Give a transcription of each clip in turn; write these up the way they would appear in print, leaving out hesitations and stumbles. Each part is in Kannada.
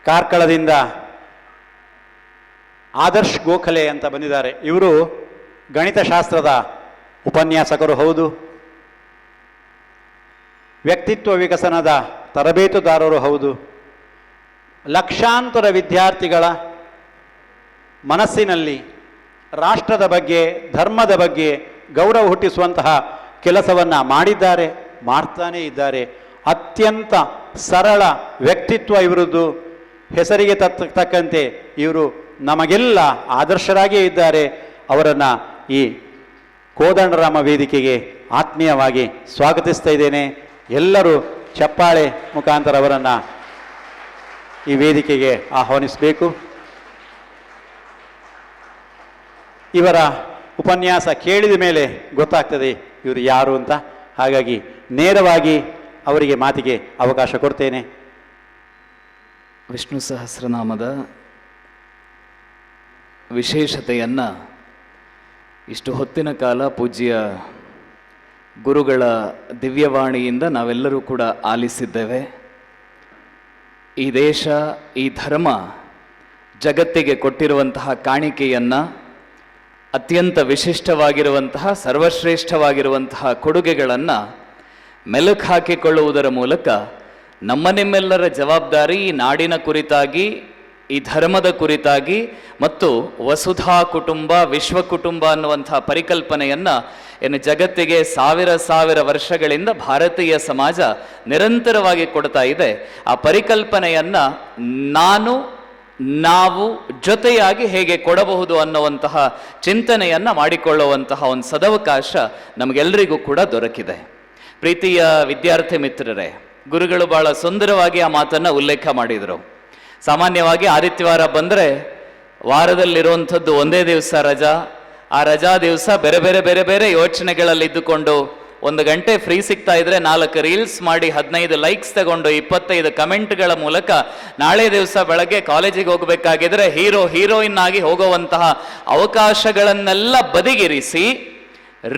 ಕಾರ್ಕಳದಿಂದ ಆದರ್ಶ್ ಗೋಖಲೆ ಅಂತ ಬಂದಿದ್ದಾರೆ. ಇವರು ಗಣಿತಶಾಸ್ತ್ರದ ಉಪನ್ಯಾಸಕರು ಹೌದು, ವ್ಯಕ್ತಿತ್ವ ವಿಕಸನದ ತರಬೇತುದಾರರು ಹೌದು. ಲಕ್ಷಾಂತರ ವಿದ್ಯಾರ್ಥಿಗಳ ಮನಸ್ಸಿನಲ್ಲಿ ರಾಷ್ಟ್ರದ ಬಗ್ಗೆ, ಧರ್ಮದ ಬಗ್ಗೆ ಗೌರವ ಹುಟ್ಟಿಸುವಂತಹ ಕೆಲಸವನ್ನು ಮಾಡಿದ್ದಾರೆ, ಮಾಡ್ತಾನೇ ಇದ್ದಾರೆ. ಅತ್ಯಂತ ಸರಳ ವ್ಯಕ್ತಿತ್ವ ಇವರದ್ದು. ಹೆಸರಿಗೆ ತಕ್ಕಂತೆ ಇವರು ನಮಗೆಲ್ಲ ಆದರ್ಶರಾಗಿಯೇ ಇದ್ದಾರೆ. ಅವರನ್ನು ಈ ಕೋದಂಡರಾಮ ವೇದಿಕೆಗೆ ಆತ್ಮೀಯವಾಗಿ ಸ್ವಾಗತಿಸ್ತಾ ಇದ್ದೇನೆ. ಎಲ್ಲರೂ ಚಪ್ಪಾಳೆ ಮುಖಾಂತರ ಅವರನ್ನು ಈ ವೇದಿಕೆಗೆ ಆಹ್ವಾನಿಸಬೇಕು. ಇವರ ಉಪನ್ಯಾಸ ಕೇಳಿದ ಮೇಲೆ ಗೊತ್ತಾಗ್ತದೆ ಇವರು ಯಾರು ಅಂತ. ಹಾಗಾಗಿ ನೇರವಾಗಿ ಅವರಿಗೆ ಮಾತಿಗೆ ಅವಕಾಶ ಕೊಡ್ತೇನೆ. ವಿಷ್ಣು ಸಹಸ್ರನಾಮದ ವಿಶೇಷತೆಯನ್ನು ಇಷ್ಟು ಹೊತ್ತಿನ ಕಾಲ ಪೂಜ್ಯ ಗುರುಗಳ ದಿವ್ಯವಾಣಿಯಿಂದ ನಾವೆಲ್ಲರೂ ಕೂಡ ಆಲಿಸಿದ್ದೇವೆ. ಈ ದೇಶ, ಈ ಧರ್ಮ ಜಗತ್ತಿಗೆ ಕೊಟ್ಟಿರುವಂತಹ ಕಾಣಿಕೆಯನ್ನು, ಅತ್ಯಂತ ವಿಶಿಷ್ಟವಾಗಿರುವಂತಹ ಸರ್ವಶ್ರೇಷ್ಠವಾಗಿರುವಂತಹ ಕೊಡುಗೆಗಳನ್ನು ಮೆಲುಕು ಹಾಕಿಕೊಳ್ಳುವುದರ ಮೂಲಕ ನಮ್ಮ ನಿಮ್ಮೆಲ್ಲರ ಜವಾಬ್ದಾರಿ ಈ ನಾಡಿನ ಕುರಿತಾಗಿ, ಈ ಧರ್ಮದ ಕುರಿತಾಗಿ ಮತ್ತು ವಸುಧಾ ಕುಟುಂಬ, ವಿಶ್ವ ಕುಟುಂಬ ಅನ್ನುವಂತಹ ಪರಿಕಲ್ಪನೆಯನ್ನು ಏನು ಜಗತ್ತಿಗೆ ಸಾವಿರ ವರ್ಷಗಳಿಂದ ಭಾರತೀಯ ಸಮಾಜ ನಿರಂತರವಾಗಿ ಕೊಡ್ತಾ ಇದೆ, ಆ ಪರಿಕಲ್ಪನೆಯನ್ನು ನಾವು ಜೊತೆಯಾಗಿ ಹೇಗೆ ಕೊಡಬಹುದು ಅನ್ನುವಂತಹ ಚಿಂತನೆಯನ್ನು ಮಾಡಿಕೊಳ್ಳುವಂತಹ ಒಂದು ಸದವಕಾಶ ನಮಗೆಲ್ಲರಿಗೂ ಕೂಡ ದೊರಕಿದೆ. ಪ್ರೀತಿಯ ವಿದ್ಯಾರ್ಥಿ ಮಿತ್ರರೇ, ಗುರುಗಳು ಬಹಳ ಸುಂದರವಾಗಿ ಆ ಮಾತನ್ನು ಉಲ್ಲೇಖ ಮಾಡಿದರು. ಸಾಮಾನ್ಯವಾಗಿ ಆದಿತ್ಯವಾರ ಬಂದರೆ ವಾರದಲ್ಲಿರುವಂಥದ್ದು ಒಂದೇ ದಿವಸ ರಜಾ. ಆ ರಜಾ ದಿವಸ ಬೇರೆ ಬೇರೆ ಯೋಚನೆಗಳಲ್ಲಿ ಇದ್ದುಕೊಂಡು 1 ಗಂಟೆ ಫ್ರೀ ಸಿಗ್ತಾ ಇದ್ರೆ 4 ರೀಲ್ಸ್ ಮಾಡಿ 15 ಲೈಕ್ಸ್ ತಗೊಂಡು 25 ಕಮೆಂಟ್ಗಳ ಮೂಲಕ ನಾಳೆ ದಿವಸ ಬೆಳಗ್ಗೆ ಕಾಲೇಜಿಗೆ ಹೋಗಬೇಕಾಗಿದ್ರೆ ಹೀರೋಯಿನ್ ಆಗಿ ಹೋಗುವಂತಹ ಅವಕಾಶಗಳನ್ನೆಲ್ಲ ಬದಿಗಿರಿಸಿ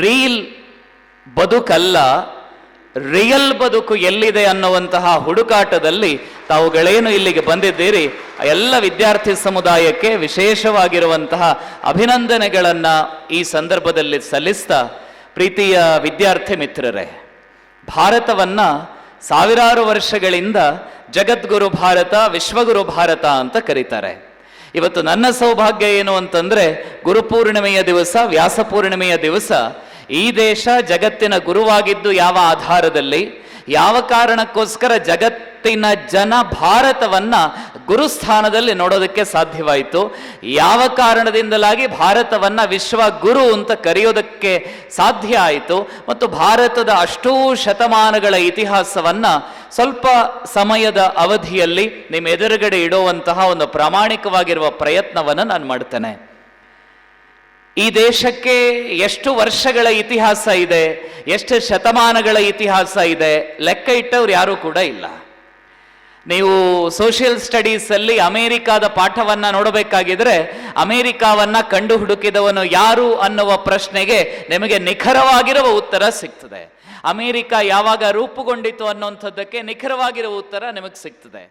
ರೀಲ್ ಬದುಕಲ್ಲ, ರಿಯಲ್ ಬದುಕು ಎಲ್ಲಿದೆ ಅನ್ನುವಂತಹ ಹುಡುಕಾಟದಲ್ಲಿ ತಾವುಗಳೇನು ಇಲ್ಲಿಗೆ ಬಂದಿದ್ದೀರಿ, ಎಲ್ಲ ವಿದ್ಯಾರ್ಥಿ ಸಮುದಾಯಕ್ಕೆ ವಿಶೇಷವಾಗಿರುವಂತಹ ಅಭಿನಂದನೆಗಳನ್ನು ಈ ಸಂದರ್ಭದಲ್ಲಿ ಸಲ್ಲಿಸ್ತಾ, ಪ್ರೀತಿಯ ವಿದ್ಯಾರ್ಥಿ ಮಿತ್ರರೇ, ಭಾರತವನ್ನು ಸಾವಿರಾರು ವರ್ಷಗಳಿಂದ ಜಗದ್ಗುರು ಭಾರತ, ವಿಶ್ವಗುರು ಭಾರತ ಅಂತ ಕರೀತಾರೆ. ಇವತ್ತು ನನ್ನ ಸೌಭಾಗ್ಯ ಏನು ಅಂತಂದ್ರೆ, ಗುರುಪೂರ್ಣಿಮೆಯ ದಿವಸ, ವ್ಯಾಸ ಪೂರ್ಣಿಮೆಯ ದಿವಸ ಈ ದೇಶ ಜಗತ್ತಿನ ಗುರುವಾಗಿದ್ದು ಯಾವ ಆಧಾರದಲ್ಲಿ, ಯಾವ ಕಾರಣಕ್ಕೋಸ್ಕರ ಜಗತ್ತಿನ ಜನ ಭಾರತವನ್ನ ಗುರುಸ್ಥಾನದಲ್ಲಿ ನೋಡೋದಕ್ಕೆ ಸಾಧ್ಯವಾಯಿತು, ಯಾವ ಕಾರಣದಿಂದಲಾಗಿ ಭಾರತವನ್ನ ವಿಶ್ವ ಗುರು ಅಂತ ಕರೆಯೋದಕ್ಕೆ ಸಾಧ್ಯ ಆಯಿತು, ಮತ್ತು ಭಾರತದ ಅಷ್ಟೂ ಶತಮಾನಗಳ ಇತಿಹಾಸವನ್ನ ಸ್ವಲ್ಪ ಸಮಯದ ಅವಧಿಯಲ್ಲಿ ನಿಮ್ಮ ಎದುರುಗಡೆ ಇಡುವಂತಹ ಒಂದು ಪ್ರಾಮಾಣಿಕವಾಗಿರುವ ಪ್ರಯತ್ನವನ್ನು ನಾನು ಮಾಡ್ತೇನೆ. ಈ ದೇಶಕ್ಕೆ ಎಷ್ಟು ವರ್ಷಗಳ ಇತಿಹಾಸ ಇದೆ, ಎಷ್ಟು ಶತಮಾನಗಳ ಇತಿಹಾಸ ಇದೆ, ಲೆಕ್ಕ ಇಟ್ಟವ್ರು ಯಾರೂ ಕೂಡ ಇಲ್ಲ. ನೀವು ಸೋಷಿಯಲ್ ಸ್ಟಡೀಸಲ್ಲಿ ಅಮೇರಿಕಾದ ಪಾಠವನ್ನು ನೋಡಬೇಕಾಗಿದ್ರೆ, ಅಮೇರಿಕಾವನ್ನ ಕಂಡು ಹುಡುಕಿದವನು ಯಾರು ಅನ್ನುವ ಪ್ರಶ್ನೆಗೆ ನಿಮಗೆ ನಿಖರವಾಗಿರುವ ಉತ್ತರ ಸಿಗ್ತದೆ. ಅಮೇರಿಕ ಯಾವಾಗ ರೂಪುಗೊಂಡಿತು ಅನ್ನುವಂಥದ್ದಕ್ಕೆ ನಿಖರವಾಗಿರುವ ಉತ್ತರ ನಿಮಗೆ ಸಿಗ್ತದೆ.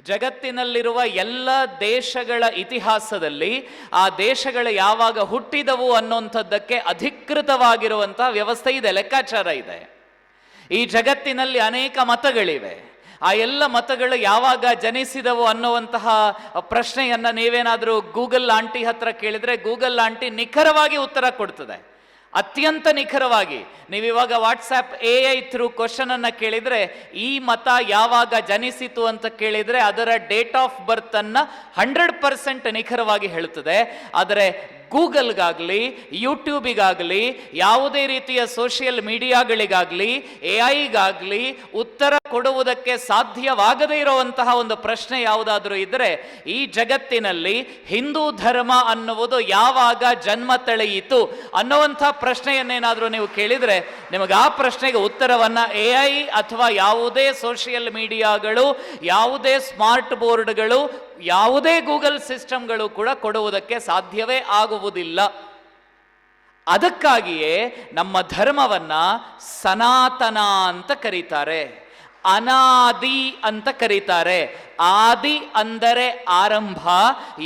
ಜಗತ್ತಿನಲ್ಲಿರುವ ಎಲ್ಲ ದೇಶಗಳ ಇತಿಹಾಸದಲ್ಲಿ ಆ ದೇಶಗಳು ಯಾವಾಗ ಹುಟ್ಟಿದವು ಅನ್ನುವಂಥದ್ದಕ್ಕೆ ಅಧಿಕೃತವಾಗಿರುವಂತಹ ವ್ಯವಸ್ಥೆ ಇದೆ, ಲೆಕ್ಕಾಚಾರ ಇದೆ. ಈ ಜಗತ್ತಿನಲ್ಲಿ ಅನೇಕ ಮತಗಳಿವೆ. ಆ ಎಲ್ಲ ಮತಗಳು ಯಾವಾಗ ಜನಿಸಿದವು ಅನ್ನುವಂತಹ ಪ್ರಶ್ನೆಯನ್ನ ನೀವೇನಾದರೂ ಗೂಗಲ್ ಆಂಟಿ ಹತ್ರ ಕೇಳಿದ್ರೆ, ಗೂಗಲ್ ಆಂಟಿ ನಿಖರವಾಗಿ ಉತ್ತರ ಕೊಡ್ತದೆ, ಅತ್ಯಂತ ನಿಖರವಾಗಿ. ನೀವಿವಾಗ ವಾಟ್ಸ್ಆ್ಯಪ್ AI ಥ್ರೂ ಕ್ವಶನ್ ಅನ್ನು ಕೇಳಿದರೆ, ಈ ಮತ ಯಾವಾಗ ಜನಿಸಿತು ಅಂತ ಕೇಳಿದರೆ ಅದರ ಡೇಟ್ ಆಫ್ ಬರ್ತ್ ಅನ್ನು 100% ನಿಖರವಾಗಿ ಹೇಳುತ್ತದೆ. ಆದರೆ ಗೂಗಲ್ಗಾಗಲಿ, ಯೂಟ್ಯೂಬಿಗಾಗಲಿ, ಯಾವುದೇ ರೀತಿಯ ಸೋಷಿಯಲ್ ಮೀಡಿಯಾಗಳಿಗಾಗಲಿ, AI-ಗಾಗಲಿ ಉತ್ತರ ಕೊಡುವುದಕ್ಕೆ ಸಾಧ್ಯವಾಗದೇ ಇರುವಂತಹ ಒಂದು ಪ್ರಶ್ನೆ ಯಾವುದಾದ್ರೂ ಇದ್ದರೆ, ಈ ಜಗತ್ತಿನಲ್ಲಿ ಹಿಂದೂ ಧರ್ಮ ಅನ್ನುವುದು ಯಾವಾಗ ಜನ್ಮ ತಳೆಯಿತು ಅನ್ನುವಂಥ ಪ್ರಶ್ನೆಯನ್ನೇನಾದರೂ ನೀವು ಕೇಳಿದರೆ, ನಿಮಗೆ ಆ ಪ್ರಶ್ನೆಗೆ ಉತ್ತರವನ್ನ AI ಅಥವಾ ಯಾವುದೇ ಸೋಷಿಯಲ್ ಮೀಡಿಯಾಗಳು, ಯಾವುದೇ ಸ್ಮಾರ್ಟ್ ಬೋರ್ಡ್ಗಳು, ಯಾವುದೇ ಗೂಗಲ್ ಸಿಸ್ಟಮ್ಗಳು ಕೂಡ ಕೊಡುವುದಕ್ಕೆ ಸಾಧ್ಯವೇ ಆಗುವುದಿಲ್ಲ. ಅದಕ್ಕಾಗಿಯೇ ನಮ್ಮ ಧರ್ಮವನ್ನ ಸನಾತನ ಅಂತ ಕರೀತಾರೆ. ಅನಾದಿ ಅಂತ ಕರೀತಾರೆ. ಆದಿ ಅಂದರೆ ಆರಂಭ.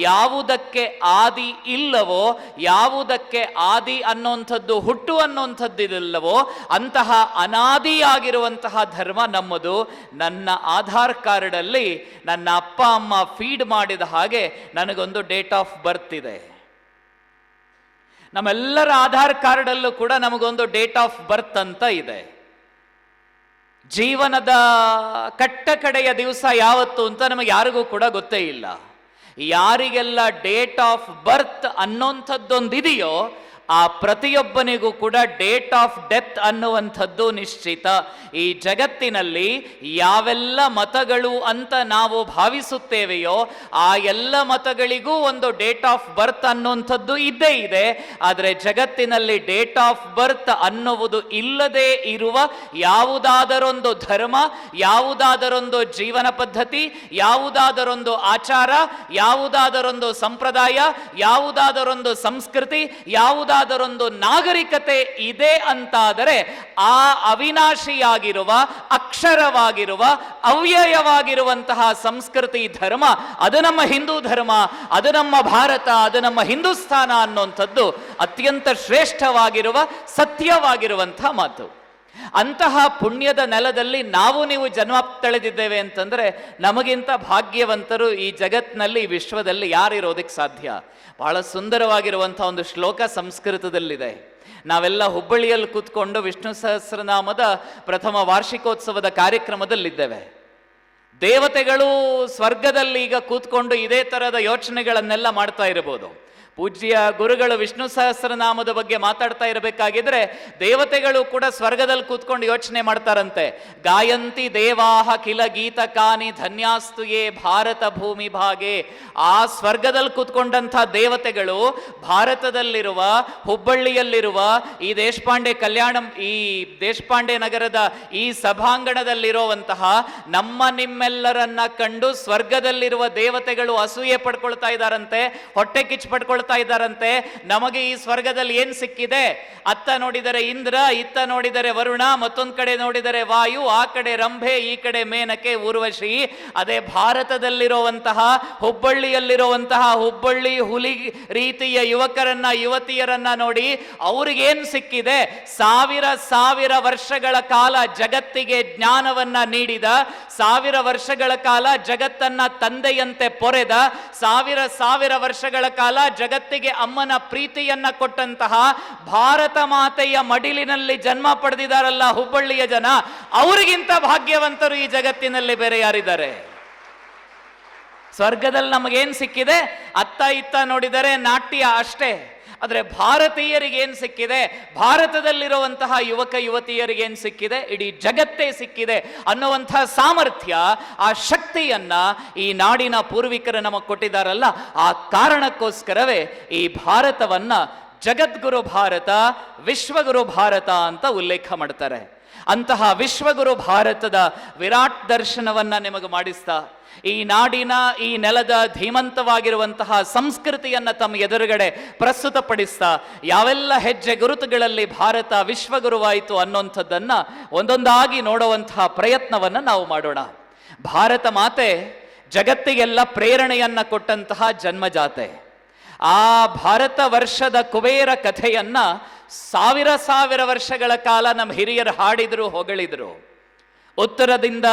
ಯಾವುದಕ್ಕೆ ಆದಿ ಇಲ್ಲವೋ, ಯಾವುದಕ್ಕೆ ಆದಿ ಅನ್ನೋಂಥದ್ದು ಹುಟ್ಟು ಅನ್ನೋಂಥದ್ದಿಲ್ಲವೋ ಅಂತಹ ಅನಾದಿಯಾಗಿರುವಂತಹ ಧರ್ಮ ನಮ್ಮದು. ನನ್ನ ಆಧಾರ್ ಕಾರ್ಡಲ್ಲಿ ನನ್ನ ಅಪ್ಪ ಅಮ್ಮ ಫೀಡ್ ಮಾಡಿದ ಹಾಗೆ ನನಗೊಂದು ಡೇಟ್ ಆಫ್ ಬರ್ತ್ ಇದೆ. ನಮ್ಮೆಲ್ಲರ ಆಧಾರ್ ಕಾರ್ಡಲ್ಲೂ ಕೂಡ ನಮಗೊಂದು ಡೇಟ್ ಆಫ್ ಬರ್ತ್ ಅಂತ ಇದೆ. ಜೀವನದ ಕಟ್ಟ ಕಡೆಯ ದಿವಸ ಯಾವತ್ತು ಅಂತ ನಮಗೆ ಯಾರಿಗೂ ಕೂಡ ಗೊತ್ತೇ ಇಲ್ಲ. ಯಾರಿಗೆಲ್ಲ ಡೇಟ್ ಆಫ್ ಬರ್ತ್ ಅನ್ನೋಂಥದ್ದೊಂದಿದೆಯೋ ಆ ಪ್ರತಿಯೊಬ್ಬನಿಗೂ ಕೂಡ ಡೇಟ್ ಆಫ್ ಡೆತ್ ಅನ್ನುವಂಥದ್ದು ನಿಶ್ಚಿತ. ಈ ಜಗತ್ತಿನಲ್ಲಿ ಯಾವೆಲ್ಲ ಮತಗಳು ಅಂತ ನಾವು ಭಾವಿಸುತ್ತೇವೆಯೋ ಆ ಎಲ್ಲ ಮತಗಳಿಗೂ ಒಂದು ಡೇಟ್ ಆಫ್ ಬರ್ತ್ ಅನ್ನುವಂಥದ್ದು ಇದ್ದೇ ಇದೆ. ಆದರೆ ಜಗತ್ತಿನಲ್ಲಿ ಡೇಟ್ ಆಫ್ ಬರ್ತ್ ಅನ್ನುವುದು ಇಲ್ಲದೆ ಇರುವ ಯಾವುದಾದರೊಂದು ಧರ್ಮ, ಯಾವುದಾದರೊಂದು ಜೀವನ ಪದ್ಧತಿ, ಯಾವುದಾದರೊಂದು ಆಚಾರ, ಯಾವುದಾದರೊಂದು ಸಂಪ್ರದಾಯ, ಯಾವುದಾದರೊಂದು ಸಂಸ್ಕೃತಿ, ಯಾವುದಾದರೊಂದು ನಾಗರಿಕತೆ ಇದೆ ಅಂತಾದರೆ ಆ ಅವಿನಾಶಿಯಾಗಿರುವ, ಅಕ್ಷರವಾಗಿರುವ, ಅವ್ಯಯವಾಗಿರುವಂತಹ ಸಂಸ್ಕೃತಿ ಧರ್ಮ ಅದು ನಮ್ಮ ಹಿಂದೂ ಧರ್ಮ, ಅದು ನಮ್ಮ ಭಾರತ, ಅದು ನಮ್ಮ ಹಿಂದೂಸ್ಥಾನ ಅನ್ನುವಂಥದ್ದು ಅತ್ಯಂತ ಶ್ರೇಷ್ಠವಾಗಿರುವ, ಸತ್ಯವಾಗಿರುವಂತಹ ಮಾತು. ಅಂತಹ ಪುಣ್ಯದ ನೆಲದಲ್ಲಿ ನಾವು ನೀವು ಜನ್ಮ ತಳೆದಿದ್ದೇವೆ ಅಂತಂದ್ರೆ ನಮಗಿಂತ ಭಾಗ್ಯವಂತರು ಈ ಜಗತ್ತಿನಲ್ಲಿ, ವಿಶ್ವದಲ್ಲಿ ಯಾರಿರೋದಕ್ಕೆ ಸಾಧ್ಯ? ಬಹಳ ಸುಂದರವಾಗಿರುವಂತಹ ಒಂದು ಶ್ಲೋಕ ಸಂಸ್ಕೃತದಲ್ಲಿದೆ. ನಾವೆಲ್ಲ ಹುಬ್ಬಳ್ಳಿಯಲ್ಲಿ ಕೂತ್ಕೊಂಡು ವಿಷ್ಣು ಸಹಸ್ರನಾಮದ ಪ್ರಥಮ ವಾರ್ಷಿಕೋತ್ಸವದ ಕಾರ್ಯಕ್ರಮದಲ್ಲಿದ್ದೇವೆ. ದೇವತೆಗಳು ಸ್ವರ್ಗದಲ್ಲಿ ಈಗ ಕೂತ್ಕೊಂಡು ಇದೇ ತರಹದ ಯೋಚನೆಗಳನ್ನೆಲ್ಲ ಮಾಡ್ತಾ ಇರಬಹುದು. ಪೂಜ್ಯ ಗುರುಗಳು ವಿಷ್ಣು ಸಹಸ್ರನಾಮದ ಬಗ್ಗೆ ಮಾತಾಡ್ತಾ ಇರಬೇಕಾಗಿದ್ರೆ ದೇವತೆಗಳು ಕೂಡ ಸ್ವರ್ಗದಲ್ಲಿ ಕೂತ್ಕೊಂಡು ಯೋಚನೆ ಮಾಡ್ತಾರಂತೆ. ಗಾಯಂತಿ ದೇವಾಹ ಕಿಲ ಗೀತಕಾನಿ ಧನ್ಯಾಸ್ತು ಯೇ ಭಾರತ ಭೂಮಿ ಭಾಗೆ. ಆ ಸ್ವರ್ಗದಲ್ಲಿ ಕೂತ್ಕೊಂಡಂಥ ದೇವತೆಗಳು ಭಾರತದಲ್ಲಿರುವ, ಹುಬ್ಬಳ್ಳಿಯಲ್ಲಿರುವ ಈ ದೇಶಪಾಂಡೆ ನಗರದ ಈ ಸಭಾಂಗಣದಲ್ಲಿರುವಂತಹ ನಮ್ಮ ನಿಮ್ಮೆಲ್ಲರನ್ನ ಕಂಡು ಸ್ವರ್ಗದಲ್ಲಿರುವ ದೇವತೆಗಳು ಅಸೂಯೆ ಪಡ್ಕೊಳ್ತಾ ಇದ್ದಾರಂತೆ, ಹೊಟ್ಟೆ ಕಿಚ್ಚು ಪಡ್ಕೊಳ್ತಾ ಇದ್ದಾರಂತೆ. ನಮಗೆ ಈ ಸ್ವರ್ಗದಲ್ಲಿ ಏನ್ ಸಿಕ್ಕಿದೆ? ಅತ್ತ ನೋಡಿದರೆ ಇಂದ್ರ, ಇತ್ತ ನೋಡಿದರೆ ವರುಣ, ಮತ್ತೊಂದ್ ಕಡೆ ನೋಡಿದರೆ ವಾಯು, ಆ ಕಡೆ ರಂಭೆ, ಈ ಕಡೆ ಮೇನಕೆ, ಊರ್ವಶಿ. ಅದೇ ಭಾರತದಲ್ಲಿರುವಂತಹ, ಹುಬ್ಬಳ್ಳಿಯಲ್ಲಿರುವಂತಹ ಹುಬ್ಬಳ್ಳಿ ಹುಲಿ ರೀತಿಯ ಯುವಕರನ್ನ, ಯುವತಿಯರನ್ನ ನೋಡಿ ಅವ್ರಿಗೇನ್ ಸಿಕ್ಕಿದೆ? ಸಾವಿರ ವರ್ಷಗಳ ಕಾಲ ಜಗತ್ತಿಗೆ ಜ್ಞಾನವನ್ನ ನೀಡಿದ, 1000 ವರ್ಷಗಳ ಕಾಲ ಜಗತ್ತನ್ನ ತಂದೆಯಂತೆ ಪೊರೆದ, ಸಾವಿರ ವರ್ಷಗಳ ಕಾಲ ಜಗತ್ತಿಗೆ ಅಮ್ಮನ ಪ್ರೀತಿಯನ್ನ ಕೊಟ್ಟಂತಹ ಭಾರತ ಮಾತೆಯ ಮಡಿಲಿನಲ್ಲಿ ಜನ್ಮ ಪಡೆದಿದ್ದಾರಲ್ಲ ಹುಬ್ಬಳ್ಳಿಯ ಜನ, ಅವರಿಗಿಂತ ಭಾಗ್ಯವಂತರು ಈ ಜಗತ್ತಿನಲ್ಲಿ ಬೇರೆ ಯಾರಿದ್ದಾರೆ? ಸ್ವರ್ಗದಲ್ಲಿ ನಮಗೇನ್ ಸಿಕ್ಕಿದೆ? ಅತ್ತ ಇತ್ತ ನೋಡಿದರೆ ನಾಟ್ಯ ಅಷ್ಟೇ. ಆದರೆ ಭಾರತೀಯರಿಗೆ ಏನ್ ಸಿಕ್ಕಿದೆ? ಭಾರತದಲ್ಲಿರುವಂತಹ ಯುವಕ ಯುವತಿಯರಿಗೆ ಏನ್ ಸಿಕ್ಕಿದೆ? ಇಡೀ ಜಗತ್ತೇ ಸಿಕ್ಕಿದೆ ಅನ್ನುವಂತಹ ಸಾಮರ್ಥ್ಯ, ಆ ಶಕ್ತಿಯನ್ನ ಈ ನಾಡಿನ ಪೂರ್ವಿಕರು ನಮಗೆ ಕೊಟ್ಟಿದ್ದಾರಲ್ಲ, ಆ ಕಾರಣಕ್ಕೋಸ್ಕರವೇ ಈ ಭಾರತವನ್ನ ಜಗದ್ಗುರು ಭಾರತ, ವಿಶ್ವಗುರು ಭಾರತ ಅಂತ ಉಲ್ಲೇಖ ಮಾಡ್ತಾರೆ. ಅಂತಹ ವಿಶ್ವಗುರು ಭಾರತದ ವಿರಾಟ್ ದರ್ಶನವನ್ನ ನಿಮಗೆ ಮಾಡಿಸ್ತಾ, ಈ ನಾಡಿನ, ಈ ನೆಲದ ಧೀಮಂತವಾಗಿರುವಂತಹ ಸಂಸ್ಕೃತಿಯನ್ನ ತಮ್ಮ ಎದುರುಗಡೆ ಪ್ರಸ್ತುತಪಡಿಸ್ತಾ, ಯಾವೆಲ್ಲ ಹೆಜ್ಜೆ ಗುರುತುಗಳಲ್ಲಿ ಭಾರತ ವಿಶ್ವಗುರುವಾಯಿತು ಅನ್ನೋಂಥದ್ದನ್ನ ಒಂದೊಂದಾಗಿ ನೋಡುವಂತಹ ಪ್ರಯತ್ನವನ್ನ ನಾವು ಮಾಡೋಣ. ಭಾರತ ಮಾತೆ ಜಗತ್ತಿಗೆಲ್ಲ ಪ್ರೇರಣೆಯನ್ನ ಕೊಟ್ಟಂತಹ ಜನ್ಮಜಾತೆ. ಆ ಭಾರತ ವರ್ಷದ ಕುಬೇರ ಕಥೆಯನ್ನ ಸಾವಿರ ವರ್ಷಗಳ ಕಾಲ ನಮ್ಮ ಹಿರಿಯರು ಹಾಡಿದ್ರು, ಹೊಗಳಿದ್ರು. ಉತ್ತರದಿಂದ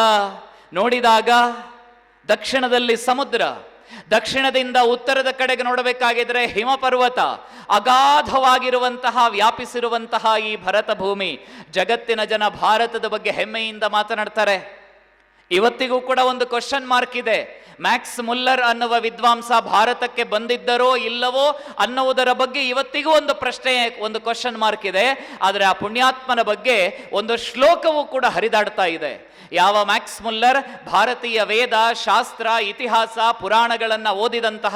ನೋಡಿದಾಗ ದಕ್ಷಿಣದಲ್ಲಿ ಸಮುದ್ರ, ದಕ್ಷಿಣದಿಂದ ಉತ್ತರದ ಕಡೆಗೆ ನೋಡಬೇಕಾಗಿದ್ರೆ ಹಿಮಪರ್ವತ, ಅಗಾಧವಾಗಿರುವಂತಹ, ವ್ಯಾಪಿಸಿರುವಂತಹ ಈ ಭರತ ಭೂಮಿ. ಜಗತ್ತಿನ ಜನ ಭಾರತದ ಬಗ್ಗೆ ಹೆಮ್ಮೆಯಿಂದ ಮಾತನಾಡ್ತಾರೆ. ಇವತ್ತಿಗೂ ಕೂಡ ಒಂದು ಕ್ವಶನ್ ಮಾರ್ಕ್ ಇದೆ. ಮ್ಯಾಕ್ಸ್ ಮುಲ್ಲರ್ ಅನ್ನುವ ವಿದ್ವಾಂಸ ಭಾರತಕ್ಕೆ ಬಂದಿದ್ದರೋ ಇಲ್ಲವೋ ಅನ್ನುವುದರ ಬಗ್ಗೆ ಇವತ್ತಿಗೂ ಒಂದು ಪ್ರಶ್ನೆ, ಒಂದು ಕ್ವಶನ್ ಮಾರ್ಕ್ ಇದೆ. ಆದರೆ ಆ ಪುಣ್ಯಾತ್ಮನ ಬಗ್ಗೆ ಒಂದು ಶ್ಲೋಕವೂ ಕೂಡ ಹರಿದಾಡ್ತಾ ಇದೆ. ಯಾವ ಮ್ಯಾಕ್ಸ್ ಮುಲ್ಲರ್ ಭಾರತೀಯ ವೇದ, ಶಾಸ್ತ್ರ, ಇತಿಹಾಸ, ಪುರಾಣಗಳನ್ನ ಓದಿದಂತಹ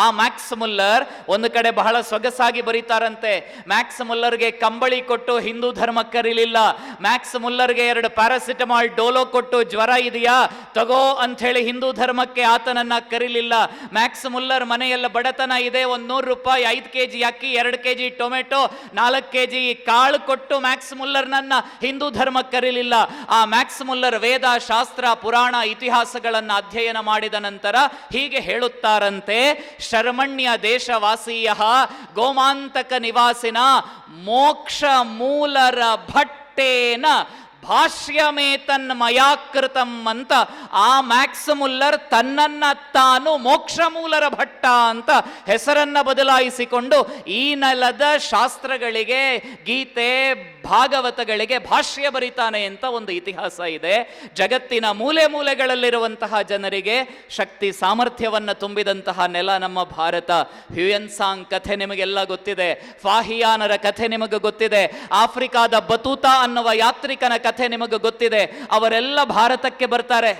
ಆ ಮ್ಯಾಕ್ಸ್ ಮುಲ್ಲರ್ ಒಂದು ಕಡೆ ಬಹಳ ಸೊಗಸಾಗಿ ಬರೀತಾರಂತೆ. ಮ್ಯಾಕ್ಸ್ ಮುಲ್ಲರ್ಗೆ ಕಂಬಳಿ ಕೊಟ್ಟು ಹಿಂದೂ ಧರ್ಮ ಕರೀಲಿಲ್ಲ. ಮ್ಯಾಕ್ಸ್ ಮುಲ್ಲರ್ಗೆ 2 ಪ್ಯಾರಾಸಿಟಮಾಲ್ ಡೋಲೋ ಕೊಟ್ಟು ಜ್ವರ ಇದೆಯಾ ತಗೋ ಅಂತ ಹೇಳಿ ಹಿಂದೂ ಧರ್ಮಕ್ಕೆ ಸ್ನಾನಕ್ಕೆ ಆತನನ್ನ ಕರೀಲಿಲ್ಲ. ಮ್ಯಾಕ್ಸ್ ಮುಲ್ಲರ್ ಮನೆಯಲ್ಲ ಬಡತನ ಇದೆ, ಒಂದು 100 ರೂಪಾಯಿ, 5 kg ಅಕ್ಕಿ, 2 kg ಟೊಮೆಟೊ, 4 kg ಕಾಳು ಕೊಟ್ಟು ಮ್ಯಾಕ್ಸ್ ಮುಲ್ಲರ್ನನ್ನ ಹಿಂದೂ ಧರ್ಮ ಕರೀಲಿಲ್ಲ. ಆ ಮ್ಯಾಕ್ಸ್ ಮುಲ್ಲರ್ ವೇದ, ಶಾಸ್ತ್ರ, ಪುರಾಣ, ಇತಿಹಾಸಗಳನ್ನು ಅಧ್ಯಯನ ಮಾಡಿದ ನಂತರ ಹೀಗೆ ಹೇಳುತ್ತಾರಂತೆ: ಶರ್ಮಣ್ಯ ದೇಶವಾಸೀಯ ಗೋಮಾಂತಕ ನಿವಾಸಿನ ಮೋಕ್ಷ ಮೂಲರ ಭಟ್ಟೇನ ಭಾಷ್ಯಮೇತನ್ಮಯಾಕೃತಂ ಅಂತ ಆ ಮ್ಯಾಕ್ಸ್ ಮುಲ್ಲರ್ ತನ್ನನ್ನ ತಾನು ಮೋಕ್ಷ ಮೂಲರ ಭಟ್ಟ ಅಂತ ಹೆಸರನ್ನ ಬದಲಾಯಿಸಿಕೊಂಡು ಈ ನೆಲದ ಶಾಸ್ತ್ರಗಳಿಗೆ, ಗೀತೆ, ಭಾಗವತಗಳಿಗೆ ಭಾಷ್ಯ ಬರಿತಾನೆ ಅಂತ ಒಂದು ಇತಿಹಾಸ ಇದೆ. ಜಗತ್ತಿನ ಮೂಲೆ ಮೂಲೆಗಳಲ್ಲಿರುವಂತಹ ಜನರಿಗೆ ಶಕ್ತಿ ಸಾಮರ್ಥ್ಯವನ್ನು ತುಂಬಿದಂತಹ ನೆಲ ನಮ್ಮ ಭಾರತ. ಹ್ಯುಯೆನ್ ಕಥೆ ನಿಮಗೆಲ್ಲ ಗೊತ್ತಿದೆ, ಫಾಹಿಯಾನರ ಕಥೆ ನಿಮಗೆ ಗೊತ್ತಿದೆ, ಆಫ್ರಿಕಾದ ಬತೂತಾ ಅನ್ನುವ ಯಾತ್ರಿಕನ ಕಥೆ ನಿಮಗೆ ಗೊತ್ತಿದೆ. ಅವರೆಲ್ಲ ಭಾರತಕ್ಕೆ ಬರ್ತಾರೆ.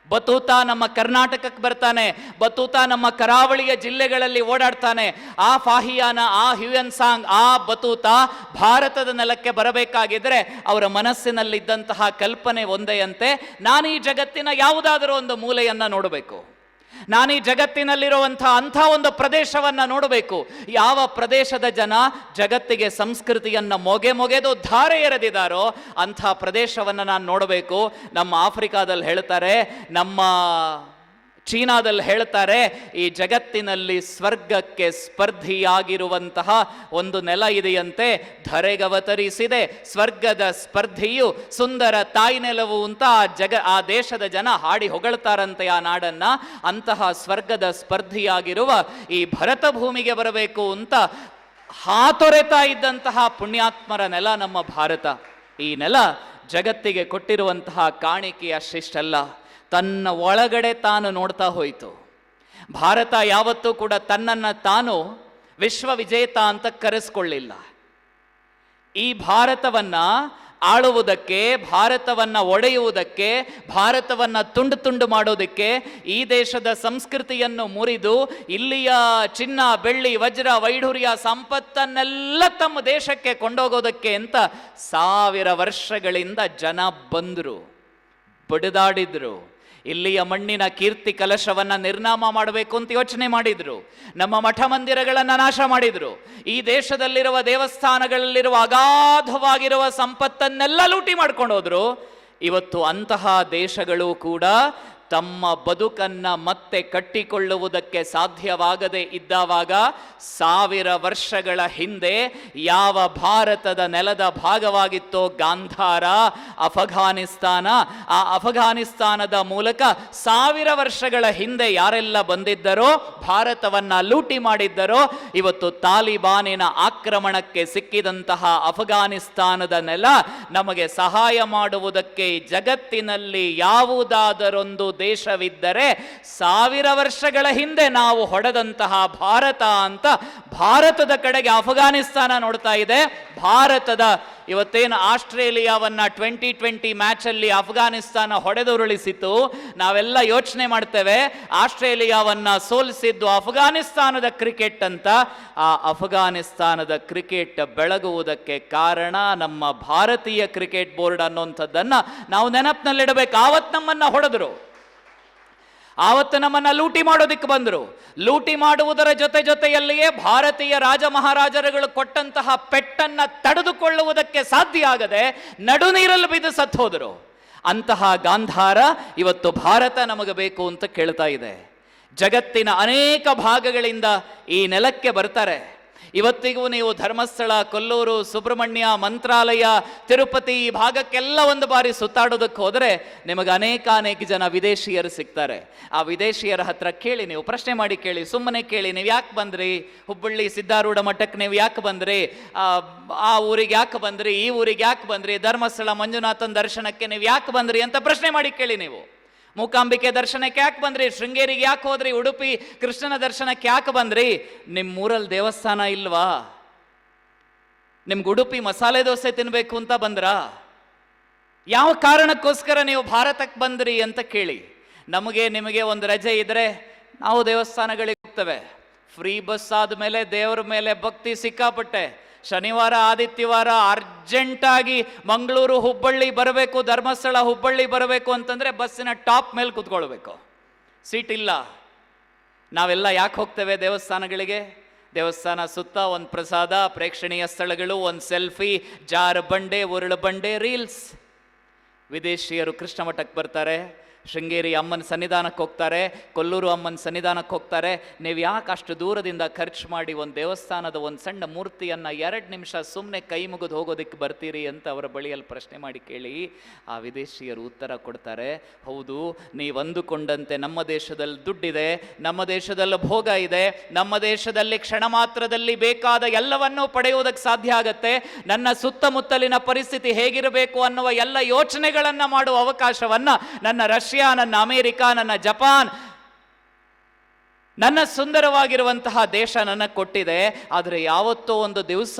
ಬತೂತಾ ನಮ್ಮ ಕರ್ನಾಟಕಕ್ಕೆ ಬರ್ತಾನೆ, ಬತೂತಾ ನಮ್ಮ ಕರಾವಳಿಯ ಜಿಲ್ಲೆಗಳಲ್ಲಿ ಓಡಾಡ್ತಾನೆ. ಆ ಫಾಹಿಯಾನ, ಆ ಹ್ಯುಯೆನ್ ಸಾಂಗ್, ಆ ಬತೂತಾ ಭಾರತದ ನೆಲಕ್ಕೆ ಬರಬೇಕಾಗಿದ್ರೆ ಅವರ ಮನಸ್ಸಿನಲ್ಲಿದ್ದಂತಹ ಕಲ್ಪನೆ ಒಂದೇಯಂತೆ: ನಾನು ಈ ಜಗತ್ತಿನ ಯಾವುದಾದರೂ ಒಂದು ಮೂಲೆಯನ್ನ ನೋಡಬೇಕು, ನಾನು ಈ ಜಗತ್ತಿನಲ್ಲಿರುವಂತಹ ಅಂಥ ಒಂದು ಪ್ರದೇಶವನ್ನು ನೋಡಬೇಕು. ಯಾವ ಪ್ರದೇಶದ ಜನ ಜಗತ್ತಿಗೆ ಸಂಸ್ಕೃತಿಯನ್ನು ಮೊಗೆದು ಧಾರೆ ಎರೆದಿದ್ದಾರೋ ಅಂಥ ಪ್ರದೇಶವನ್ನು ನಾನು ನೋಡಬೇಕು. ನಮ್ಮ ಆಫ್ರಿಕಾದಲ್ಲಿ ಹೇಳ್ತಾರೆ, ನಮ್ಮ ಚೀನಾದಲ್ಲಿ ಹೇಳ್ತಾರೆ, ಈ ಜಗತ್ತಿನಲ್ಲಿ ಸ್ವರ್ಗಕ್ಕೆ ಸ್ಪರ್ಧಿಯಾಗಿರುವಂತಹ ಒಂದು ನೆಲ ಇದೆಯಂತೆ, ಧರೆಗವತರಿಸಿದೆ ಸ್ವರ್ಗದ ಸ್ಪರ್ಧಿಯು ಸುಂದರ ತಾಯಿ ನೆಲವು ಅಂತ ಆ ದೇಶದ ಜನ ಹಾಡಿ ಹೊಗಳ್ತಾರಂತೆ ಆ ನಾಡನ್ನ. ಅಂತಹ ಸ್ವರ್ಗದ ಸ್ಪರ್ಧಿಯಾಗಿರುವ ಈ ಭರತ ಭೂಮಿಗೆ ಬರಬೇಕು ಅಂತ ಹಾತೊರೆತಾ ಇದ್ದಂತಹ ಪುಣ್ಯಾತ್ಮರ ನೆಲ ನಮ್ಮ ಭಾರತ. ಈ ನೆಲ ಜಗತ್ತಿಗೆ ಕೊಟ್ಟಿರುವಂತಹ ಕಾಣಿಕೆ ಅಷ್ಟಿಷ್ಟಲ್ಲ, ತನ್ನ ಒಳಗಡೆ ತಾನು ನೋಡ್ತಾ ಹೋಯಿತು. ಭಾರತ ಯಾವತ್ತೂ ಕೂಡ ತನ್ನನ್ನು ತಾನು ವಿಶ್ವವಿಜೇತ ಅಂತ ಕರೆಸ್ಕೊಳ್ಳಿಲ್ಲ. ಈ ಭಾರತವನ್ನ ಆಳುವುದಕ್ಕೆ, ಭಾರತವನ್ನ ಒಡೆಯುವುದಕ್ಕೆ, ಭಾರತವನ್ನ ತುಂಡು ತುಂಡು ಮಾಡೋದಕ್ಕೆ, ಈ ದೇಶದ ಸಂಸ್ಕೃತಿಯನ್ನು ಮುರಿದು ಇಲ್ಲಿಯ ಚಿನ್ನ, ಬೆಳ್ಳಿ, ವಜ್ರ, ವೈಢೂರ್ಯ ಸಂಪತ್ತನ್ನೆಲ್ಲ ತಮ್ಮ ದೇಶಕ್ಕೆ ಕೊಂಡೋಗೋದಕ್ಕೆ ಅಂತ 1000 ವರ್ಷಗಳಿಂದ ಜನ ಬಂದರು, ಬಡಿದಾಡಿದ್ರು. ಇಲ್ಲಿಯ ಮಣ್ಣಿನ ಕೀರ್ತಿ ಕಲಶವನ್ನ ನಿರ್ನಾಮ ಮಾಡಬೇಕು ಅಂತ ಯೋಚನೆ ಮಾಡಿದ್ರು. ನಮ್ಮ ಮಠ ಮಂದಿರಗಳನ್ನು ನಾಶ ಮಾಡಿದ್ರು. ಈ ದೇಶದಲ್ಲಿರುವ ದೇವಸ್ಥಾನಗಳಲ್ಲಿರುವ ಅಗಾಧವಾಗಿರುವ ಸಂಪತ್ತನ್ನೆಲ್ಲ ಲೂಟಿ ಮಾಡ್ಕೊಂಡು ಹೋದ್ರು. ಇವತ್ತು ಅಂತಹ ದೇಶಗಳು ಕೂಡ ತಮ್ಮ ಬದುಕನ್ನ ಮತ್ತೆ ಕಟ್ಟಿಕೊಳ್ಳುವುದಕ್ಕೆ ಸಾಧ್ಯವಾಗದೆ ಇದ್ದಾವಾಗ 1000 ವರ್ಷಗಳ ಹಿಂದೆ ಯಾವ ಭಾರತದ ನೆಲದ ಭಾಗವಾಗಿತ್ತೋ ಗಾಂಧಾರ, ಅಫಘಾನಿಸ್ತಾನ, ಆ ಅಫಘಾನಿಸ್ತಾನದ ಮೂಲಕ 1000 ವರ್ಷಗಳ ಹಿಂದೆ ಯಾರೆಲ್ಲ ಬಂದಿದ್ದರೋ, ಭಾರತವನ್ನ ಲೂಟಿ ಮಾಡಿದ್ದರೋ, ಇವತ್ತು ತಾಲಿಬಾನಿನ ಆಕ್ರಮಣಕ್ಕೆ ಸಿಕ್ಕಿದಂತಹ ಅಫಘಾನಿಸ್ತಾನದ ನೆಲ ನಮಗೆ ಸಹಾಯ ಮಾಡುವುದಕ್ಕೆ ಜಗತ್ತಿನಲ್ಲಿ ಯಾವುದಾದರೊಂದು ದೇಶವಿದ್ದರೆ 1000 ವರ್ಷಗಳ ಹಿಂದೆ ನಾವು ಹೊಡೆದಂತಹ ಭಾರತ ಅಂತ ಭಾರತದ ಕಡೆಗೆ ಅಫಘಾನಿಸ್ತಾನ ನೋಡ್ತಾ ಇದೆ. ಭಾರತದ ಇವತ್ತೇನು ಆಸ್ಟ್ರೇಲಿಯಾವನ್ನ 2020 ಮ್ಯಾಚ್ ಅಲ್ಲಿ ಅಫಘಾನಿಸ್ತಾನ ಹೊಡೆದುರುಳಿಸಿತು. ನಾವೆಲ್ಲ ಯೋಚನೆ ಮಾಡ್ತೇವೆ, ಆಸ್ಟ್ರೇಲಿಯಾವನ್ನ ಸೋಲಿಸಿದ್ದು ಅಫಘಾನಿಸ್ತಾನದ ಕ್ರಿಕೆಟ್ ಅಂತ. ಆ ಅಫಘಾನಿಸ್ತಾನದ ಕ್ರಿಕೆಟ್ ಬೆಳಗುವುದಕ್ಕೆ ಕಾರಣ ನಮ್ಮ ಭಾರತೀಯ ಕ್ರಿಕೆಟ್ ಬೋರ್ಡ್ ಅನ್ನುವಂಥದ್ದನ್ನ ನಾವು ನೆನಪಿನಲ್ಲಿಡಬೇಕು. ಆವತ್ತು ನಮ್ಮನ್ನ ಹೊಡೆದ್ರು, ಆವತ್ತು ನಮ್ಮನ್ನ ಲೂಟಿ ಮಾಡೋದಿಕ್ಕೆ ಬಂದರು. ಲೂಟಿ ಮಾಡುವುದರ ಜೊತೆಯಲ್ಲಿಯೇ ಭಾರತೀಯ ರಾಜ ಮಹಾರಾಜರುಗಳು ಕೊಟ್ಟಂತಹ ಪೆಟ್ಟನ್ನ ತಡೆದುಕೊಳ್ಳುವುದಕ್ಕೆ ಸಾಧ್ಯ ಆಗದೆ ನಡು ನೀರಲ್ಲಿ ಬಿದ್ದು ಸತ್ತು ಹೋದರು. ಅಂತಹ ಗಾಂಧಾರ ಇವತ್ತು ಭಾರತ ನಮಗೆ ಬೇಕು ಅಂತ ಕೇಳ್ತಾ ಇದೆ. ಜಗತ್ತಿನ ಅನೇಕ ಭಾಗಗಳಿಂದ ಈ ನೆಲಕ್ಕೆ ಬರ್ತಾರೆ. ಇವತ್ತಿಗೂ ನೀವು ಧರ್ಮಸ್ಥಳ, ಕೊಲ್ಲೂರು, ಸುಬ್ರಹ್ಮಣ್ಯ, ಮಂತ್ರಾಲಯ, ತಿರುಪತಿ ಈ ಭಾಗಕ್ಕೆಲ್ಲ ಒಂದು ಬಾರಿ ಸುತ್ತಾಡೋದಕ್ಕೆ ಹೋದರೆ ನಿಮಗೆ ಅನೇಕ ಜನ ವಿದೇಶಿಯರು ಸಿಗ್ತಾರೆ. ಆ ವಿದೇಶಿಯರ ಹತ್ರ ಕೇಳಿ, ನೀವು ಪ್ರಶ್ನೆ ಮಾಡಿ ಕೇಳಿ, ಸುಮ್ಮನೆ ಕೇಳಿ, ನೀವು ಯಾಕೆ ಬಂದ್ರಿ, ಹುಬ್ಬಳ್ಳಿ ಸಿದ್ಧಾರೂಢ ಮಠಕ್ಕೆ ನೀವು ಯಾಕೆ ಬಂದ್ರಿ, ಆ ಊರಿಗೆ ಯಾಕೆ ಬಂದ್ರಿ, ಈ ಊರಿಗೆ ಯಾಕೆ ಬಂದ್ರಿ, ಧರ್ಮಸ್ಥಳ ಮಂಜುನಾಥನ ದರ್ಶನಕ್ಕೆ ನೀವು ಯಾಕೆ ಬಂದ್ರಿ ಅಂತ ಪ್ರಶ್ನೆ ಮಾಡಿ ಕೇಳಿ. ನೀವು ಮೂಕಾಂಬಿಕೆ ದರ್ಶನಕ್ಕೆ ಯಾಕೆ ಬಂದ್ರಿ, ಶೃಂಗೇರಿಗೆ ಯಾಕೆ ಹೋದ್ರಿ, ಉಡುಪಿ ಕೃಷ್ಣನ ದರ್ಶನಕ್ಕೆ ಯಾಕೆ ಬಂದ್ರಿ? ನಿಮ್ಮೂರಲ್ಲಿ ದೇವಸ್ಥಾನ ಇಲ್ವಾ? ನಿಮ್ಗೆ ಉಡುಪಿ ಮಸಾಲೆ ದೋಸೆ ತಿನ್ಬೇಕು ಅಂತ ಬಂದ್ರಾ? ಯಾವ ಕಾರಣಕ್ಕೋಸ್ಕರ ನೀವು ಭಾರತಕ್ಕೆ ಬಂದ್ರಿ ಅಂತ ಕೇಳಿ. ನಮಗೆ ನಿಮಗೆ ಒಂದು ರಜೆ ಇದ್ರೆ ನಾವು ದೇವಸ್ಥಾನಗಳಿಗೆ ಹೋಗ್ತೇವೆ. ಫ್ರೀ ಬಸ್ ಆದಮೇಲೆ ದೇವರ ಮೇಲೆ ಭಕ್ತಿ ಸಿಕ್ಕಾಪಟ್ಟೆ. ಶನಿವಾರ ಆದಿತ್ಯವಾರ ಅರ್ಜೆಂಟಾಗಿ ಮಂಗಳೂರು ಹುಬ್ಬಳ್ಳಿ ಬರಬೇಕು, ಧರ್ಮಸ್ಥಳ ಹುಬ್ಬಳ್ಳಿ ಬರಬೇಕು ಅಂತಂದರೆ ಬಸ್ಸಿನ ಟಾಪ್ ಮೇಲೆ ಕೂತ್ಕೊಳ್ಬೇಕು. ಸೀಟ್ ಇಲ್ಲ. ನಾವೆಲ್ಲ ಯಾಕೆ ಹೋಗ್ತೇವೆ ದೇವಸ್ಥಾನಗಳಿಗೆ? ದೇವಸ್ಥಾನ ಸುತ್ತ ಒಂದು ಪ್ರಸಾದ, ಪ್ರೇಕ್ಷಣೀಯ ಸ್ಥಳಗಳು, ಒಂದು ಸೆಲ್ಫಿ, ಜಾರ ಬಂಡೆ, ಉರುಳು ಬಂಡೆ, ರೀಲ್ಸ್. ವಿದೇಶಿಯರು ಕೃಷ್ಣ ಮಠಕ್ಕೆ ಬರ್ತಾರೆ, ಶೃಂಗೇರಿ ಅಮ್ಮನ ಸನ್ನಿಧಾನಕ್ಕೆ ಹೋಗ್ತಾರೆ, ಕೊಲ್ಲೂರು ಅಮ್ಮನ ಸನ್ನಿಧಾನಕ್ಕೆ ಹೋಗ್ತಾರೆ. ನೀವು ಯಾಕೆ ಅಷ್ಟು ದೂರದಿಂದ ಖರ್ಚು ಮಾಡಿ ಒಂದು ದೇವಸ್ಥಾನದ ಒಂದು ಸಣ್ಣ ಮೂರ್ತಿಯನ್ನು 2 ನಿಮಿಷ ಸುಮ್ಮನೆ ಕೈ ಮುಗಿದು ಹೋಗೋದಕ್ಕೆ ಬರ್ತೀರಿ ಅಂತ ಅವರ ಬಳಿಯಲ್ಲಿ ಪ್ರಶ್ನೆ ಮಾಡಿ ಕೇಳಿ. ಆ ವಿದೇಶಿಯರು ಉತ್ತರ ಕೊಡ್ತಾರೆ, ಹೌದು, ನೀವು ಅಂದುಕೊಂಡಂತೆ ನಮ್ಮ ದೇಶದಲ್ಲಿ ದುಡ್ಡಿದೆ, ನಮ್ಮ ದೇಶದಲ್ಲಿ ಭೋಗ ಇದೆ, ನಮ್ಮ ದೇಶದಲ್ಲಿ ಕ್ಷಣ ಮಾತ್ರದಲ್ಲಿ ಬೇಕಾದ ಎಲ್ಲವನ್ನೂ ಪಡೆಯುವುದಕ್ಕೆ ಸಾಧ್ಯ ಆಗತ್ತೆ. ನನ್ನ ಸುತ್ತಮುತ್ತಲಿನ ಪರಿಸ್ಥಿತಿ ಹೇಗಿರಬೇಕು ಅನ್ನುವ ಎಲ್ಲ ಯೋಚನೆಗಳನ್ನು ಮಾಡುವ ಅವಕಾಶವನ್ನು ನನ್ನ ರಷ್ಯಾ, ನನ್ನ ಅಮೆರಿಕ, ನನ್ನ ಜಪಾನ್, ನನ್ನ ಸುಂದರವಾಗಿರುವಂತಹ ದೇಶ ನನಗೆ ಕೊಟ್ಟಿದೆ. ಆದರೆ ಯಾವತ್ತೋ ಒಂದು ದಿವಸ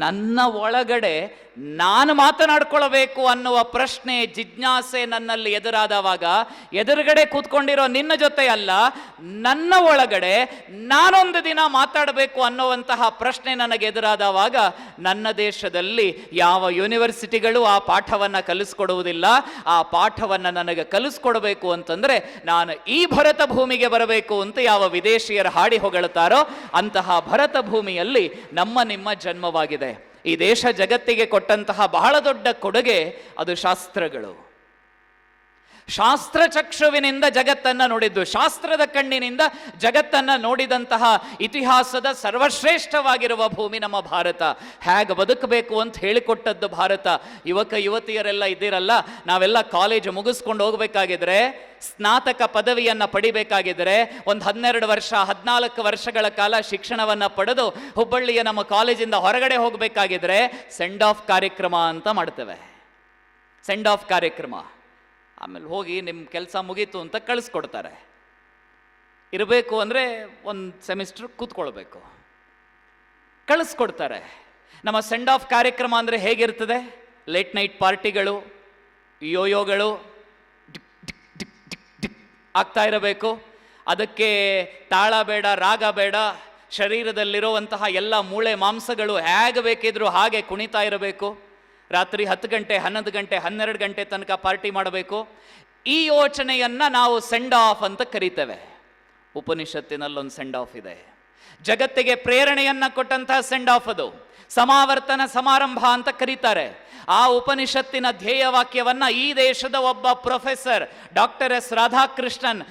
ನನ್ನ ಒಳಗಡೆ ನಾನು ಮಾತನಾಡ್ಕೊಳ್ಬೇಕು ಅನ್ನುವ ಪ್ರಶ್ನೆ, ಜಿಜ್ಞಾಸೆ ನನ್ನಲ್ಲಿ ಎದುರಾದವಾಗ, ಎದುರುಗಡೆ ಕೂತ್ಕೊಂಡಿರೋ ನಿನ್ನ ಜೊತೆ ಅಲ್ಲ, ನನ್ನ ಒಳಗಡೆ ನಾನೊಂದು ದಿನ ಮಾತಾಡಬೇಕು ಅನ್ನುವಂತಹ ಪ್ರಶ್ನೆ ನನಗೆ ಎದುರಾದವಾಗ, ನನ್ನ ದೇಶದಲ್ಲಿ ಯಾವ ಯೂನಿವರ್ಸಿಟಿಗಳು ಆ ಪಾಠವನ್ನು ಕಲಿಸ್ಕೊಡುವುದಿಲ್ಲ. ಆ ಪಾಠವನ್ನು ನನಗೆ ಕಲಿಸ್ಕೊಡ್ಬೇಕು ಅಂತಂದ್ರೆ ನಾನು ಈ ಭರತ ಭೂಮಿಗೆ ಬರಬೇಕು ಅಂತ ಯಾವ ವಿದೇಶಿಯರು ಹಾಡಿ ಹೊಗಳುತ್ತಾರೋ ಅಂತಹ ಭರತ ಭೂಮಿಯಲ್ಲಿ ನಿಮ್ಮ ಜನ್ಮವಾಗಿದೆ. ಈ ದೇಶ ಜಗತ್ತಿಗೆ ಕೊಟ್ಟಂತಹ ಬಹಳ ದೊಡ್ಡ ಕೊಡುಗೆ ಅದು ಶಾಸ್ತ್ರಗಳು. ಶಾಸ್ತ್ರ ಚಕ್ಷುವಿನಿಂದ ಜಗತ್ತನ್ನು ನೋಡಿದ್ದು, ಶಾಸ್ತ್ರದ ಕಣ್ಣಿನಿಂದ ಜಗತ್ತನ್ನು ನೋಡಿದಂತಹ ಇತಿಹಾಸದ ಸರ್ವಶ್ರೇಷ್ಠವಾಗಿರುವ ಭೂಮಿ ನಮ್ಮ ಭಾರತ. ಹೇಗೆ ಬದುಕಬೇಕು ಅಂತ ಹೇಳಿಕೊಟ್ಟದ್ದು ಭಾರತ. ಯುವಕ ಯುವತಿಯರೆಲ್ಲ ಇದ್ದೀರಲ್ಲ, ನಾವೆಲ್ಲ ಕಾಲೇಜು ಮುಗಿಸ್ಕೊಂಡು ಹೋಗಬೇಕಾಗಿದ್ರೆ, ಸ್ನಾತಕ ಪದವಿಯನ್ನು ಪಡಿಬೇಕಾಗಿದ್ರೆ, ಒಂದು 12 ವರ್ಷ 14 ವರ್ಷಗಳ ಕಾಲ ಶಿಕ್ಷಣವನ್ನು ಪಡೆದು ಹುಬ್ಬಳ್ಳಿಯ ನಮ್ಮ ಕಾಲೇಜಿಂದ ಹೊರಗಡೆ ಹೋಗಬೇಕಾಗಿದ್ರೆ ಸೆಂಡ್ ಆಫ್ ಕಾರ್ಯಕ್ರಮ ಅಂತ ಮಾಡ್ತೇವೆ. ಸೆಂಡ್ ಆಫ್ ಕಾರ್ಯಕ್ರಮ. ಆಮೇಲೆ ಹೋಗಿ ನಿಮ್ಮ ಕೆಲಸ ಮುಗೀತು ಅಂತ ಕಳಿಸ್ಕೊಡ್ತಾರೆ. ಇರಬೇಕು ಅಂದರೆ ಒಂದು ಸೆಮಿಸ್ಟರ್ ಕೂತ್ಕೊಳ್ಬೇಕು, ಕಳಿಸ್ಕೊಡ್ತಾರೆ. ನಮ್ಮ ಸೆಂಡ್ ಆಫ್ ಕಾರ್ಯಕ್ರಮ ಅಂದರೆ ಹೇಗಿರ್ತದೆ? ಲೇಟ್ ನೈಟ್ ಪಾರ್ಟಿಗಳು, ಯೋಯೋಗಳು ಆಗ್ತಾ ಇರಬೇಕು. ಅದಕ್ಕೆ ತಾಳ ಬೇಡ, ರಾಗ ಬೇಡ, ಶರೀರದಲ್ಲಿರುವಂತಹ ಎಲ್ಲ ಮೂಳೆ ಮಾಂಸಗಳು ಹೇಗೆ ಬೇಕಿದ್ರು ಹಾಗೆ ಕುಣಿತಾ ಇರಬೇಕು. ರಾತ್ರಿ 10 ಗಂಟೆ 11 ಗಂಟೆ 12 ಗಂಟೆ ತನಕ ಪಾರ್ಟಿ ಮಾಡಬೇಕು. ಈ ಯೋಚನೆಯನ್ನು ನಾವು ಸೆಂಡ್ ಆಫ್ ಅಂತ ಕರಿತೇವೆ. ಉಪನಿಷತ್ತಿನಲ್ಲೊಂದು ಸೆಂಡ್ ಆಫ್ ಇದೆ. ಜಗತ್ತಿಗೆ ಪ್ರೇರಣೆಯನ್ನು ಕೊಟ್ಟಂತಹ ಸೆಂಡ್ ಆಫ್ ಅದು. ಸಮಾವರ್ತನ ಸಮಾರಂಭ ಅಂತ ಕರೀತಾರೆ. ಆ ಉಪನಿಷತ್ತಿನ ಧ್ಯೇಯವಾಕ್ಯವನ್ನ ಈ ದೇಶದ ಒಬ್ಬ ಪ್ರೊಫೆಸರ್ ಡಾಕ್ಟರ್ ಎಸ್ ರಾಧಾಕೃಷ್ಣನ್,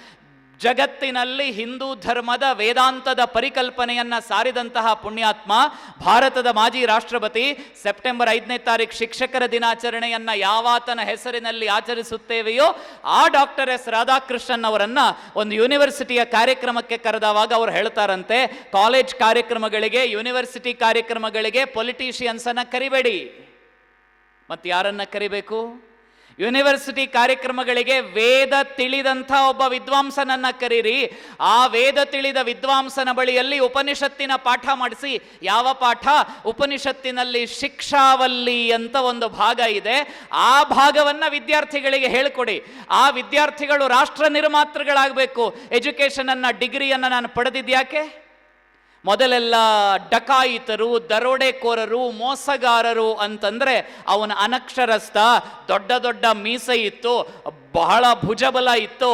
ಜಗತ್ತಿನಲ್ಲಿ ಹಿಂದೂ ಧರ್ಮದ ವೇದಾಂತದ ಪರಿಕಲ್ಪನೆಯನ್ನ ಸಾರಿದಂತಹ ಪುಣ್ಯಾತ್ಮ, ಭಾರತದ ಮಾಜಿ ರಾಷ್ಟ್ರಪತಿ, ಸೆಪ್ಟೆಂಬರ್ 5ನೇ ತಾರೀಕು ಶಿಕ್ಷಕರ ದಿನಾಚರಣೆಯನ್ನ ಯಾವಾತನ ಹೆಸರಿನಲ್ಲಿ ಆಚರಿಸುತ್ತೇವೆಯೋ ಆ ಡಾಕ್ಟರ್ ಎಸ್ ರಾಧಾಕೃಷ್ಣನ್ ಅವರನ್ನ ಒಂದು ಯೂನಿವರ್ಸಿಟಿಯ ಕಾರ್ಯಕ್ರಮಕ್ಕೆ ಕರೆದವಾಗ ಅವರು ಹೇಳ್ತಾರಂತೆ, ಕಾಲೇಜ್ ಕಾರ್ಯಕ್ರಮಗಳಿಗೆ, ಯೂನಿವರ್ಸಿಟಿ ಕಾರ್ಯಕ್ರಮಗಳಿಗೆ ಪೊಲಿಟಿಷಿಯನ್ಸ್ ಅನ್ನ ಕರಿಬೇಡಿ. ಮತ್ತೆ ಯಾರನ್ನ ಕರಿಬೇಕು? ಯೂನಿವರ್ಸಿಟಿ ಕಾರ್ಯಕ್ರಮಗಳಿಗೆ ವೇದ ತಿಳಿದಂಥ ಒಬ್ಬ ವಿದ್ವಾಂಸನನ್ನ ಕರೀರಿ. ಆ ವೇದ ತಿಳಿದ ವಿದ್ವಾಂಸನ ಬಳಿಯಲ್ಲಿ ಉಪನಿಷತ್ತಿನ ಪಾಠ ಮಾಡಿಸಿ. ಯಾವ ಪಾಠ? ಉಪನಿಷತ್ತಿನಲ್ಲಿ ಶಿಕ್ಷಾವಲ್ಲಿ ಅಂತ ಒಂದು ಭಾಗ ಇದೆ. ಆ ಭಾಗವನ್ನ ವಿದ್ಯಾರ್ಥಿಗಳಿಗೆ ಹೇಳಿಕೊಡಿ. ಆ ವಿದ್ಯಾರ್ಥಿಗಳು ರಾಷ್ಟ್ರ ನಿರ್ಮಾತೃಗಳಾಗಬೇಕು. ಎಜುಕೇಶನ್ ಅನ್ನ, ಡಿಗ್ರಿಯನ್ನ ನಾನು ಪಡೆದಿದ್ಯಾಕೆ? ಮೊದಲೆಲ್ಲ ಡಕಾಯಿತರು, ದರೋಡೆಕೋರರು, ಮೋಸಗಾರರು ಅಂತಂದ್ರೆ ಅವನ ಅನಕ್ಷರಸ್ಥ, ದೊಡ್ಡ ದೊಡ್ಡ ಮೀಸೆ ಇತ್ತು, ಬಹಳ ಭುಜಬಲ ಇತ್ತು,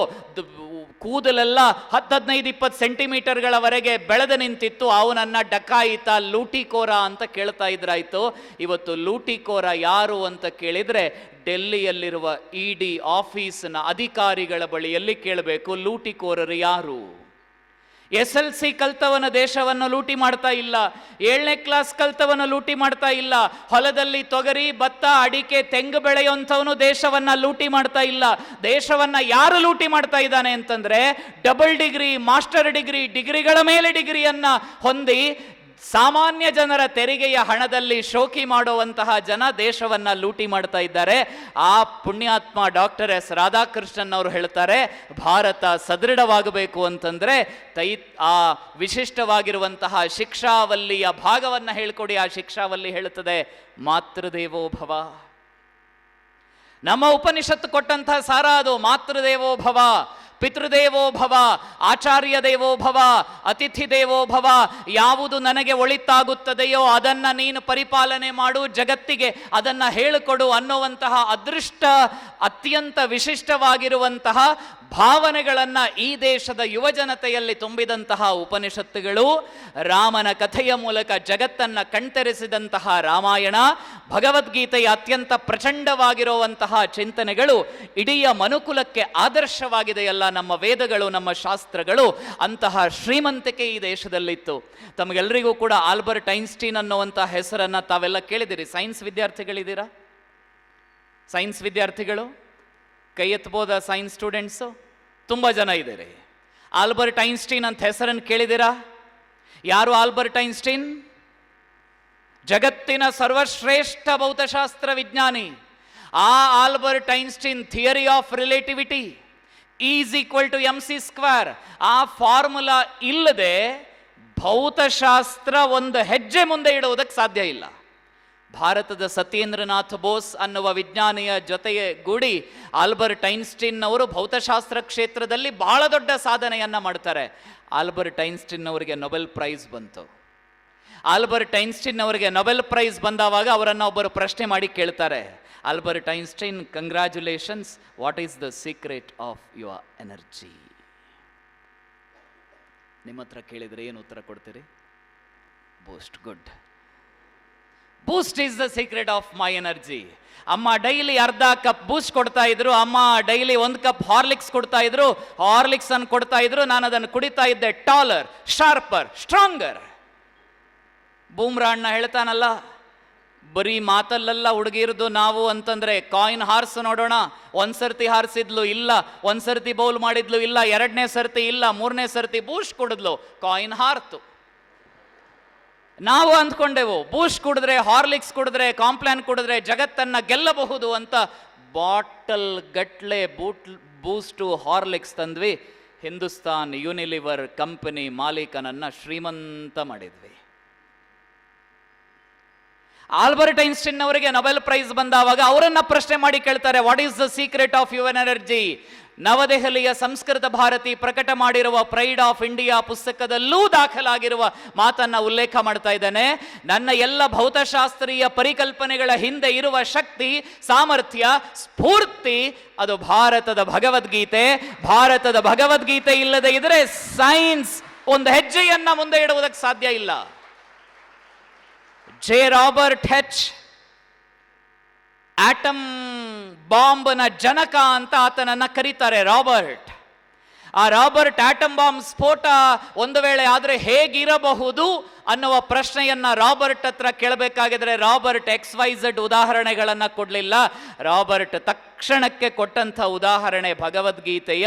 ಕೂದಲೆಲ್ಲ 10-15-20 ಸೆಂಟಿಮೀಟರ್ಗಳವರೆಗೆ ಬೆಳೆದು ನಿಂತಿತ್ತು, ಅವನನ್ನ ಡಕಾಯಿತ, ಲೂಟಿಕೋರ ಅಂತ ಕೇಳ್ತಾ ಇದ್ರಾಯ್ತು. ಇವತ್ತು ಲೂಟಿಕೋರ ಯಾರು ಅಂತ ಕೇಳಿದ್ರೆ ಡೆಲ್ಲಿಯಲ್ಲಿರುವ ED ಆಫೀಸ್ನ ಅಧಿಕಾರಿಗಳ ಬಳಿಯಲ್ಲಿ ಕೇಳಬೇಕು, ಲೂಟಿಕೋರರು ಯಾರು? SLC ಕಲ್ತವನ ದೇಶವನ್ನು ಲೂಟಿ ಮಾಡ್ತಾ ಇಲ್ಲ, 7ನೇ ಕ್ಲಾಸ್ ಕಲ್ತವನ ಲೂಟಿ ಮಾಡ್ತಾ ಇಲ್ಲ, ಹೊಲದಲ್ಲಿ ತೊಗರಿ, ಭತ್ತ, ಅಡಿಕೆ, ತೆಂಗು ಬೆಳೆಯುವಂಥವನು ದೇಶವನ್ನ ಲೂಟಿ ಮಾಡ್ತಾ ಇಲ್ಲ. ದೇಶವನ್ನ ಯಾರು ಲೂಟಿ ಮಾಡ್ತಾ ಇದ್ದಾನೆ ಅಂತಂದ್ರೆ ಡಬಲ್ ಡಿಗ್ರಿ, ಮಾಸ್ಟರ್ ಡಿಗ್ರಿ, ಡಿಗ್ರಿಗಳ ಮೇಲೆ ಡಿಗ್ರಿಯನ್ನ ಹೊಂದಿ ಸಾಮಾನ್ಯ ಜನರ ತೆರಿಗೆಯ ಹಣದಲ್ಲಿ ಶೋಕಿ ಮಾಡುವಂತಹ ಜನ ದೇಶವನ್ನ ಲೂಟಿ ಮಾಡ್ತಾ ಇದ್ದಾರೆ. ಆ ಪುಣ್ಯಾತ್ಮ ಡಾಕ್ಟರ್ ಎಸ್ ರಾಧಾಕೃಷ್ಣನ್ ಅವರು ಹೇಳ್ತಾರೆ, ಭಾರತ ಸದೃಢವಾಗಬೇಕು ಅಂತಂದ್ರೆ ಆ ವಿಶಿಷ್ಟವಾಗಿರುವಂತಹ ಶಿಕ್ಷಾವಲ್ಲಿಯ ಭಾಗವನ್ನ ಹೇಳ್ಕೊಡಿ. ಆ ಶಿಕ್ಷಾವಲ್ಲಿ ಹೇಳುತ್ತದೆ, ಮಾತೃದೇವೋ ಭವ. ನಮ್ಮ ಉಪನಿಷತ್ತು ಕೊಟ್ಟಂತಹ ಸಾರ ಅದು. ಮಾತೃದೇವೋ ಭವ. ಪಿತೃದೇವೋ ಭವ, ಆಚಾರ್ಯ ದೇವೋ ಭವ, ಅತಿಥಿ ದೇವೋ ಭವ. ಯಾವುದು ನನಗೆ ಒಳಿತಾಗುತ್ತದೆಯೋ ಅದನ್ನ ನೀನು ಪರಿಪಾಲನೆ ಮಾಡು, ಜಗತ್ತಿಗೆ ಅದನ್ನ ಹೇಳಿಕೊಡು ಅನ್ನುವಂತಹ ಅದೃಷ್ಟ, ಅತ್ಯಂತ ವಿಶಿಷ್ಟವಾಗಿರುವಂತಹ ಭಾವನೆಗಳನ್ನ ಈ ದೇಶದ ಯುವಜನತೆಯಲ್ಲಿ ತುಂಬಿದಂತಹ ಉಪನಿಷತ್ತುಗಳು, ರಾಮನ ಕಥೆಯ ಮೂಲಕ ಜಗತ್ತನ್ನ ಕಣ್ತೆರೆಸಿದಂತಹ ರಾಮಾಯಣ, ಭಗವದ್ಗೀತೆಯ ಅತ್ಯಂತ ಪ್ರಚಂಡವಾಗಿರುವಂತಹ ಚಿಂತನೆಗಳು ಇಡೀ ಮನುಕುಲಕ್ಕೆ ಆದರ್ಶವಾಗಿದೆಯಲ್ಲ ನಮ್ಮ ವೇದಗಳು, ನಮ್ಮ ಶಾಸ್ತ್ರಗಳು. ಅಂತಹ ಶ್ರೀಮಂತಿಕೆ ಈ ದೇಶದಲ್ಲಿತ್ತು. ತಮಗೆಲ್ಲರಿಗೂ ಕೂಡ ಆಲ್ಬರ್ಟ್ ಐನ್ಸ್ಟೀನ್ ಅನ್ನುವಂತಹ ಹೆಸರನ್ನ ತಾವೆಲ್ಲ ಕೇಳಿದಿರಿ. ಸೈನ್ಸ್ ವಿದ್ಯಾರ್ಥಿಗಳಿದ್ದೀರಾ? ಸೈನ್ಸ್ ವಿದ್ಯಾರ್ಥಿಗಳು ಕೈ ಎತ್ತಬೋದ? ಸೈನ್ಸ್ ಸ್ಟೂಡೆಂಟ್ಸು ತುಂಬ ಜನ ಇದ್ದೀರಿ. ಆಲ್ಬರ್ಟ್ ಐನ್ಸ್ಟೀನ್ ಅಂತ ಹೆಸರನ್ನು ಕೇಳಿದಿರಾ? ಯಾರು ಆಲ್ಬರ್ಟ್ ಐನ್ಸ್ಟೀನ್? ಜಗತ್ತಿನ ಸರ್ವಶ್ರೇಷ್ಠ ಭೌತಶಾಸ್ತ್ರ ವಿಜ್ಞಾನಿ. ಆ Albert Einstein theory of relativity is equal to mc², ಆ ಫಾರ್ಮುಲಾ ಇಲ್ಲದೆ ಭೌತಶಾಸ್ತ್ರ ಒಂದು ಹೆಜ್ಜೆ ಮುಂದೆ ಇಡುವುದಕ್ಕೆ ಸಾಧ್ಯ ಇಲ್ಲ. ಭಾರತದ ಸತ್ಯೇಂದ್ರನಾಥ್ ಬೋಸ್ ಅನ್ನುವ ವಿಜ್ಞಾನಿಯ ಜೊತೆಗೆ ಗೂಡಿ ಆಲ್ಬರ್ಟ್ ಐನ್ಸ್ಟೀನ್ ಅವರು ಭೌತಶಾಸ್ತ್ರ ಕ್ಷೇತ್ರದಲ್ಲಿ ಬಹಳ ದೊಡ್ಡ ಸಾಧನೆಯನ್ನ ಮಾಡ್ತಾರೆ. ಆಲ್ಬರ್ಟ್ ಐನ್ಸ್ಟೀನ್ ಅವರಿಗೆ ನೊಬೆಲ್ ಪ್ರೈಸ್ ಬಂತು. ಆಲ್ಬರ್ಟ್ ಐನ್ಸ್ಟೀನ್ ಅವರಿಗೆ ನೊಬೆಲ್ ಪ್ರೈಸ್ ಬಂದಾವಾಗ ಅವರನ್ನು ಒಬ್ಬರು ಪ್ರಶ್ನೆ ಮಾಡಿ ಕೇಳ್ತಾರೆ, Albert Einstein, congratulations, what is the secret of your energy? ನಿಮ್ಮ ಹತ್ರ ಕೇಳಿದರೆ ಏನು ಉತ್ತರ ಕೊಡ್ತೀರಿ? Boost. Good. Boost is the secret of my energy. ಅಮ್ಮ ಡೈಲಿ ಅರ್ಧ ಕಪ್ ಬೂಸ್ಟ್ ಕೊಡ್ತಾ ಇದ್ರು, ಅಮ್ಮ ಡೈಲಿ 1 ಕಪ್ ಹಾರ್ಲಿಕ್ಸ್ ಕೊಡ್ತಾ ಇದ್ರು, ಹಾರ್ಲಿಕ್ಸ್ ಅನ್ನು ಕೊಡ್ತಾ ಇದ್ರು, ನಾನು ಅದನ್ನು ಕುಡಿತಾ ಇದ್ದೆ. Taller, sharper, stronger. ಬೂಮ್ರಾಣ್ಣ ಹೇಳ್ತಾನಲ್ಲ, ಬರೀ ಮಾತಲ್ಲೆಲ್ಲ ಹುಡುಗಿರ್ದು ನಾವು ಅಂತಂದ್ರೆ ಕಾಯಿನ್ ಹಾರ್ಸ್ ನೋಡೋಣ. ಒಂದ್ಸರ್ತಿ ಹಾರಿಸಿದ್ಲು ಇಲ್ಲ, ಒಂದ್ಸರ್ತಿ ಬೌಲ್ ಮಾಡಿದ್ಲು ಇಲ್ಲ, 2ನೇ ಸರ್ತಿ ಇಲ್ಲ, 3ನೇ ಸರ್ತಿ ಬೂಸ್ಟ್ ಕುಡಿದ್ಲು, ಕಾಯಿನ್ ಹಾರ್ತು. ನಾವು ಅಂದ್ಕೊಂಡೆವು ಬೂಸ್ಟ್ ಕುಡಿದ್ರೆ, ಹಾರ್ಲಿಕ್ಸ್ ಕುಡಿದ್ರೆ, ಕಾಂಪ್ಲಾನ್ ಕುಡಿದ್ರೆ ಜಗತ್ತನ್ನ ಗೆಲ್ಲಬಹುದು ಅಂತ. ಬಾಟಲ್ ಗಟ್ಲೆ ಬೂಸ್ಟು ಹಾರ್ಲಿಕ್ಸ್ ತಂದ್ವಿ. ಹಿಂದೂಸ್ತಾನ್ ಯೂನಿಲಿವರ್ ಕಂಪನಿ ಮಾಲೀಕನನ್ನ ಶ್ರೀಮಂತ ಮಾಡಿದ್ವಿ. ಆಲ್ಬರ್ಟ್ ಐನ್ಸ್ಟೀನ್ ಅವರಿಗೆ ನೊಬೆಲ್ ಪ್ರೈಸ್ ಬಂದಾವಾಗ ಅವರನ್ನ ಪ್ರಶ್ನೆ ಮಾಡಿ ಕೇಳ್ತಾರೆ, what is the secret of your energy? ನವದೆಹಲಿಯ ಸಂಸ್ಕೃತ ಭಾರತಿ ಪ್ರಕಟ ಮಾಡಿರುವ ಪ್ರೈಡ್ ಆಫ್ ಇಂಡಿಯಾ ಪುಸ್ತಕದಲ್ಲೂ ದಾಖಲಾಗಿರುವ ಮಾತನ್ನ ಉಲ್ಲೇಖ ಮಾಡ್ತಾ ಇದ್ದಾನೆ. ನನ್ನ ಎಲ್ಲ ಭೌತಶಾಸ್ತ್ರೀಯ ಪರಿಕಲ್ಪನೆಗಳ ಹಿಂದೆ ಇರುವ ಶಕ್ತಿ, ಸಾಮರ್ಥ್ಯ, ಸ್ಫೂರ್ತಿ ಅದು ಭಾರತದ ಭಗವದ್ಗೀತೆ. ಭಾರತದ ಭಗವದ್ಗೀತೆ ಇಲ್ಲದೆ ಇದ್ರೆ ಸೈನ್ಸ್ ಒಂದು ಹೆಜ್ಜೆಯನ್ನ ಮುಂದೆ ಇಡುವುದಕ್ಕೆ ಸಾಧ್ಯ ಇಲ್ಲ. ಜೆ ರಾಬರ್ಟ್ ಹೆಚ್ ಆಟಮ್ ಬಾಂಬ್ನ ಜನಕ ಅಂತ ಆತನನ್ನ ಕರೀತಾರೆ. ರಾಬರ್ಟ್, ಆ ರಾಬರ್ಟ್ ಆಟಮ್ ಬಾಂಬ್ ಸ್ಫೋಟ ಒಂದು ವೇಳೆ ಆದ್ರೆ ಹೇಗಿರಬಹುದು ಅನ್ನುವ ಪ್ರಶ್ನೆಯನ್ನ ರಾಬರ್ಟ್ ಹತ್ರ ಕೇಳಬೇಕಾಗಿದ್ರೆ ರಾಬರ್ಟ್ XYZ ಉದಾಹರಣೆಗಳನ್ನ ಕೊಡ್ಲಿಲ್ಲ. ರಾಬರ್ಟ್ ತಕ್ಷಣಕ್ಕೆ ಕೊಟ್ಟಂಥ ಉದಾಹರಣೆ ಭಗವದ್ಗೀತೆಯ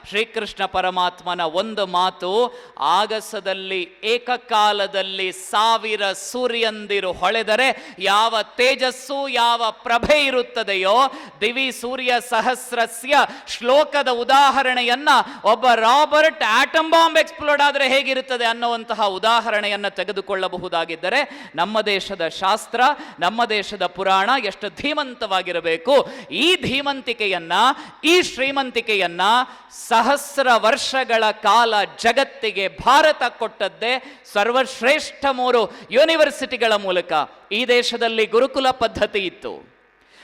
ಶ್ರೀಕೃಷ್ಣ ಪರಮಾತ್ಮನ ಒಂದು ಮಾತು, ಆಗಸದಲ್ಲಿ ಏಕಕಾಲದಲ್ಲಿ 1000 ಸೂರ್ಯಂದಿರು ಹೊಳೆದರೆ ಯಾವ ತೇಜಸ್ಸು, ಯಾವ ಪ್ರಭೆ ಇರುತ್ತದೆಯೋ, ದಿವಿ ಸೂರ್ಯ ಸಹಸ್ರಸ್ಯ ಶ್ಲೋಕದ ಉದಾಹರಣೆಯನ್ನ ಒಬ್ಬ ರಾಬರ್ಟ್ ಆಟಮ್ ಬಾಂಬ್ ಎಕ್ಸ್ಪ್ಲೋಡ್ ಆದ್ರೆ ಹೇಗಿರುತ್ತದೆ ಅನ್ನುವಂತಹ ಉದಾಹರಣೆಯನ್ನ ತೆಗೆದುಕೊಳ್ಳಬಹುದಾಗಿದ್ದರೆ ನಮ್ಮ ದೇಶದ ಶಾಸ್ತ್ರ, ನಮ್ಮ ದೇಶದ ಪುರಾಣ ಎಷ್ಟು ಧೀಮಂತವಾಗಿರಬೇಕು. ಈ ಧೀಮಂತಿಕೆಯನ್ನ, ಈ ಶ್ರೀಮಂತಿಕೆಯನ್ನ ಸಹಸ್ರ ವರ್ಷಗಳ ಕಾಲ ಜಗತ್ತಿಗೆ ಭಾರತ ಕೊಟ್ಟದ್ದೇ ಸರ್ವಶ್ರೇಷ್ಠ 3 ಯೂನಿವರ್ಸಿಟಿಗಳ ಮೂಲಕ. ಈ ದೇಶದಲ್ಲಿ ಗುರುಕುಲ ಪದ್ಧತಿ ಇತ್ತು.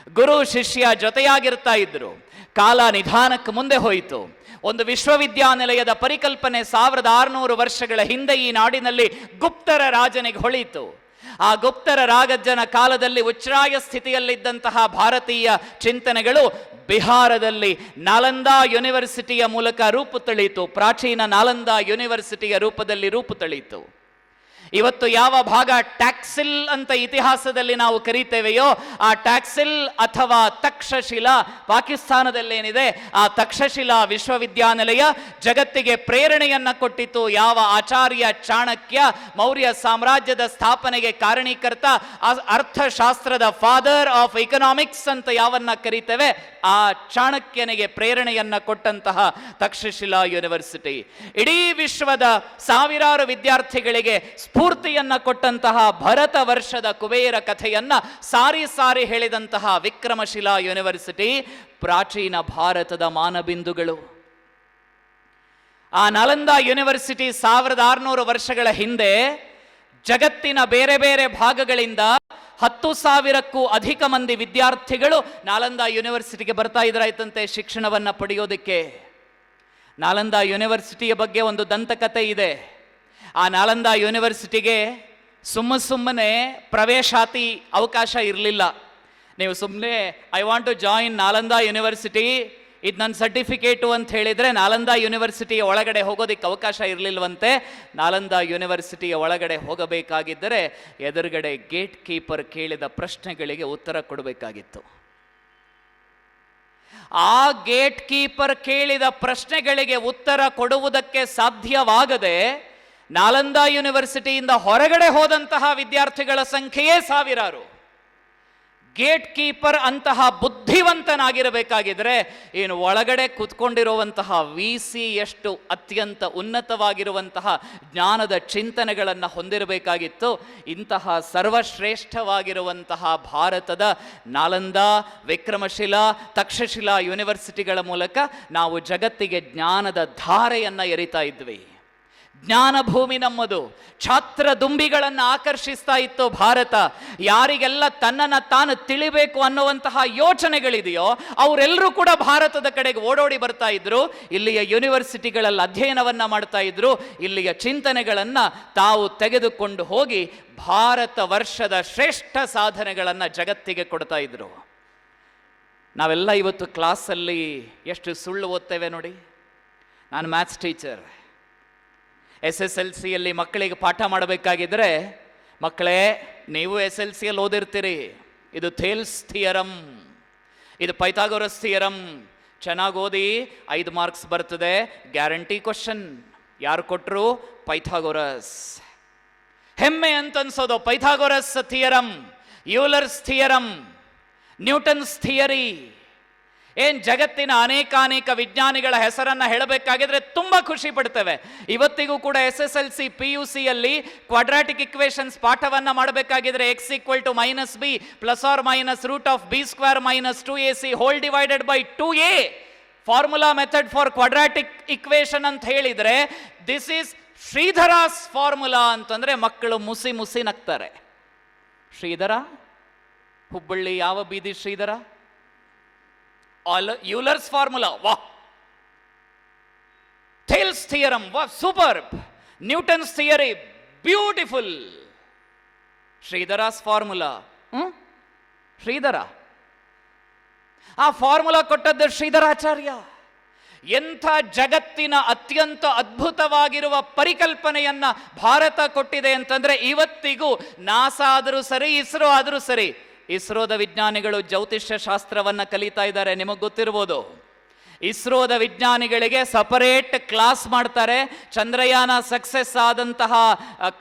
ಗುರು ಶಿಷ್ಯ ಜೊತೆಯಾಗಿರ್ತಾ ಇದ್ರು. ಕಾಲ ನಿಧಾನಕ್ಕೆ ಮುಂದೆ ಹೋಯಿತು. ಒಂದು ವಿಶ್ವವಿದ್ಯಾನಿಲಯದ ಪರಿಕಲ್ಪನೆ 1600 ವರ್ಷಗಳ ಹಿಂದೆ ಈ ನಾಡಿನಲ್ಲಿ ಗುಪ್ತರ ರಾಜನಿಗೆ ಹೊಳಿತು. ಆ ಗುಪ್ತರ ರಾಜನ ಕಾಲದಲ್ಲಿ ಉಚ್ಛ್ರಾಯ ಸ್ಥಿತಿಯಲ್ಲಿದ್ದಂತಹ ಭಾರತೀಯ ಚಿಂತನೆಗಳು ಬಿಹಾರದಲ್ಲಿ ನಾಲಂದಾ ಯೂನಿವರ್ಸಿಟಿಯ ಮೂಲಕ ರೂಪು ತಳೆಯಿತು. ಪ್ರಾಚೀನ ನಾಲಂದಾ ಯೂನಿವರ್ಸಿಟಿಯ ರೂಪದಲ್ಲಿ ರೂಪು ತಳೆಯಿತು. ಇವತ್ತು ಯಾವ ಭಾಗ ಟ್ಯಾಕ್ಸಿಲ್ ಅಂತ ಇತಿಹಾಸದಲ್ಲಿ ನಾವು ಕರೀತೇವೆಯೋ ಆ ಟ್ಯಾಕ್ಸಿಲ್ ಅಥವಾ ತಕ್ಷಶಿಲಾ ಪಾಕಿಸ್ತಾನದಲ್ಲೇನಿದೆ, ಆ ತಕ್ಷಶಿಲಾ ವಿಶ್ವವಿದ್ಯಾನಿಲಯ ಜಗತ್ತಿಗೆ ಪ್ರೇರಣೆಯನ್ನ ಕೊಟ್ಟಿತು. ಯಾವ ಆಚಾರ್ಯ ಚಾಣಕ್ಯ ಮೌರ್ಯ ಸಾಮ್ರಾಜ್ಯದ ಸ್ಥಾಪನೆಗೆ ಕಾರಣೀಕರ್ತ, ಅರ್ಥಶಾಸ್ತ್ರದ ಫಾದರ್ ಆಫ್ ಎಕನಾಮಿಕ್ಸ್ ಅಂತ ಯಾವನ್ನ ಕರೀತೇವೆ, ಆ ಚಾಣಕ್ಯನಿಗೆ ಪ್ರೇರಣೆಯನ್ನ ಕೊಟ್ಟಂತಹ ತಕ್ಷಶಿಲಾ ಯೂನಿವರ್ಸಿಟಿ ಇಡೀ ವಿಶ್ವದ ಸಾವಿರಾರು ವಿದ್ಯಾರ್ಥಿಗಳಿಗೆ ಸ್ಫೂರ್ತಿಯನ್ನ ಕೊಟ್ಟಂತಹ ಭರತ ವರ್ಷದ ಕುಬೇರ ಕಥೆಯನ್ನ ಸಾರಿ ಸಾರಿ ಹೇಳಿದಂತಹ ವಿಕ್ರಮಶಿಲಾ ಯೂನಿವರ್ಸಿಟಿ ಪ್ರಾಚೀನ ಭಾರತದ ಮಾನಬಿಂದುಗಳು. ಆ ನಾಲಂದಾ ಯೂನಿವರ್ಸಿಟಿ 1600 ವರ್ಷಗಳ ಹಿಂದೆ ಜಗತ್ತಿನ ಬೇರೆ ಬೇರೆ ಭಾಗಗಳಿಂದ 10,000ಕ್ಕೂ ಅಧಿಕ ಮಂದಿ ವಿದ್ಯಾರ್ಥಿಗಳು ನಾಲಂದಾ ಯೂನಿವರ್ಸಿಟಿಗೆ ಬರ್ತಾ ಇದ್ರಾಯ್ತಂತೆ ಶಿಕ್ಷಣವನ್ನು ಪಡೆಯೋದಕ್ಕೆ. ನಾಲಂದಾ ಯೂನಿವರ್ಸಿಟಿಯ ಬಗ್ಗೆ ಒಂದು ದಂತಕತೆ ಇದೆ. ಆ ನಾಲಂದಾ ಯೂನಿವರ್ಸಿಟಿಗೆ ಸುಮ್ಮನೆ ಪ್ರವೇಶಾತಿ ಅವಕಾಶ ಇರಲಿಲ್ಲ. ನೀವು ಸುಮ್ಮನೆ I want to join Nalanda university, ಇದು ನನ್ನ ಸರ್ಟಿಫಿಕೇಟು ಅಂತ ಹೇಳಿದರೆ ನಾಲಂದಾ ಯೂನಿವರ್ಸಿಟಿಯ ಒಳಗಡೆ ಹೋಗೋದಕ್ಕೆ ಅವಕಾಶ ಇರಲಿಲ್ವಂತೆ. ನಾಲಂದಾ ಯೂನಿವರ್ಸಿಟಿಯ ಒಳಗಡೆ ಹೋಗಬೇಕಾಗಿದ್ದರೆ ಎದುರುಗಡೆ ಗೇಟ್ ಕೀಪರ್ ಕೇಳಿದ ಪ್ರಶ್ನೆಗಳಿಗೆ ಉತ್ತರ ಕೊಡಬೇಕಾಗಿತ್ತು. ಆ ಗೇಟ್ ಕೀಪರ್ ಕೇಳಿದ ಪ್ರಶ್ನೆಗಳಿಗೆ ಉತ್ತರ ಕೊಡುವುದಕ್ಕೆ ಸಾಧ್ಯವಾಗದೆ ನಾಲಂದಾ ಯೂನಿವರ್ಸಿಟಿಯಿಂದ ಹೊರಗಡೆ ಹೋದಂತಹ ವಿದ್ಯಾರ್ಥಿಗಳ ಸಂಖ್ಯೆಯೇ ಸಾವಿರಾರು. ಗೇಟ್ ಕೀಪರ್ ಅಂತಹ ಬುದ್ಧಿವಂತನಾಗಿರಬೇಕಾಗಿದ್ರೆ ಏನು ಒಳಗಡೆ ಕೂತ್ಕೊಂಡಿರುವಂತಹ VC ಎಷ್ಟು ಅತ್ಯಂತ ಉನ್ನತವಾಗಿರುವಂತಹ ಜ್ಞಾನದ ಚಿಂತನೆಗಳನ್ನು ಹೊಂದಿರಬೇಕಾಗಿತ್ತು. ಇಂತಹ ಸರ್ವಶ್ರೇಷ್ಠವಾಗಿರುವಂತಹ ಭಾರತದ ನಾಲಂದಾ, ವಿಕ್ರಮಶಿಲಾ, ತಕ್ಷಶಿಲಾ ಯೂನಿವರ್ಸಿಟಿಗಳ ಮೂಲಕ ನಾವು ಜಗತ್ತಿಗೆ ಜ್ಞಾನದ ಧಾರೆಯನ್ನು ಎರಿತಾ ಇದ್ವಿ. ಜ್ಞಾನ ಭೂಮಿ ನಮ್ಮದು. ಛಾತ್ರ ದುಂಬಿಗಳನ್ನು ಆಕರ್ಷಿಸ್ತಾ ಇತ್ತು ಭಾರತ. ಯಾರಿಗೆಲ್ಲ ತನ್ನನ್ನು ತಾನು ತಿಳಿಬೇಕು ಅನ್ನುವಂತಹ ಯೋಚನೆಗಳಿದೆಯೋ ಅವರೆಲ್ಲರೂ ಕೂಡ ಭಾರತದ ಕಡೆಗೆ ಓಡೋಡಿ ಬರ್ತಾ ಇದ್ರು. ಇಲ್ಲಿಯ ಯೂನಿವರ್ಸಿಟಿಗಳಲ್ಲಿ ಅಧ್ಯಯನವನ್ನ ಮಾಡ್ತಾ ಇದ್ರು. ಇಲ್ಲಿಯ ಚಿಂತನೆಗಳನ್ನು ತಾವು ತೆಗೆದುಕೊಂಡು ಹೋಗಿ ಭಾರತ ವರ್ಷದ ಶ್ರೇಷ್ಠ ಸಾಧನೆಗಳನ್ನು ಜಗತ್ತಿಗೆ ಕೊಡ್ತಾ ಇದ್ರು. ನಾವೆಲ್ಲ ಇವತ್ತು ಕ್ಲಾಸಲ್ಲಿ ಎಷ್ಟು ಸುಳ್ಳು ಓದ್ತೇವೆ ನೋಡಿ. ನಾನು ಮ್ಯಾಥ್ಸ್ ಟೀಚರ್. SSLCಯಲ್ಲಿ ಮಕ್ಕಳಿಗೆ ಪಾಠ ಮಾಡಬೇಕಾಗಿದ್ರೆ, ಮಕ್ಕಳೇ ನೀವು SLCಯಲ್ಲಿ ಓದಿರ್ತೀರಿ, ಇದು ಥೇಲ್ಸ್ ಥಿಯರಮ್, ಇದು ಪೈಥಾಗೋರಸ್ ಥಿಯರಮ್, ಚೆನ್ನಾಗಿ ಓದಿ 5 ಮಾರ್ಕ್ಸ್ ಬರ್ತದೆ, ಗ್ಯಾರಂಟಿ ಕ್ವಶನ್. ಯಾರು ಕೊಟ್ಟರು? ಪೈಥಾಗೋರಸ್. ಹೆಮ್ಮೆ ಅಂತ ಅನ್ಸೋದು. Pythagoras theorem, ಯೂಲರ್ಸ್ theorem, Newton's theory. ಏನ್ ಜಗತ್ತಿನ ಅನೇಕ ವಿಜ್ಞಾನಿಗಳ ಹೆಸರನ್ನ ಹೇಳಬೇಕಾಗಿದ್ರೆ ತುಂಬಾ ಖುಷಿ ಪಡ್ತೇವೆ. ಇವತ್ತಿಗೂ ಕೂಡ SSLC PUCಯಲ್ಲಿ ಕ್ವಾಡ್ರಾಟಿಕ್ ಇಕ್ವೇಷನ್ಸ್ ಪಾಠವನ್ನ ಮಾಡಬೇಕಾಗಿದ್ರೆ x = -b ± √b² - 2ac whole divided by 2a formula method for quadratic equation ಅಂತ ಹೇಳಿದ್ರೆ ದಿಸ್ ಈಸ್ ಶ್ರೀಧರಾಸ್ ಫಾರ್ಮುಲಾ ಅಂತಂದ್ರೆ ಮಕ್ಕಳು ಮುಸಿ ನಗ್ತಾರೆ. ಶ್ರೀಧರ, ಹುಬ್ಬಳ್ಳಿ ಯಾವ ಬೀದಿ ಶ್ರೀಧರ? ಯೂಲರ್ಸ್ ಫಾರ್ಮುಲಾ, ವಾಹ್. ಥೇಲ್ಸ್ ಥಿಯರಮ್, ವಾಹ್, superb. Newton's theory, beautiful. Sridhara's formula, Sridhara. ಆ ಫಾರ್ಮುಲಾ ಕೊಟ್ಟದ್ದು ಶ್ರೀಧರಾಚಾರ್ಯ. ಎಂಥ ಜಗತ್ತಿನ ಅತ್ಯಂತ ಅದ್ಭುತವಾಗಿರುವ ಪರಿಕಲ್ಪನೆಯನ್ನ ಭಾರತ ಕೊಟ್ಟಿದೆ ಅಂತಂದ್ರೆ ಇವತ್ತಿಗೂ ನಾಸಾ ಆದರೂ ಸರಿ, ಇಸ್ರೋ ಆದರೂ ಸರಿ, ಇಸ್ರೋದ ವಿಜ್ಞಾನಿಗಳು ಜ್ಯೋತಿಷ್ಯ ಶಾಸ್ತ್ರವನ್ನ ಕಲಿತಾ ಇದ್ದಾರೆ. ನಿಮಗೆ ಗೊತ್ತಿರ್ಬೋದು. ಇಸ್ರೋದ ವಿಜ್ಞಾನಿಗಳಿಗೆ ಸಪರೇಟ್ ಕ್ಲಾಸ್ ಮಾಡ್ತಾರೆ. ಚಂದ್ರಯಾನ ಸಕ್ಸೆಸ್ ಆದಂತಹ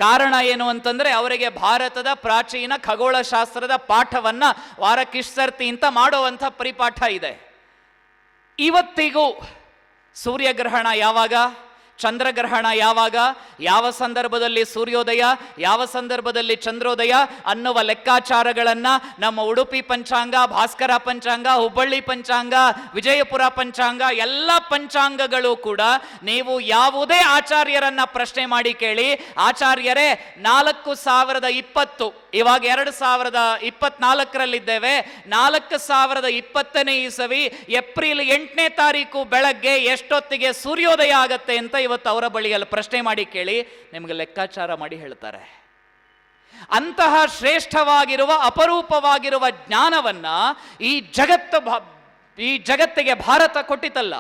ಕಾರಣ ಏನು ಅಂತಂದ್ರೆ ಅವರಿಗೆ ಭಾರತದ ಪ್ರಾಚೀನ ಖಗೋಳಶಾಸ್ತ್ರದ ಪಾಠವನ್ನ ವಾರಕ್ಕಿಷ್ಟರ್ತಿ ಅಂತ ಮಾಡುವಂಥ ಪರಿಪಾಠ ಇದೆ. ಇವತ್ತಿಗೂ ಸೂರ್ಯಗ್ರಹಣ ಯಾವಾಗ, ಚಂದ್ರಗ್ರಹಣ ಯಾವಾಗ, ಯಾವ ಸಂದರ್ಭದಲ್ಲಿ ಸೂರ್ಯೋದಯ, ಯಾವ ಸಂದರ್ಭದಲ್ಲಿ ಚಂದ್ರೋದಯ ಅನ್ನುವ ಲೆಕ್ಕಾಚಾರಗಳನ್ನು ನಮ್ಮ ಉಡುಪಿ ಪಂಚಾಂಗ, ಭಾಸ್ಕರ ಪಂಚಾಂಗ, ಹುಬ್ಬಳ್ಳಿ ಪಂಚಾಂಗ, ವಿಜಯಪುರ ಪಂಚಾಂಗ, ಎಲ್ಲ ಪಂಚಾಂಗಗಳು ಕೂಡ ನೀವು ಯಾವುದೇ ಆಚಾರ್ಯರನ್ನ ಪ್ರಶ್ನೆ ಮಾಡಿ ಕೇಳಿ, ಆಚಾರ್ಯರೇ 4020, ಇವಾಗ 2024ರಲ್ಲಿದ್ದೇವೆ, 4020ನೇ ಇಸವಿ ಏಪ್ರಿಲ್ 8ನೇ ತಾರೀಕು ಬೆಳಗ್ಗೆ ಎಷ್ಟೊತ್ತಿಗೆ ಸೂರ್ಯೋದಯ ಆಗತ್ತೆ ಅಂತ ಇವತ್ತು ಅವರ ಬಳಿಯಲ್ಲಿ ಪ್ರಶ್ನೆ ಮಾಡಿ ಕೇಳಿ, ನಿಮಗೆ ಲೆಕ್ಕಾಚಾರ ಮಾಡಿ ಹೇಳ್ತಾರೆ. ಅಂತಹ ಶ್ರೇಷ್ಠವಾಗಿರುವ ಅಪರೂಪವಾಗಿರುವ ಜ್ಞಾನವನ್ನ ಈ ಜಗತ್ತಿಗೆ ಭಾರತ ಕೊಟ್ಟಿತಲ್ಲ.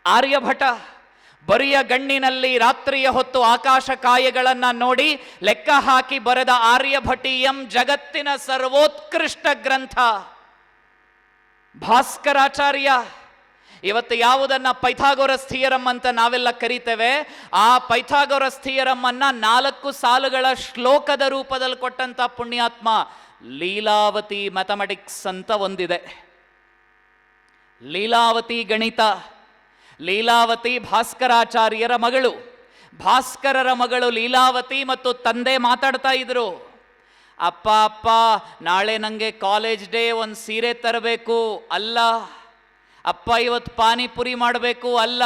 ಆರ್ಯಭಟ ಬರಿಯ ಗಣ್ಣಿನಲ್ಲಿ ರಾತ್ರಿಯ ಹೊತ್ತು ಆಕಾಶ ಕಾಯಗಳನ್ನ ನೋಡಿ ಲೆಕ್ಕ ಹಾಕಿ ಬರೆದ ಆರ್ಯಭಟೀಯಂ ಜಗತ್ತಿನ ಸರ್ವೋತ್ಕೃಷ್ಟ ಗ್ರಂಥ. ಭಾಸ್ಕರಾಚಾರ್ಯ ಇವತ್ತು ಯಾವುದನ್ನ ಪೈಥಾಗೋರಸ್ ಥಿಯರಮ್ ಅಂತ ನಾವೆಲ್ಲ ಕರಿತೇವೆ, ಆ ಪೈಥಾಗೋರಸ್ ಥಿಯರಮ್ ಅನ್ನ 4 ಸಾಲುಗಳ ಶ್ಲೋಕದ ರೂಪದಲ್ಲಿ ಕೊಟ್ಟಂತ ಪುಣ್ಯಾತ್ಮ ಲೀಲಾವತಿ ಮ್ಯಾಥಮೆಟಿಕ್ಸ್ ಅಂತ ಒಂದಿದೆ. ಲೀಲಾವತಿ ಗಣಿತ. ಲೀಲಾವತಿ ಭಾಸ್ಕರಾಚಾರ್ಯರ ಮಗಳು. ಭಾಸ್ಕರರ ಮಗಳು ಲೀಲಾವತಿ ಮತ್ತು ತಂದೆ ಮಾತಾಡ್ತಾ ಇದ್ರು, ಅಪ್ಪ ನಾಳೆ ನನಗೆ ಕಾಲೇಜ್ ಡೇ, ಒಂದು ಸೀರೆ ತರಬೇಕು. ಅಲ್ಲ. ಅಪ್ಪ ಇವತ್ತು ಪಾನಿಪುರಿ ಮಾಡಬೇಕು. ಅಲ್ಲ.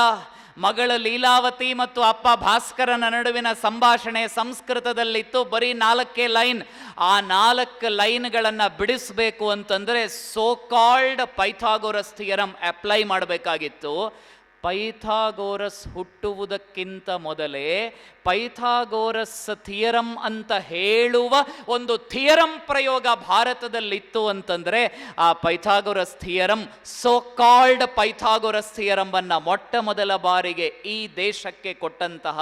ಮಗಳು ಲೀಲಾವತಿ ಮತ್ತು ಅಪ್ಪ ಭಾಸ್ಕರನ ನಡುವಿನ ಸಂಭಾಷಣೆ ಸಂಸ್ಕೃತದಲ್ಲಿತ್ತು, ಬರೀ 4 ಲೈನ್. ಆ 4 ಲೈನ್ಗಳನ್ನು ಬಿಡಿಸಬೇಕು ಅಂತಂದರೆ so called Pythagoras theorem apply ಮಾಡಬೇಕಾಗಿತ್ತು. ಪೈಥಾಗೋರಸ್ ಹುಟ್ಟುವುದಕ್ಕಿಂತ ಮೊದಲೇ ಪೈಥಾಗೋರಸ್ ಥಿಯರಮ್ ಅಂತ ಹೇಳುವ ಒಂದು ಥಿಯರಮ್ ಪ್ರಯೋಗ ಭಾರತದಲ್ಲಿತ್ತು ಅಂತಂದರೆ ಆ Pythagoras theorem, so called Pythagoras theorem ಅನ್ನು ಮೊಟ್ಟ ಮೊದಲ ಬಾರಿಗೆ ಈ ದೇಶಕ್ಕೆ ಕೊಟ್ಟಂತಹ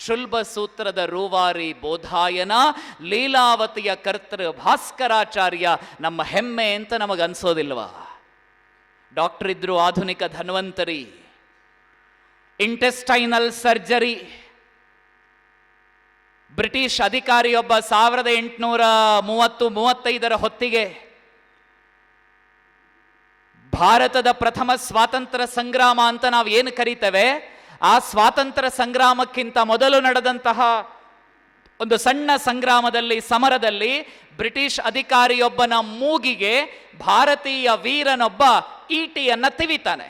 ಶುಲ್ಬ ಸೂತ್ರದ ರೂವಾರಿ ಬೋಧಾಯನ, ಲೀಲಾವತಿಯ ಕರ್ತೃ ಭಾಸ್ಕರಾಚಾರ್ಯ ನಮ್ಮ ಹೆಮ್ಮೆ ಅಂತ ನಮಗನ್ಸೋದಿಲ್ವಾ? ಡಾಕ್ಟರ್ ಇದ್ರು ಆಧುನಿಕ ಧನ್ವಂತರಿ, ಇಂಟೆಸ್ಟೈನಲ್ ಸರ್ಜರಿ. ಬ್ರಿಟಿಷ್ ಅಧಿಕಾರಿಯೊಬ್ಬ 1830-35 ಹೊತ್ತಿಗೆ ಭಾರತದ ಪ್ರಥಮ ಸ್ವಾತಂತ್ರ್ಯ ಸಂಗ್ರಾಮ ಅಂತ ನಾವು ಏನು ಕರೀತೇವೆ, ಆ ಸ್ವಾತಂತ್ರ್ಯ ಸಂಗ್ರಾಮಕ್ಕಿಂತ ಮೊದಲು ನಡೆದಂತಹ ಒಂದು ಸಣ್ಣ ಸಂಗ್ರಾಮದಲ್ಲಿ, ಸಮರದಲ್ಲಿ ಬ್ರಿಟಿಷ್ ಅಧಿಕಾರಿಯೊಬ್ಬನ ಮೂಗಿಗೆ ಭಾರತೀಯ ವೀರನೊಬ್ಬ ಈಟಿಯನ್ನು ತಿವಿತಾನೆ.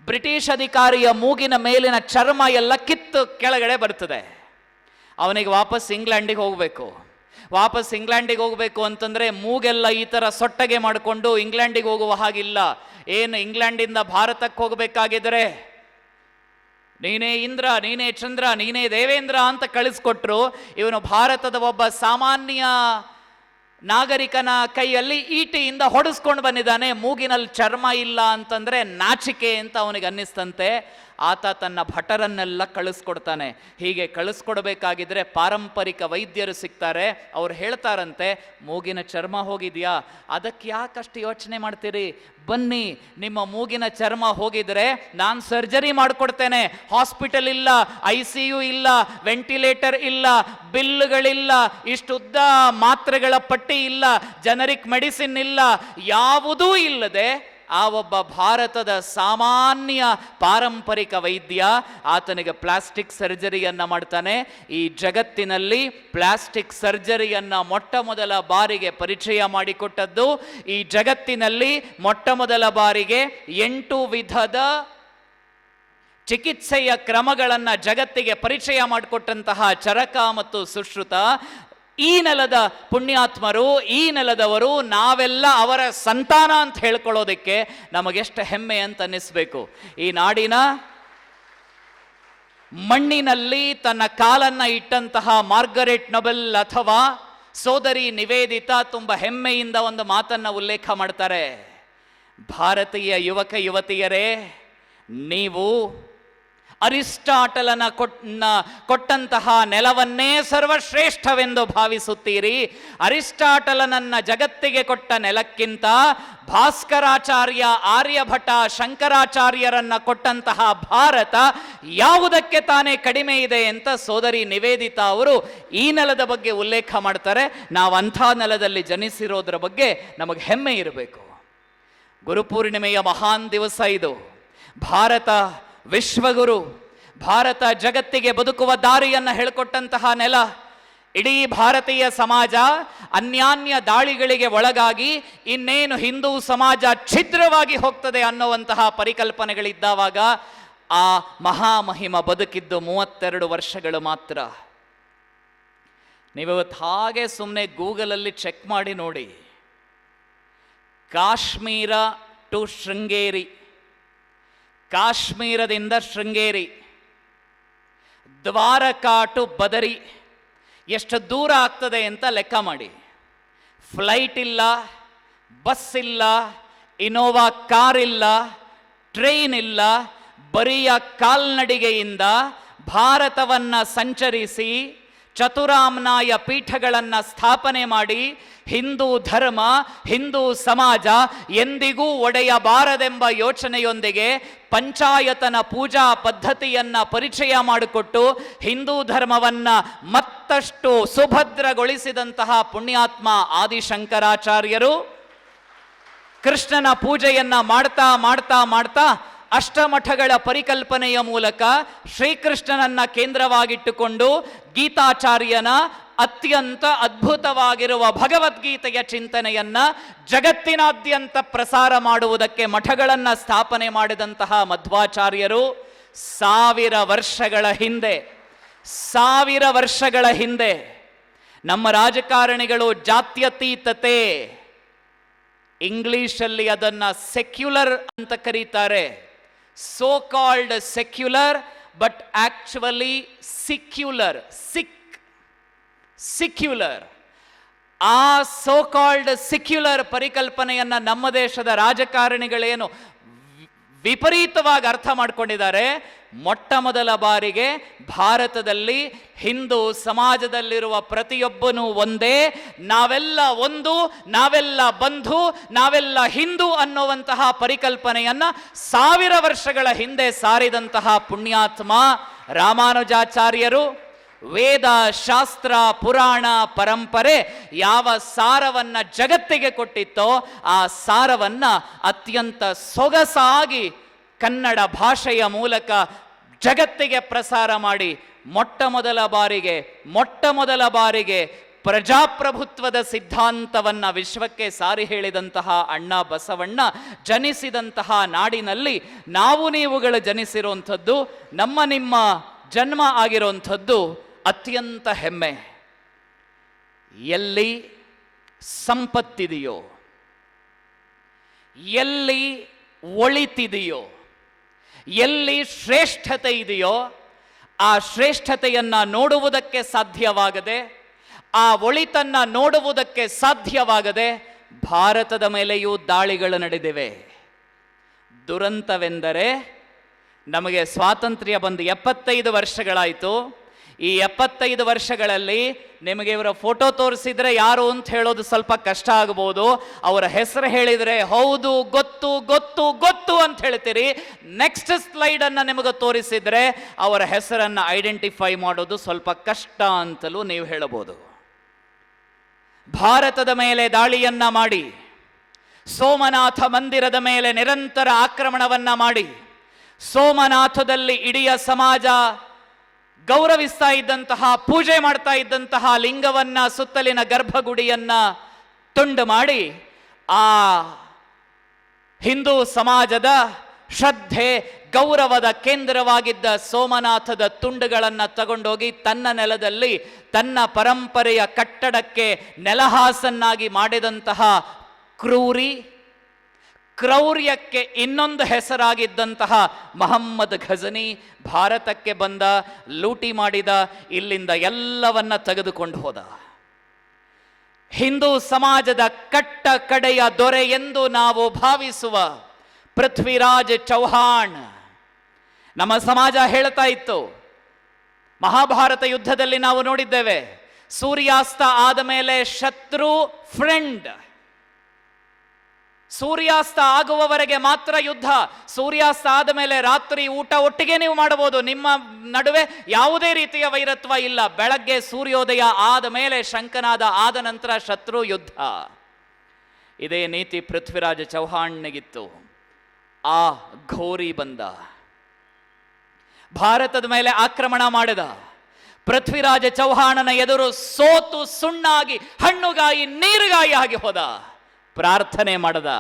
ಬ್ರಿಟಿಷ್ ಅಧಿಕಾರಿಯ ಮೂಗಿನ ಮೇಲಿನ ಚರ್ಮ ಎಲ್ಲ ಕಿತ್ತು ಕೆಳಗಡೆ ಬರ್ತದೆ. ಅವನಿಗೆ ವಾಪಸ್ ಇಂಗ್ಲೆಂಡಿಗೆ ಹೋಗಬೇಕು. ವಾಪಸ್ ಇಂಗ್ಲೆಂಡಿಗೆ ಹೋಗಬೇಕು ಅಂತಂದರೆ ಮೂಗೆಲ್ಲ ಈ ಥರ ಸೊಟ್ಟಗೆ ಮಾಡಿಕೊಂಡು ಇಂಗ್ಲೆಂಡಿಗೆ ಹೋಗುವ ಹಾಗಿಲ್ಲ. ಏನು ಇಂಗ್ಲೆಂಡಿಂದ ಭಾರತಕ್ಕೆ ಹೋಗಬೇಕಾಗಿದ್ರೆ ನೀನೇ ಇಂದ್ರ, ನೀನೇ ಚಂದ್ರ, ನೀನೇ ದೇವೇಂದ್ರ ಅಂತ ಕಳಿಸ್ಕೊಟ್ರು. ಇವನು ಭಾರತದ ಒಬ್ಬ ಸಾಮಾನ್ಯ ನಾಗರಿಕನ ಕೈಯಲ್ಲಿ ಈಟಿಯಿಂದ ಹೊಡೆಸ್ಕೊಂಡು ಬಂದಿದ್ದಾನೆ. ಮೂಗಿನಲ್ಲಿ ಚರ್ಮ ಇಲ್ಲ ಅಂತಂದರೆ ನಾಚಿಕೆ ಅಂತ ಅವನಿಗೆ ಅನ್ನಿಸ್ತಂತೆ. ಆತ ತನ್ನ ಭಟರನ್ನೆಲ್ಲ ಕಳಿಸ್ಕೊಡ್ತಾನೆ. ಹೀಗೆ ಕಳಿಸ್ಕೊಡ್ಬೇಕಾಗಿದ್ರೆ ಪಾರಂಪರಿಕ ವೈದ್ಯರು ಸಿಗ್ತಾರೆ. ಅವ್ರು ಹೇಳ್ತಾರಂತೆ, ಮೂಗಿನ ಚರ್ಮ ಹೋಗಿದೆಯಾ, ಅದಕ್ಕೆ ಯಾಕಷ್ಟು ಯೋಚನೆ ಮಾಡ್ತೀರಿ, ಬನ್ನಿ ನಿಮ್ಮ ಮೂಗಿನ ಚರ್ಮ ಹೋಗಿದ್ರೆ ನಾನು ಸರ್ಜರಿ ಮಾಡಿಕೊಡ್ತೇನೆ. ಹಾಸ್ಪಿಟಲ್ ಇಲ್ಲ, ICU ಇಲ್ಲ, ವೆಂಟಿಲೇಟರ್ ಇಲ್ಲ, ಬಿಲ್ಗಳಿಲ್ಲ, ಇಷ್ಟುದ್ದ ಮಾತ್ರೆಗಳ ಪಟ್ಟಿ ಇಲ್ಲ, ಜನರಿಕ್ ಮೆಡಿಸಿನ್ ಇಲ್ಲ, ಯಾವುದೂ ಇಲ್ಲದೆ ಆ ಒಬ್ಬ ಭಾರತದ ಸಾಮಾನ್ಯ ಪಾರಂಪರಿಕ ವೈದ್ಯ ಆತನಿಗೆ ಪ್ಲಾಸ್ಟಿಕ್ ಸರ್ಜರಿಯನ್ನು ಮಾಡ್ತಾನೆ. ಈ ಜಗತ್ತಿನಲ್ಲಿ ಪ್ಲಾಸ್ಟಿಕ್ ಸರ್ಜರಿಯನ್ನು ಮೊಟ್ಟ ಮೊದಲ ಬಾರಿಗೆ ಪರಿಚಯ ಮಾಡಿಕೊಟ್ಟದ್ದು, ಈ ಜಗತ್ತಿನಲ್ಲಿ ಮೊಟ್ಟ ಮೊದಲ ಬಾರಿಗೆ 8 ವಿಧದ ಚಿಕಿತ್ಸೆಯ ಕ್ರಮಗಳನ್ನು ಜಗತ್ತಿಗೆ ಪರಿಚಯ ಮಾಡಿಕೊಟ್ಟಂತಹ ಚರಕ ಮತ್ತು ಸುಶ್ರುತ ಈ ನೆಲದ ಪುಣ್ಯಾತ್ಮರು, ಈ ನೆಲದವರು. ನಾವೆಲ್ಲ ಅವರ ಸಂತಾನ ಅಂತ ಹೇಳ್ಕೊಳ್ಳೋದಕ್ಕೆ ನಮಗೆಷ್ಟು ಹೆಮ್ಮೆ ಅಂತ ಅನ್ನಿಸ್ಬೇಕು. ಈ ನಾಡಿನ ಮಣ್ಣಿನಲ್ಲಿ ತನ್ನ ಕಾಲನ್ನು ಇಟ್ಟಂತಹ ಮಾರ್ಗರೆಟ್ ನೊಬೆಲ್ ಅಥವಾ ಸೋದರಿ ನಿವೇದಿತಾ ತುಂಬ ಹೆಮ್ಮೆಯಿಂದ ಒಂದು ಮಾತನ್ನು ಉಲ್ಲೇಖ ಮಾಡ್ತಾರೆ. ಭಾರತೀಯ ಯುವಕ ಯುವತಿಯರೇ, ನೀವು ಅರಿಸ್ಟಾಟಲನ ಕೊಟ್ಟಂತಹ ನೆಲವನ್ನೇ ಸರ್ವಶ್ರೇಷ್ಠವೆಂದು ಭಾವಿಸುತ್ತೀರಿ. ಅರಿಸ್ಟಾಟಲನನ್ನ ಜಗತ್ತಿಗೆ ಕೊಟ್ಟ ನೆಲಕ್ಕಿಂತ ಭಾಸ್ಕರಾಚಾರ್ಯ, ಆರ್ಯಭಟ, ಶಂಕರಾಚಾರ್ಯರನ್ನ ಕೊಟ್ಟಂತಹ ಭಾರತ ಯಾವುದಕ್ಕೆ ತಾನೇ ಕಡಿಮೆ ಇದೆ ಅಂತ ಸೋದರಿ ನಿವೇದಿತಾ ಅವರು ಈ ನೆಲದ ಬಗ್ಗೆ ಉಲ್ಲೇಖ ಮಾಡ್ತಾರೆ. ನಾವು ಅಂಥ ನೆಲದಲ್ಲಿ ಜನಿಸಿರೋದ್ರ ಬಗ್ಗೆ ನಮಗೆ ಹೆಮ್ಮೆ ಇರಬೇಕು. ಗುರುಪೂರ್ಣಿಮೆಯ ಮಹಾನ್ ದಿವಸ ಇದು. ಭಾರತ ವಿಶ್ವಗುರು, ಭಾರತ ಜಗತ್ತಿಗೆ ಬದುಕುವ ದಾರಿಯನ್ನು ಹೇಳಿಕೊಟ್ಟಂತಹ ನೆಲ. ಇಡೀ ಭಾರತೀಯ ಸಮಾಜ ಅನ್ಯಾನ್ಯ ದಾಳಿಗಳಿಗೆ ಒಳಗಾಗಿ ಇನ್ನೇನು ಹಿಂದೂ ಸಮಾಜ ಛಿದ್ರವಾಗಿ ಹೋಗ್ತದೆ ಅನ್ನುವಂತಹ ಪರಿಕಲ್ಪನೆಗಳಿದ್ದಾವಾಗ ಆ ಮಹಾಮಹಿಮ ಬದುಕಿದ್ದು 32 ವರ್ಷಗಳು ಮಾತ್ರ. ನೀವಿವತ್ತು ಹಾಗೆ ಸುಮ್ಮನೆ ಗೂಗಲಲ್ಲಿ ಚೆಕ್ ಮಾಡಿ ನೋಡಿ, ಕಾಶ್ಮೀರ ಟು ಶೃಂಗೇರಿ, ಕಾಶ್ಮೀರದಿಂದ ಶೃಂಗೇರಿ, ದ್ವಾರಕಾ ಟು ಬದರಿ, ಎಷ್ಟು ದೂರ ಆಗ್ತದೆ ಅಂತ ಲೆಕ್ಕ ಮಾಡಿ. ಫ್ಲೈಟ್ ಇಲ್ಲ, ಬಸ್ ಇಲ್ಲ, ಇನೋವಾ ಕಾರ್ ಇಲ್ಲ, ಟ್ರೈನ್ ಇಲ್ಲ, ಬರಿಯ ಕಾಲ್ನಡಿಗೆಯಿಂದ ಭಾರತವನ್ನು ಸಂಚರಿಸಿ ಚತುರಾಮ್ನಾಯ ಪೀಠಗಳನ್ನು ಸ್ಥಾಪನೆ ಮಾಡಿ ಹಿಂದೂ ಧರ್ಮ, ಹಿಂದೂ ಸಮಾಜ ಎಂದಿಗೂ ಒಡೆಯಬಾರದೆಂಬ ಯೋಚನೆಯೊಂದಿಗೆ ಪಂಚಾಯತನ ಪೂಜಾ ಪದ್ಧತಿಯನ್ನು ಪರಿಚಯ ಮಾಡಿಕೊಟ್ಟು ಹಿಂದೂ ಧರ್ಮವನ್ನು ಮತ್ತಷ್ಟು ಸುಭದ್ರಗೊಳಿಸಿದಂತಹ ಪುಣ್ಯಾತ್ಮ ಆದಿಶಂಕರಾಚಾರ್ಯರು ಕೃಷ್ಣನ ಪೂಜೆಯನ್ನು ಮಾಡ್ತಾ ಮಾಡ್ತಾ ಮಾಡ್ತಾ ಅಷ್ಟಮಠಗಳ ಪರಿಕಲ್ಪನೆಯ ಮೂಲಕ ಶ್ರೀಕೃಷ್ಣನನ್ನ ಕೇಂದ್ರವಾಗಿಟ್ಟುಕೊಂಡು ಗೀತಾಚಾರ್ಯನ ಅತ್ಯಂತ ಅದ್ಭುತವಾಗಿರುವ ಭಗವದ್ಗೀತೆಯ ಚಿಂತನೆಯನ್ನ ಜಗತ್ತಿನಾದ್ಯಂತ ಪ್ರಸಾರ ಮಾಡುವುದಕ್ಕೆ ಮಠಗಳನ್ನು ಸ್ಥಾಪನೆ ಮಾಡಿದಂತಹ ಮಧ್ವಾಚಾರ್ಯರು, ಸಾವಿರ ವರ್ಷಗಳ ಹಿಂದೆ ನಮ್ಮ ರಾಜಕಾರಣಿಗಳು ಜಾತ್ಯತೀತತೆ, ಇಂಗ್ಲಿಷಲ್ಲಿ ಅದನ್ನ ಸೆಕ್ಯುಲರ್ ಅಂತ ಕರೀತಾರೆ. So called secular but actually sickular. ಆ ಸೋ ಕಾಲ್ಡ್ ಸಿಕ್ಯುಲರ್ ಪರಿಕಲ್ಪನೆಯನ್ನ ನಮ್ಮ ದೇಶದ ರಾಜಕಾರಣಿಗಳೇನು ವಿಪರೀತವಾಗಿ ಅರ್ಥ ಮಾಡ್ಕೊಂಡಿದ್ದಾರೆ. ಮೊಟ್ಟ ಮೊದಲ ಬಾರಿಗೆ ಭಾರತದಲ್ಲಿ ಹಿಂದೂ ಸಮಾಜದಲ್ಲಿರುವ ಪ್ರತಿಯೊಬ್ಬನೂ ಒಂದೇ, ನಾವೆಲ್ಲ ಒಂದು, ನಾವೆಲ್ಲ ಬಂಧು, ನಾವೆಲ್ಲ ಹಿಂದೂ ಅನ್ನುವಂತಹ ಪರಿಕಲ್ಪನೆಯನ್ನ 1000 ವರ್ಷಗಳ ಹಿಂದೆ ಸಾರಿದಂತಹ ಪುಣ್ಯಾತ್ಮ ರಾಮಾನುಜಾಚಾರ್ಯರು ವೇದ, ಶಾಸ್ತ್ರ, ಪುರಾಣ, ಪರಂಪರೆ ಯಾವ ಸಾರವನ್ನ ಜಗತ್ತಿಗೆ ಕೊಟ್ಟಿತ್ತೋ ಆ ಸಾರವನ್ನ ಅತ್ಯಂತ ಸೊಗಸಾಗಿ ಕನ್ನಡ ಭಾಷೆಯ ಮೂಲಕ ಜಗತ್ತಿಗೆ ಪ್ರಸಾರ ಮಾಡಿ ಮೊಟ್ಟ ಮೊದಲ ಬಾರಿಗೆ ಪ್ರಜಾಪ್ರಭುತ್ವದ ಸಿದ್ಧಾಂತವನ್ನ ವಿಶ್ವಕ್ಕೆ ಸಾರಿ ಹೇಳಿದಂತಹ ಅಣ್ಣ ಬಸವಣ್ಣ ಜನಿಸಿದಂತಹ ನಾಡಿನಲ್ಲಿ ನಾವು ನೀವುಗಳು ಜನಿಸಿರುವಂಥದ್ದು, ನಿಮ್ಮ ಜನ್ಮ ಆಗಿರುವಂಥದ್ದು ಅತ್ಯಂತ ಹೆಮ್ಮೆ. ಎಲ್ಲಿ ಸಂಪತ್ತಿದೆಯೋ, ಎಲ್ಲಿ ಒಳಿತಿದೆಯೋ, ಎಲ್ಲಿ ಶ್ರೇಷ್ಠತೆ ಇದೆಯೋ, ಆ ಶ್ರೇಷ್ಠತೆಯನ್ನ ನೋಡುವುದಕ್ಕೆ ಸಾಧ್ಯವಾಗದೆ, ಆ ಒಳಿತನ್ನ ನೋಡುವುದಕ್ಕೆ ಸಾಧ್ಯವಾಗದೆ ಭಾರತದ ಮೇಲೆಯೂ ದಾಳಿಗಳು ನಡೆದಿವೆ. ದುರಂತವೆಂದರೆ ನಮಗೆ ಸ್ವಾತಂತ್ರ್ಯ ಬಂದು 75 ವರ್ಷಗಳಾಯಿತು. ಈ 75 ವರ್ಷಗಳಲ್ಲಿ ನಿಮಗೆ ಇವರ ಫೋಟೋ ತೋರಿಸಿದ್ರೆ ಯಾರು ಅಂತ ಹೇಳೋದು ಸ್ವಲ್ಪ ಕಷ್ಟ ಆಗಬಹುದು. ಅವರ ಹೆಸರು ಹೇಳಿದರೆ ಹೌದು ಗೊತ್ತು ಗೊತ್ತು ಗೊತ್ತು ಅಂತ ಹೇಳ್ತೀರಿ. ನೆಕ್ಸ್ಟ್ ಸ್ಲೈಡ್ ಅನ್ನ ನಿಮಗೆ ತೋರಿಸಿದ್ರೆ ಅವರ ಹೆಸರನ್ನ ಐಡೆಂಟಿಫೈ ಮಾಡೋದು ಸ್ವಲ್ಪ ಕಷ್ಟ ಅಂತಲೂ ನೀವು ಹೇಳಬಹುದು. ಭಾರತದ ಮೇಲೆ ದಾಳಿಯನ್ನ ಮಾಡಿ, ಸೋಮನಾಥ ಮಂದಿರದ ಮೇಲೆ ನಿರಂತರ ಆಕ್ರಮಣವನ್ನ ಮಾಡಿ, ಸೋಮನಾಥದಲ್ಲಿ ಇಡೀ ಸಮಾಜ ಗೌರವಿಸ್ತಾ ಇದ್ದಂತಹ, ಪೂಜೆ ಮಾಡ್ತಾ ಇದ್ದಂತಹ ಲಿಂಗವನ್ನ, ಸುತ್ತಲಿನ ಗರ್ಭಗುಡಿಯನ್ನ ತುಂಡು ಮಾಡಿ ಆ ಹಿಂದೂ ಸಮಾಜದ ಶ್ರದ್ಧೆ ಗೌರವದ ಕೇಂದ್ರವಾಗಿದ್ದ ಸೋಮನಾಥದ ತುಂಡುಗಳನ್ನು ತಗೊಂಡೋಗಿ ತನ್ನ ನೆಲದಲ್ಲಿ ತನ್ನ ಪರಂಪರೆಯ ಕಟ್ಟಡಕ್ಕೆ ನೆಲಹಾಸನ್ನಾಗಿ ಮಾಡಿದಂತಹ ಕ್ರೌರ್ಯಕ್ಕೆ ಇನ್ನೊಂದು ಹೆಸರಾಗಿದ್ದಂತಹ ಮೊಹಮ್ಮದ್ ಘಜನಿ ಭಾರತಕ್ಕೆ ಬಂದ, ಲೂಟಿ ಮಾಡಿದ, ಇಲ್ಲಿಂದ ಎಲ್ಲವನ್ನ ತೆಗೆದುಕೊಂಡು ಹೋದ. ಹಿಂದೂ ಸಮಾಜದ ಕಟ್ಟ ಕಡೆಯ ದೊರೆ ಎಂದು ನಾವು ಭಾವಿಸುವ ಪೃಥ್ವಿರಾಜ್ ಚೌಹಾಣ್, ನಮ್ಮ ಸಮಾಜ ಹೇಳ್ತಾ ಇತ್ತು, ಮಹಾಭಾರತ ಯುದ್ಧದಲ್ಲಿ ನಾವು ನೋಡಿದ್ದೇವೆ, ಸೂರ್ಯಾಸ್ತ ಆದ ಮೇಲೆ ಶತ್ರು ಫ್ರೆಂಡ್, ಸೂರ್ಯಾಸ್ತ ಆಗುವವರೆಗೆ ಮಾತ್ರ ಯುದ್ಧ, ಸೂರ್ಯಾಸ್ತ ಆದ ಮೇಲೆ ರಾತ್ರಿ ಊಟ ಒಟ್ಟಿಗೆ ನೀವು ಮಾಡಬಹುದು, ನಿಮ್ಮ ನಡುವೆ ಯಾವುದೇ ರೀತಿಯ ವೈರತ್ವ ಇಲ್ಲ. ಬೆಳಗ್ಗೆ ಸೂರ್ಯೋದಯ ಆದ ಮೇಲೆ ಶಂಕನಾದ ಆದ ನಂತರ ಶತ್ರು ಯುದ್ಧ. ಇದೇ ನೀತಿ ಪೃಥ್ವಿರಾಜ ಚೌಹಾಣ್ನಿಗಿತ್ತು. ಆ ಘೋರಿ ಬಂದ, ಭಾರತದ ಮೇಲೆ ಆಕ್ರಮಣ ಮಾಡಿದ. ಪೃಥ್ವಿರಾಜ ಚೌಹಾಣನ ಎದುರು ಸೋತು ಸುಣ್ಣಾಗಿ, ಹಣ್ಣುಗಾಯಿ ನೀರುಗಾಯಿ ಆಗಿ ಹೋದ. ಪ್ರಾರ್ಥನೆ ಮಾಡದ,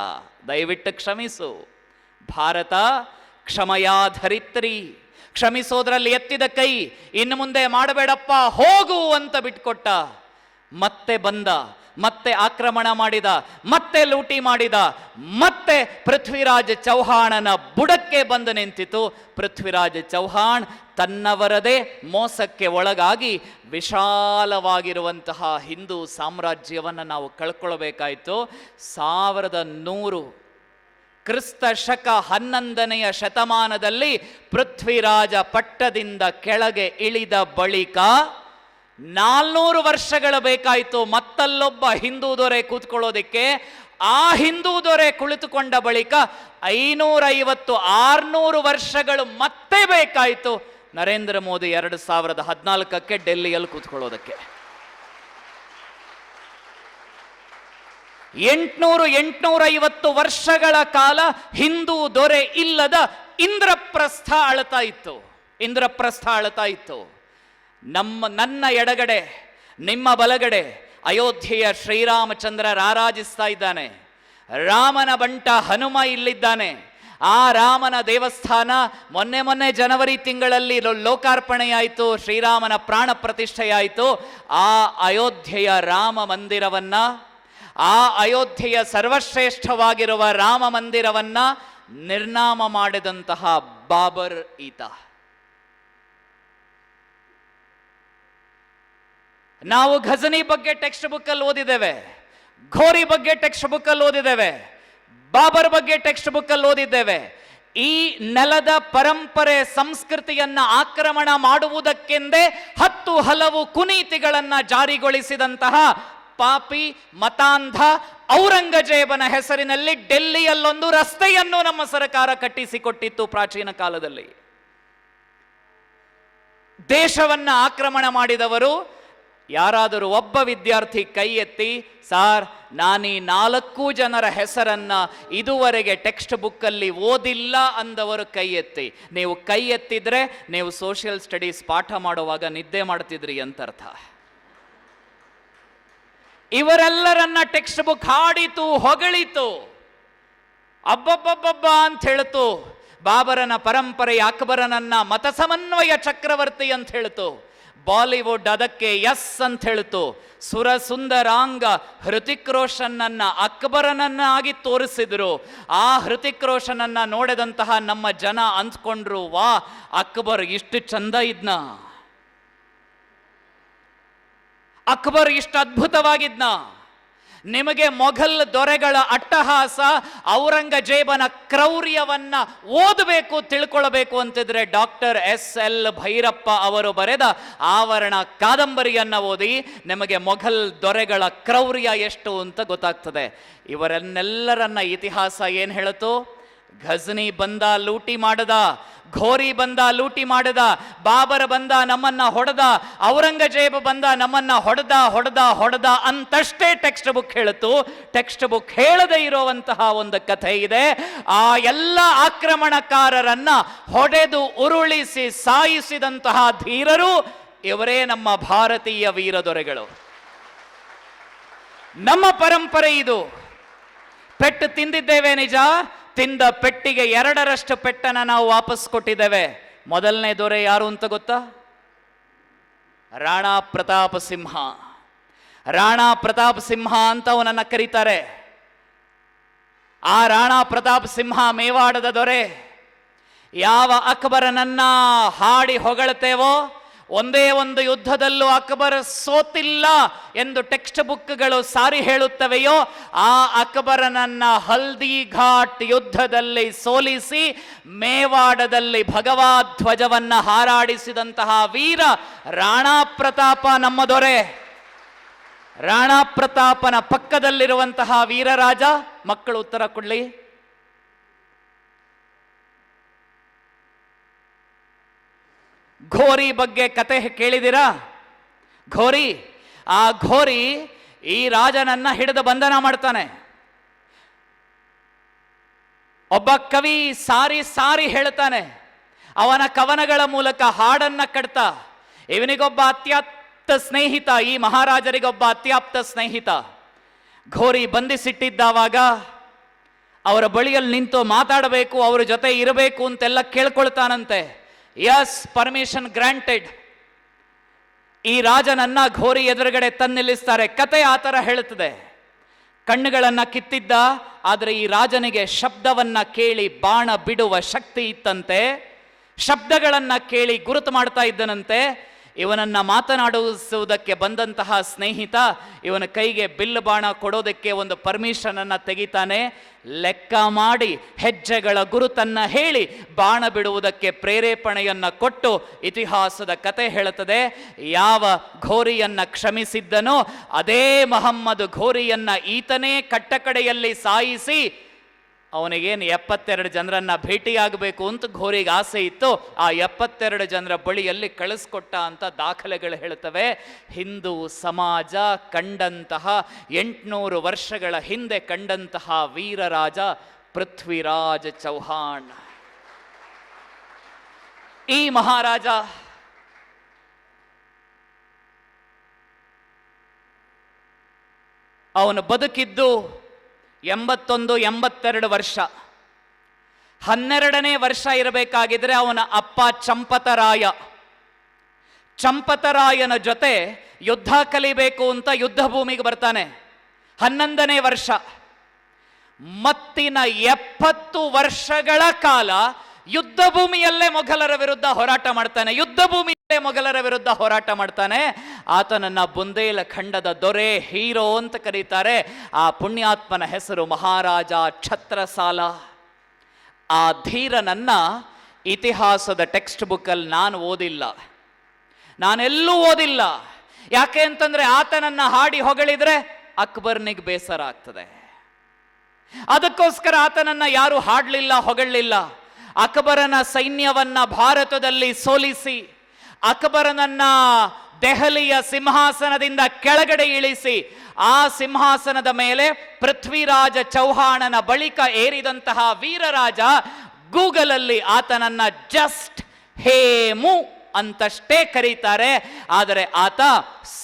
ದಯವಿಟ್ಟು ಕ್ಷಮಿಸು ಭಾರತ, ಕ್ಷಮಯಾ ಧರಿತ್ರಿ, ಕ್ಷಮಿಸೋದ್ರಲ್ಲಿ ಎತ್ತಿದ ಕೈ, ಇನ್ನು ಮುಂದೆ ಮಾಡಬೇಡಪ್ಪ ಹೋಗು ಅಂತ ಬಿಟ್ಕೊಟ್ಟ. ಮತ್ತೆ ಬಂದ, ಮತ್ತೆ ಆಕ್ರಮಣ ಮಾಡಿದ, ಮತ್ತೆ ಲೂಟಿ ಮಾಡಿದ, ಮತ್ತೆ ಪೃಥ್ವಿರಾಜ್ ಚೌಹಾಣನ ಬುಡಕ್ಕೆ ಬಂದು ನಿಂತಿತು. ಪೃಥ್ವಿರಾಜ್ ಚೌಹಾಣ್ ತನ್ನವರದೇ ಮೋಸಕ್ಕೆ ಒಳಗಾಗಿ ವಿಶಾಲವಾಗಿರುವಂತಹ ಹಿಂದೂ ಸಾಮ್ರಾಜ್ಯವನ್ನು ನಾವು ಕಳ್ಕೊಳ್ಬೇಕಾಯಿತು. 1100 ಕ್ರಿಸ್ತ ಶಕ 11ನೇ ಶತಮಾನದಲ್ಲಿ ಪೃಥ್ವಿರಾಜ ಪಟ್ಟದಿಂದ ಕೆಳಗೆ ಇಳಿದ ಬಳಿಕ 400 ವರ್ಷಗಳು ಬೇಕಾಯಿತು ಮತ್ತಲ್ಲೊಬ್ಬ ಹಿಂದೂ ದೊರೆ ಕೂತ್ಕೊಳ್ಳೋದಿಕ್ಕೆ. ಆ ಹಿಂದೂ ದೊರೆ ಕುಳಿತುಕೊಂಡ ಬಳಿಕ 550-600 ವರ್ಷಗಳು ಮತ್ತೆ ಬೇಕಾಯಿತು ನರೇಂದ್ರ ಮೋದಿ 2014ಕ್ಕೆ ಡೆಲ್ಲಿಯಲ್ಲಿ ಕೂತ್ಕೊಳ್ಳೋದಕ್ಕೆ. 800-850 ವರ್ಷಗಳ ಕಾಲ ಹಿಂದೂ ದೊರೆ ಇಲ್ಲದ ಇಂದ್ರಪ್ರಸ್ಥ ಅಳತಾ ಇತ್ತು. ನನ್ನ ಎಡಗಡೆ, ನಿಮ್ಮ ಬಲಗಡೆ ಅಯೋಧ್ಯೆಯ ಶ್ರೀರಾಮಚಂದ್ರ ರಾರಾಜಿಸ್ತಾ ಇದ್ದಾನೆ. ರಾಮನ ಬಂಟ ಹನುಮ ಇಲ್ಲಿದ್ದಾನೆ. ಆ ರಾಮನ ದೇವಸ್ಥಾನ ಮೊನ್ನೆ ಜನವರಿ ತಿಂಗಳಲ್ಲಿ ಲೋಕಾರ್ಪಣೆಯಾಯಿತು, ಶ್ರೀರಾಮನ ಪ್ರಾಣ ಪ್ರತಿಷ್ಠೆಯಾಯಿತು. ಆ ಅಯೋಧ್ಯೆಯ ರಾಮ ಮಂದಿರವನ್ನ, ಆ ಅಯೋಧ್ಯೆಯ ಸರ್ವಶ್ರೇಷ್ಠವಾಗಿರುವ ರಾಮ ಮಂದಿರವನ್ನ ನಿರ್ನಾಮ ಮಾಡಿದಂತಹ ಬಾಬರ್ ಈತ. ನಾವು ಘಜನಿ ಬಗ್ಗೆ ಟೆಕ್ಸ್ಟ್ ಬುಕ್ ಅಲ್ಲಿ ಓದಿದ್ದೇವೆ, ಘೋರಿ ಬಗ್ಗೆ ಟೆಕ್ಸ್ಟ್ ಬುಕ್ ಅಲ್ಲಿ ಓದಿದ್ದೇವೆ, ಬಾಬರ್ ಬಗ್ಗೆ ಟೆಕ್ಸ್ಟ್ ಬುಕ್ ಅಲ್ಲಿ ಓದಿದ್ದೇವೆ. ಈ ನೆಲದ ಪರಂಪರೆ ಸಂಸ್ಕೃತಿಯನ್ನ ಆಕ್ರಮಣ ಮಾಡುವುದಕ್ಕೆಂದೇ 10 ಹಲವು ಕುನೀತಿಗಳನ್ನ ಜಾರಿಗೊಳಿಸಿದಂತಹ ಪಾಪಿ ಮತಾಂಧ ಔರಂಗಜೇಬನ ಹೆಸರಿನಲ್ಲಿ ಡೆಲ್ಲಿಯಲ್ಲೊಂದು ರಸ್ತೆಯನ್ನು ನಮ್ಮ ಸರ್ಕಾರ ಕಟ್ಟಿಸಿಕೊಟ್ಟಿತ್ತು ಪ್ರಾಚೀನ ಕಾಲದಲ್ಲಿ. ದೇಶವನ್ನ ಆಕ್ರಮಣ ಮಾಡಿದವರು ಯಾರಾದರೂ ಒಬ್ಬ ವಿದ್ಯಾರ್ಥಿ ಕೈ ಎತ್ತಿ, ಸಾರ್ ನಾನೀ 4 ಜನರ ಹೆಸರನ್ನ ಇದುವರೆಗೆ ಟೆಕ್ಸ್ಟ್ ಬುಕ್ ಅಲ್ಲಿ ಓದಿಲ್ಲ ಅಂದವರು ಕೈ ಎತ್ತಿ. ನೀವು ಕೈ ಎತ್ತಿದ್ರೆ ನೀವು ಸೋಷಿಯಲ್ ಸ್ಟಡೀಸ್ ಪಾಠ ಮಾಡುವಾಗ ನಿದ್ದೆ ಮಾಡ್ತಿದ್ರಿ ಅಂತ ಅರ್ಥ. ಇವರೆಲ್ಲರನ್ನ ಟೆಕ್ಸ್ಟ್ ಬುಕ್ ಹಾಡಿತು, ಹೊಗಳಿತು, ಅಬ್ಬಬ್ಬಬ್ಬಬ್ಬ ಅಂತ ಹೇಳ್ತು. ಬಾಬರನ ಪರಂಪರೆಯ ಅಕ್ಬರನನ್ನ ಮತ ಸಮನ್ವಯ ಚಕ್ರವರ್ತಿ ಅಂತ ಹೇಳ್ತು. ಬಾಲಿವುಡ್ ಅದಕ್ಕೆ ಎಸ್ ಅಂತ ಹೇಳ್ತು. ಸುರ ಸುಂದರಾಂಗ ಹೃತಿಕ್ ರೋಷನ್ನನ್ನ ಅಕ್ಬರನನ್ನಾಗಿ ತೋರಿಸಿದ್ರು. ಆ ಹೃತಿಕ್ ರೋಷನನ್ನ ನೋಡಿದಂತಹ ನಮ್ಮ ಜನ ಅಂದ್ಕೊಂಡ್ರು, ವಾ ಅಕ್ಬರ್ ಇಷ್ಟು ಚಂದ ಇದ್ನ, ಅಕ್ಬರ್ ಇಷ್ಟು ಅದ್ಭುತವಾಗಿದ್ನ. ನಿಮಗೆ ಮೊಘಲ್ ದೊರೆಗಳ ಅಟ್ಟಹಾಸ, ಔರಂಗಜೇಬನ ಕ್ರೌರ್ಯವನ್ನ ಓದಬೇಕು, ತಿಳ್ಕೊಳ್ಬೇಕು ಅಂತಿದ್ರೆ ಡಾಕ್ಟರ್ SL ಭೈರಪ್ಪ ಅವರು ಬರೆದ ಆವರಣ ಕಾದಂಬರಿಯನ್ನ ಓದಿ ನಿಮಗೆ ಮೊಘಲ್ ದೊರೆಗಳ ಕ್ರೌರ್ಯ ಎಷ್ಟು ಅಂತ ಗೊತ್ತಾಗ್ತದೆ. ಇವರನ್ನೆಲ್ಲರನ್ನ ಇತಿಹಾಸ ಏನ್ ಹೇಳುತ್ತೋ, ಘಜ್ನಿ ಬಂದ ಲೂಟಿ ಮಾಡದ, ಘೋರಿ ಬಂದ ಲೂಟಿ ಮಾಡದ, ಬಾಬರ್ ಬಂದ ನಮ್ಮನ್ನ ಹೊಡೆದ, ಔರಂಗಜೇಬ ಬಂದ ನಮ್ಮನ್ನ ಹೊಡೆದ ಅಂತಷ್ಟೇ ಟೆಕ್ಸ್ಟ್ ಬುಕ್ ಹೇಳುತ್ತು. ಟೆಕ್ಸ್ಟ್ ಬುಕ್ ಹೇಳದೇ ಇರುವಂತಹ ಒಂದು ಕಥೆ ಇದೆ. ಆ ಎಲ್ಲ ಆಕ್ರಮಣಕಾರರನ್ನ ಹೊಡೆದು ಉರುಳಿಸಿ ಸಾಯಿಸಿದಂತಹ ಧೀರರು ಇವರೇ ನಮ್ಮ ಭಾರತೀಯ ವೀರದೊರೆಗಳು. ನಮ್ಮ ಪರಂಪರೆ ಇದು. ಪೆಟ್ಟು ತಿಂದಿದ್ದೇವೆ ನಿಜ, ತಿಂದ ಪೆಟ್ಟಿಗೆ 2ರಷ್ಟು ಪೆಟ್ಟನ್ನು ನಾವು ವಾಪಸ್ ಕೊಟ್ಟಿದ್ದೇವೆ. ಮೊದಲನೇ ದೊರೆ ಯಾರು ಅಂತ ಗೊತ್ತಾ? ರಾಣಾ ಪ್ರತಾಪ ಸಿಂಹ. ರಾಣಾ ಪ್ರತಾಪ ಸಿಂಹ ಅಂತ ಅವನನ್ನ ಕರೀತಾರೆ. ಆ ರಾಣಾ ಪ್ರತಾಪ ಸಿಂಹ ಮೇವಾಡದ ದೊರೆ. ಯಾವ ಅಕ್ಬರನನ್ನ ಹಾಡಿ ಹೊಗಳ್ತೇವೋ, ಒಂದೇ ಒಂದು ಯುದ್ಧದಲ್ಲೂ ಅಕ್ಬರ್ ಸೋತಿಲ್ಲ ಎಂದು ಟೆಕ್ಸ್ಟ್ ಬುಕ್ಗಳು ಸಾರಿ ಹೇಳುತ್ತವೆಯೋ, ಆ ಅಕ್ಬರನನ್ನ ಹಲ್ದಿ ಘಾಟ್ ಯುದ್ಧದಲ್ಲಿ ಸೋಲಿಸಿ ಮೇವಾಡದಲ್ಲಿ ಭಗವಾಧ್ವಜವನ್ನ ಹಾರಾಡಿಸಿದಂತಹ ವೀರ ರಾಣಾ ಪ್ರತಾಪ ನಮ್ಮ ದೊರೆ. ರಾಣಾ ಪ್ರತಾಪನ ಪಕ್ಕದಲ್ಲಿರುವಂತಹ ವೀರರಾಜ, ಮಕ್ಕಳು ಉತ್ತರ ಕೊಡ್ಲಿ. ಘೋರಿ ಬಗ್ಗೆ ಕತೆ ಕೇಳಿದಿರಾ? ಘೋರಿ, ಆ ಘೋರಿ ಈ ರಾಜನನ್ನ ಹಿಡಿದು ಬಂಧನ ಮಾಡ್ತಾನೆ. ಒಬ್ಬ ಕವಿ ಸಾರಿ ಹೇಳ್ತಾನೆ. ಅವನ ಕವನಗಳ ಮೂಲಕ ಹಾಡನ್ನ ಕಟ್ತಾ ಇವನಿಗೊಬ್ಬ ಅತ್ಯಾಪ್ತ ಸ್ನೇಹಿತ, ಈ ಮಹಾರಾಜರಿಗೊಬ್ಬ ಅತ್ಯಾಪ್ತ ಸ್ನೇಹಿತ. ಘೋರಿ ಬಂಧಿಸಿಟ್ಟಿದ್ದಾವಾಗ ಅವರ ಬಳಿಯಲ್ಲಿ ನಿಂತು ಮಾತಾಡಬೇಕು, ಅವರ ಜೊತೆ ಇರಬೇಕು ಅಂತೆಲ್ಲ ಕೇಳ್ಕೊಳ್ತಾನಂತೆ. Yes, permission granted. ಈ ರಾಜನನ್ನ ಘೋರಿ ಎದುರುಗಡೆ ತಂದು ಕತೆ ಆ ಥರ ಹೇಳುತ್ತದೆ. ಕಣ್ಣುಗಳನ್ನ ಕಿತ್ತಿದ್ದ, ಆದರೆ ಈ ರಾಜನಿಗೆ ಶಬ್ದವನ್ನ ಕೇಳಿ ಬಾಣ ಬಿಡುವ ಶಕ್ತಿ ಇತ್ತಂತೆ. ಶಬ್ದಗಳನ್ನ ಕೇಳಿ ಗುರುತು ಮಾಡ್ತಾ ಇದ್ದನಂತೆ. ಇವನನ್ನ ಮಾತನಾಡಿಸುವುದಕ್ಕೆ ಬಂದಂತಹ ಸ್ನೇಹಿತ ಇವನ ಕೈಗೆ ಬಿಲ್ಲು ಬಾಣ ಕೊಡೋದಕ್ಕೆ ಒಂದು ಪರ್ಮಿಷನ್ ಅನ್ನ ತೆಗಿತಾನೆ. ಲೆಕ್ಕ ಮಾಡಿ ಹೆಜ್ಜೆಗಳ ಗುರುತನ್ನ ಹೇಳಿ ಬಾಣ ಬಿಡುವುದಕ್ಕೆ ಪ್ರೇರೇಪಣೆಯನ್ನ ಕೊಟ್ಟು ಇತಿಹಾಸದ ಕತೆ ಹೇಳುತ್ತದೆ. ಯಾವ ಘೋರಿಯನ್ನ ಕ್ಷಮಿಸಿದ್ದನೋ ಅದೇ ಮಹಮ್ಮದ್ ಘೋರಿಯನ್ನ ಈತನೇ ಕಟ್ಟಕಡೆಯಲ್ಲಿ ಸಾಯಿಸಿ, ಅವನಿಗೇನು 72 ಜನರನ್ನ ಭೇಟಿಯಾಗಬೇಕು ಅಂತ ಘೋರಿಗೆ ಆಸೆ ಇತ್ತು, ಆ 72 ಜನರ ಬಳಿಯಲ್ಲಿ ಕಳಿಸ್ಕೊಟ್ಟ ಅಂತ ದಾಖಲೆಗಳು ಹೇಳ್ತವೆ. ಹಿಂದೂ ಸಮಾಜ ಕಂಡಂತಹ 800 ವರ್ಷಗಳ ಹಿಂದೆ ಕಂಡಂತಹ ವೀರರಾಜ ಪೃಥ್ವಿರಾಜ್ ಚೌಹಾಣ್. ಈ ಮಹಾರಾಜ ಅವನು ಬದುಕಿದ್ದು 81-82 ವರ್ಷ. 12ನೇ ವರ್ಷ ಇರಬೇಕಾಗಿದ್ರೆ ಅವನ ಅಪ್ಪ ಚಂಪತರಾಯ, ಚಂಪತರಾಯನ ಜೊತೆ ಯುದ್ಧ ಕಲಿಬೇಕು ಅಂತ ಯುದ್ಧ ಭೂಮಿಗೆ ಬರ್ತಾನೆ. 11ನೇ ವರ್ಷ. ಮತ್ತಿನ 70 ವರ್ಷಗಳ ಕಾಲ ಯುದ್ಧ ಭೂಮಿಯಲ್ಲೇ ಮೊಘಲರ ವಿರುದ್ಧ ಹೋರಾಟ ಮಾಡ್ತಾನೆ. ಯುದ್ಧ ಭೂಮಿಯಲ್ಲೇ ಮೊಘಲರ ವಿರುದ್ಧ ಹೋರಾಟ ಮಾಡ್ತಾನೆ. ಆತನನ್ನ ಬುಂದೇಲಖಂಡದ ದೊರೆ, ಹೀರೋ ಅಂತ ಕರೀತಾರೆ. ಆ ಪುಣ್ಯಾತ್ಮನ ಹೆಸರು ಮಹಾರಾಜ ಛತ್ರಸಾಲ. ಆ ಧೀರನನ್ನ ಇತಿಹಾಸದ ಟೆಕ್ಸ್ಟ್ ಬುಕ್ಕಲ್ಲಿ ನಾನು ಓದಿಲ್ಲ, ನಾನೆಲ್ಲೂ ಓದಿಲ್ಲ. ಯಾಕೆ ಅಂತಂದ್ರೆ ಆತನನ್ನ ಹಾಡಿ ಹೊಗಳಿದ್ರೆ ಅಕ್ಬರ್ನಿಗೆ ಬೇಸರ ಆಗ್ತದೆ. ಅದಕ್ಕೋಸ್ಕರ ಆತನನ್ನ ಯಾರು ಹಾಡಲಿಲ್ಲ, ಹೊಗಳಲಿಲ್ಲ. ಅಕ್ಬರನ ಸೈನ್ಯವನ್ನ ಭಾರತದಲ್ಲಿ ಸೋಲಿಸಿ, ಅಕ್ಬರನನ್ನ ದೆಹಲಿಯ ಸಿಂಹಾಸನದಿಂದ ಕೆಳಗಡೆ ಇಳಿಸಿ, ಆ ಸಿಂಹಾಸನದ ಮೇಲೆ ಪೃಥ್ವಿರಾಜ ಚೌಹಾಣನ ಬಳಿಕ ಏರಿದಂತಹ ವೀರರಾಜ ಗೂಗಲಲ್ಲಿ ಆತನನ್ನ ಜಸ್ಟ್ ಹೇಮು ಅಂತಷ್ಟೇ ಕರೀತಾರೆ. ಆದರೆ ಆತ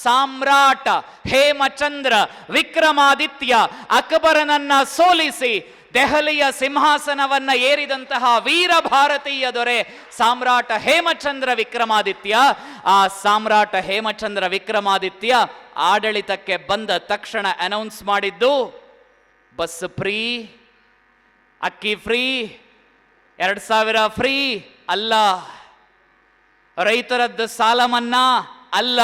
ಸಾಮ್ರಾಟ ಹೇಮಚಂದ್ರ ವಿಕ್ರಮಾದಿತ್ಯ, ಅಕ್ಬರನನ್ನ ಸೋಲಿಸಿ ದೆಹಲಿಯ ಸಿಂಹಾಸನವನ್ನ ಏರಿದಂತಹ ವೀರ ಭಾರತೀಯ ದೊರೆ ಸಾಮ್ರಾಟ ಹೇಮಚಂದ್ರ ವಿಕ್ರಮಾದಿತ್ಯ. ಆ ಸಾಮ್ರಾಟ ಹೇಮಚಂದ್ರ ವಿಕ್ರಮಾದಿತ್ಯ ಆಡಳಿತಕ್ಕೆ ಬಂದ ತಕ್ಷಣ ಅನೌನ್ಸ್ ಮಾಡಿದ್ದು ಬಸ್ ಫ್ರೀ, ಅಕ್ಕಿ ಫ್ರೀ, 2000 ಫ್ರೀ ಅಲ್ಲ, ರೈತರದ್ದು ಸಾಲ ಮನ್ನಾ ಅಲ್ಲ.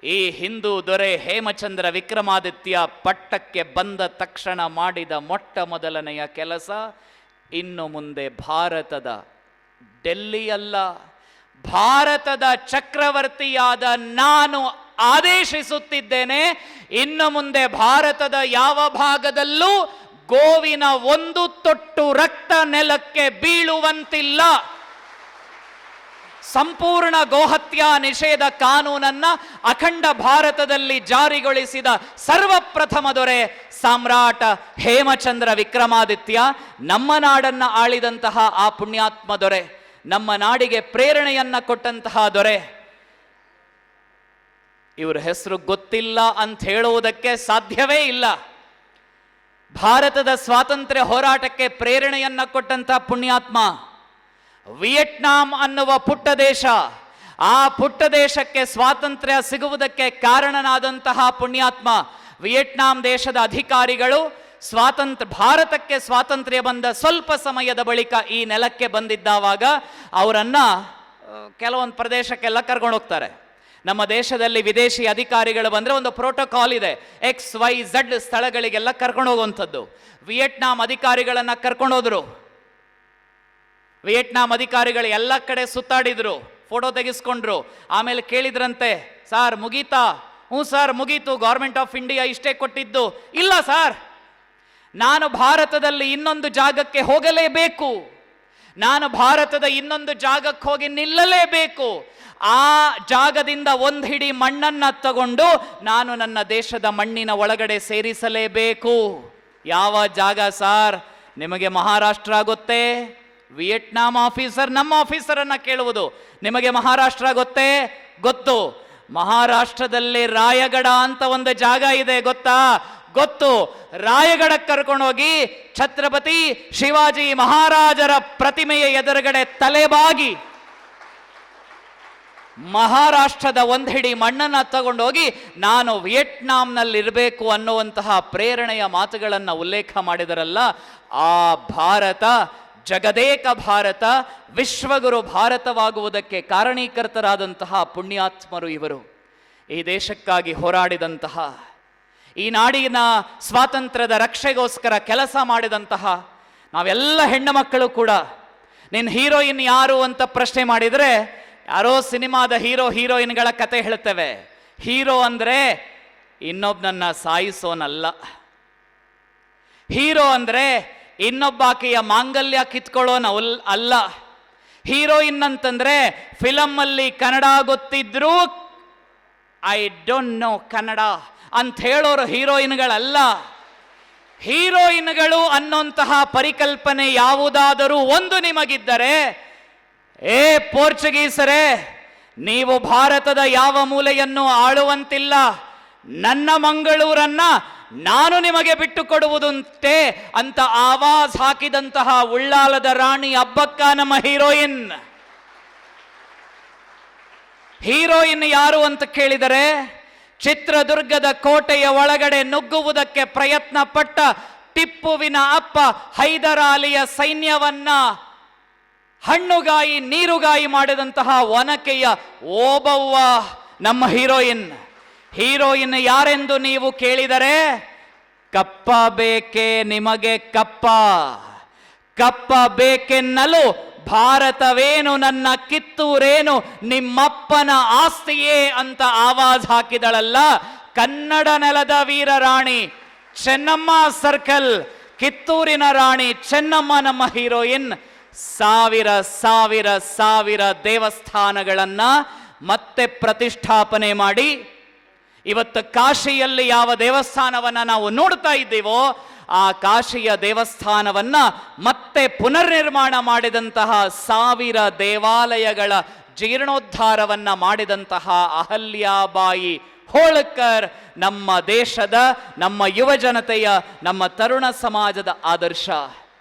ಈ ಹಿಂದೂ ದೊರೆ ಹೇಮಚಂದ್ರ ವಿಕ್ರಮಾದಿತ್ಯ ಪಟ್ಟಕ್ಕೆ ಬಂದ ತಕ್ಷಣ ಮಾಡಿದ ಮೊಟ್ಟ ಮೊದಲನೆಯ ಕೆಲಸ, ಇನ್ನು ಮುಂದೆ ಭಾರತದ ಡೆಲ್ಲಿಯಲ್ಲ, ಭಾರತದ ಚಕ್ರವರ್ತಿಯಾದ ನಾನು ಆದೇಶಿಸುತ್ತಿದ್ದೇನೆ, ಇನ್ನು ಮುಂದೆ ಭಾರತದ ಯಾವ ಭಾಗದಲ್ಲೂ ಗೋವಿನ ಒಂದು ತೊಟ್ಟು ರಕ್ತ ನೆಲಕ್ಕೆ ಬೀಳುವಂತಿಲ್ಲ. ಸಂಪೂರ್ಣ ಗೋಹತ್ಯಾ ನಿಷೇಧ ಕಾನೂನನ್ನ ಅಖಂಡ ಭಾರತದಲ್ಲಿ ಜಾರಿಗೊಳಿಸಿದ ಸರ್ವಪ್ರಥಮ ದೊರೆ ಸಾಮ್ರಾಟ ಹೇಮಚಂದ್ರ ವಿಕ್ರಮಾದಿತ್ಯ. ನಮ್ಮ ನಾಡನ್ನ ಆಳಿದಂತಹ ಆ ಪುಣ್ಯಾತ್ಮ ದೊರೆ, ನಮ್ಮ ನಾಡಿಗೆ ಪ್ರೇರಣೆಯನ್ನ ಕೊಟ್ಟಂತಹ ದೊರೆ. ಇವರ ಹೆಸರು ಗೊತ್ತಿಲ್ಲ ಅಂತ ಹೇಳುವುದಕ್ಕೆ ಸಾಧ್ಯವೇ ಇಲ್ಲ. ಭಾರತದ ಸ್ವಾತಂತ್ರ್ಯ ಹೋರಾಟಕ್ಕೆ ಪ್ರೇರಣೆಯನ್ನ ಕೊಟ್ಟಂತಹ ಪುಣ್ಯಾತ್ಮ. ವಿಯೆಟ್ನಾಂ ಅನ್ನುವ ಪುಟ್ಟ ದೇಶ, ಆ ಪುಟ್ಟ ದೇಶಕ್ಕೆ ಸ್ವಾತಂತ್ರ್ಯ ಸಿಗುವುದಕ್ಕೆ ಕಾರಣನಾದಂತಹ ಪುಣ್ಯಾತ್ಮ. ವಿಯೆಟ್ನಾಂ ದೇಶದ ಅಧಿಕಾರಿಗಳು ಭಾರತಕ್ಕೆ ಸ್ವಾತಂತ್ರ್ಯ ಬಂದ ಸ್ವಲ್ಪ ಸಮಯದ ಬಳಿಕ ಈ ನೆಲಕ್ಕೆ ಬಂದಿದ್ದಾವಾಗ ಅವರನ್ನ ಕೆಲವೊಂದು ಪ್ರದೇಶಕ್ಕೆಲ್ಲ ಕರ್ಕೊಂಡು ಹೋಗ್ತಾರೆ. ನಮ್ಮ ದೇಶದಲ್ಲಿ ವಿದೇಶಿ ಅಧಿಕಾರಿಗಳು ಬಂದರೆ ಒಂದು ಪ್ರೋಟೋಕಾಲ್ ಇದೆ, XYZ ಸ್ಥಳಗಳಿಗೆಲ್ಲ ಕರ್ಕೊಂಡು ಹೋಗುವಂಥದ್ದು. ವಿಯೆಟ್ನಾಂ ಅಧಿಕಾರಿಗಳನ್ನು ಕರ್ಕೊಂಡು ಹೋದ್ರು. ವಿಯೆಟ್ನಾಂ ಅಧಿಕಾರಿಗಳು ಎಲ್ಲ ಕಡೆ ಸುತ್ತಾಡಿದ್ರು, ಫೋಟೋ ತೆಗೆಸ್ಕೊಂಡ್ರು. ಆಮೇಲೆ ಕೇಳಿದ್ರಂತೆ, ಸಾರ್ ಮುಗೀತಾ? ಹ್ಞೂ ಸರ್ ಮುಗೀತು, ಗೌರ್ಮೆಂಟ್ ಆಫ್ ಇಂಡಿಯಾ ಇಷ್ಟೇ ಕೊಟ್ಟಿದ್ದು. ಇಲ್ಲ ಸರ್, ನಾನು ಭಾರತದಲ್ಲಿ ಇನ್ನೊಂದು ಜಾಗಕ್ಕೆ ಹೋಗಲೇಬೇಕು, ನಾನು ಭಾರತದ ಇನ್ನೊಂದು ಜಾಗಕ್ಕೆ ಹೋಗಿ ನಿಲ್ಲಲೇಬೇಕು. ಆ ಜಾಗದಿಂದ ಒಂದು ಹಿಡಿ ಮಣ್ಣನ್ನ ತಗೊಂಡು ನಾನು ನನ್ನ ದೇಶದ ಮಣ್ಣಿನ ಒಳಗಡೆ ಸೇರಿಸಲೇಬೇಕು. ಯಾವ ಜಾಗ ಸಾರ್? ನಿಮಗೆ ಮಹಾರಾಷ್ಟ್ರ ಗೊತ್ತೇ? ವಿಯೆಟ್ನಾಂ ಆಫೀಸರ್ ನಮ್ಮ ಆಫೀಸರನ್ನ ಕೇಳುವುದು, ನಿಮಗೆ ಮಹಾರಾಷ್ಟ್ರ ಗೊತ್ತೇ? ಗೊತ್ತು. ಮಹಾರಾಷ್ಟ್ರದಲ್ಲಿ ರಾಯಗಢ ಅಂತ ಒಂದು ಜಾಗ ಇದೆ, ಗೊತ್ತಾ? ಗೊತ್ತು. ರಾಯಗಢಕ್ಕೆ ಕರ್ಕೊಂಡೋಗಿ ಛತ್ರಪತಿ ಶಿವಾಜಿ ಮಹಾರಾಜರ ಪ್ರತಿಮೆಯ ಎದುರುಗಡೆ ತಲೆಬಾಗಿ ಮಹಾರಾಷ್ಟ್ರದ ಒಂದು ಹಿಡಿ ಮಣ್ಣನ್ನು ತಗೊಂಡೋಗಿ ನಾನು ವಿಯೆಟ್ನಾಂನಲ್ಲಿರಬೇಕು ಅನ್ನುವಂತಹ ಪ್ರೇರಣೆಯ ಮಾತುಗಳನ್ನು ಉಲ್ಲೇಖ ಮಾಡಿದರಲ್ಲ, ಆ ಭಾರತ ಜಗದೇಕ ಭಾರತ, ವಿಶ್ವಗುರು ಭಾರತವಾಗುವುದಕ್ಕೆ ಕಾರಣೀಕರ್ತರಾದಂತಹ ಪುಣ್ಯಾತ್ಮರು ಇವರು. ಈ ದೇಶಕ್ಕಾಗಿ ಹೋರಾಡಿದಂತಹ, ಈ ನಾಡಿನ ಸ್ವಾತಂತ್ರ್ಯದ ರಕ್ಷೆಗೋಸ್ಕರ ಕೆಲಸ ಮಾಡಿದಂತಹ ನಾವೆಲ್ಲ ಹೆಣ್ಣು ಮಕ್ಕಳು ಕೂಡ. ನಿನ್ನ ಹೀರೋಯಿನ್ ಯಾರು ಅಂತ ಪ್ರಶ್ನೆ ಮಾಡಿದರೆ ಯಾರೋ ಸಿನಿಮಾದ ಹೀರೋಯಿನ್ಗಳ ಕತೆ ಹೇಳ್ತೇವೆ. ಹೀರೋ ಅಂದರೆ ಇನ್ನೊಬ್ಬನನ್ನ ಸಾಯಿಸೋನಲ್ಲ. ಹೀರೋ ಅಂದರೆ ಇನ್ನೊಬ್ಬಾಕೆಯ ಮಾಂಗಲ್ಯ ಕಿತ್ಕೊಳ್ಳೋನ ಅಲ್ಲ. ಹೀರೋಯಿನ್ ಅಂತಂದ್ರೆ ಫಿಲಮ್ ಅಲ್ಲಿ ಕನ್ನಡ ಗೊತ್ತಿದ್ರು ಐ ಡೋಂಟ್ ನೋ ಕನ್ನಡ ಅಂತ ಹೇಳೋರು ಹೀರೋಯಿನ್ಗಳಲ್ಲ. ಹೀರೋಯಿನ್ಗಳು ಅನ್ನೋಂತಹ ಪರಿಕಲ್ಪನೆ ಯಾವುದಾದರೂ ಒಂದು ನಿಮಗಿದ್ದರೆ, ಏ ಪೋರ್ಚುಗೀಸರೇ, ನೀವು ಭಾರತದ ಯಾವ ಮೂಲೆಯನ್ನು ಆಳುವಂತಿಲ್ಲ, ನನ್ನ ಮಂಗಳೂರನ್ನ ನಾನು ನಿಮಗೆ ಬಿಟ್ಟು ಕೊಡುವುದುಂಟೆ ಅಂತ ಆವಾಜ್ ಹಾಕಿದಂತಹ ಉಳ್ಳಾಲದ ರಾಣಿ ಅಬ್ಬಕ್ಕ ನಮ್ಮ ಹೀರೋಯಿನ್. ಹೀರೋಯಿನ್ ಯಾರು ಅಂತ ಕೇಳಿದರೆ, ಚಿತ್ರದುರ್ಗದ ಕೋಟೆಯ ಒಳಗಡೆ ನುಗ್ಗುವುದಕ್ಕೆ ಪ್ರಯತ್ನ ಪಟ್ಟ ಟಿಪ್ಪುವಿನ ಅಪ್ಪ ಹೈದರಾಲಿಯ ಸೈನ್ಯವನ್ನ ಹಣ್ಣುಗಾಯಿ ನೀರುಗಾಯಿ ಮಾಡಿದಂತಹ ಒನಕೆಯ ಓಬವ್ವ ನಮ್ಮ ಹೀರೋಯಿನ್. ಹೀರೋಯಿನ್ ಯಾರೆಂದು ನೀವು ಕೇಳಿದರೆ, ಕಪ್ಪ ಬೇಕೆ ನಿಮಗೆ ಕಪ್ಪ, ಕಪ್ಪ ಬೇಕೆನ್ನಲು ಭಾರತವೇನು ನನ್ನ ಕಿತ್ತೂರೇನು ನಿಮ್ಮಪ್ಪನ ಆಸ್ತಿಯೇ ಅಂತ ಆವಾಜ್ ಹಾಕಿದಳಲ್ಲ ಕನ್ನಡ ನೆಲದ ವೀರರಾಣಿ ಚೆನ್ನಮ್ಮ ಸರ್ಕಲ್, ಕಿತ್ತೂರಿನ ರಾಣಿ ಚೆನ್ನಮ್ಮ ನಮ್ಮ ಹೀರೋಯಿನ್. ಸಾವಿರ ಸಾವಿರ ಸಾವಿರ ದೇವಸ್ಥಾನಗಳನ್ನ ಮತ್ತೆ ಪ್ರತಿಷ್ಠಾಪನೆ ಮಾಡಿ, ಇವತ್ತು ಕಾಶಿಯಲ್ಲಿ ಯಾವ ದೇವಸ್ಥಾನವನ್ನ ನಾವು ನೋಡ್ತಾ ಇದ್ದೀವೋ ಆ ಕಾಶಿಯ ದೇವಸ್ಥಾನವನ್ನ ಮತ್ತೆ ಪುನರ್ನಿರ್ಮಾಣ ಮಾಡಿದಂತಹ, ಸಾವಿರ ದೇವಾಲಯಗಳ ಜೀರ್ಣೋದ್ಧಾರವನ್ನ ಮಾಡಿದಂತಹ ಅಹಲ್ಯಾಬಾಯಿ ಹೋಳ್ಕರ್ ನಮ್ಮ ದೇಶದ, ನಮ್ಮ ಯುವ ಜನತೆಯ, ನಮ್ಮ ತರುಣ ಸಮಾಜದ ಆದರ್ಶ.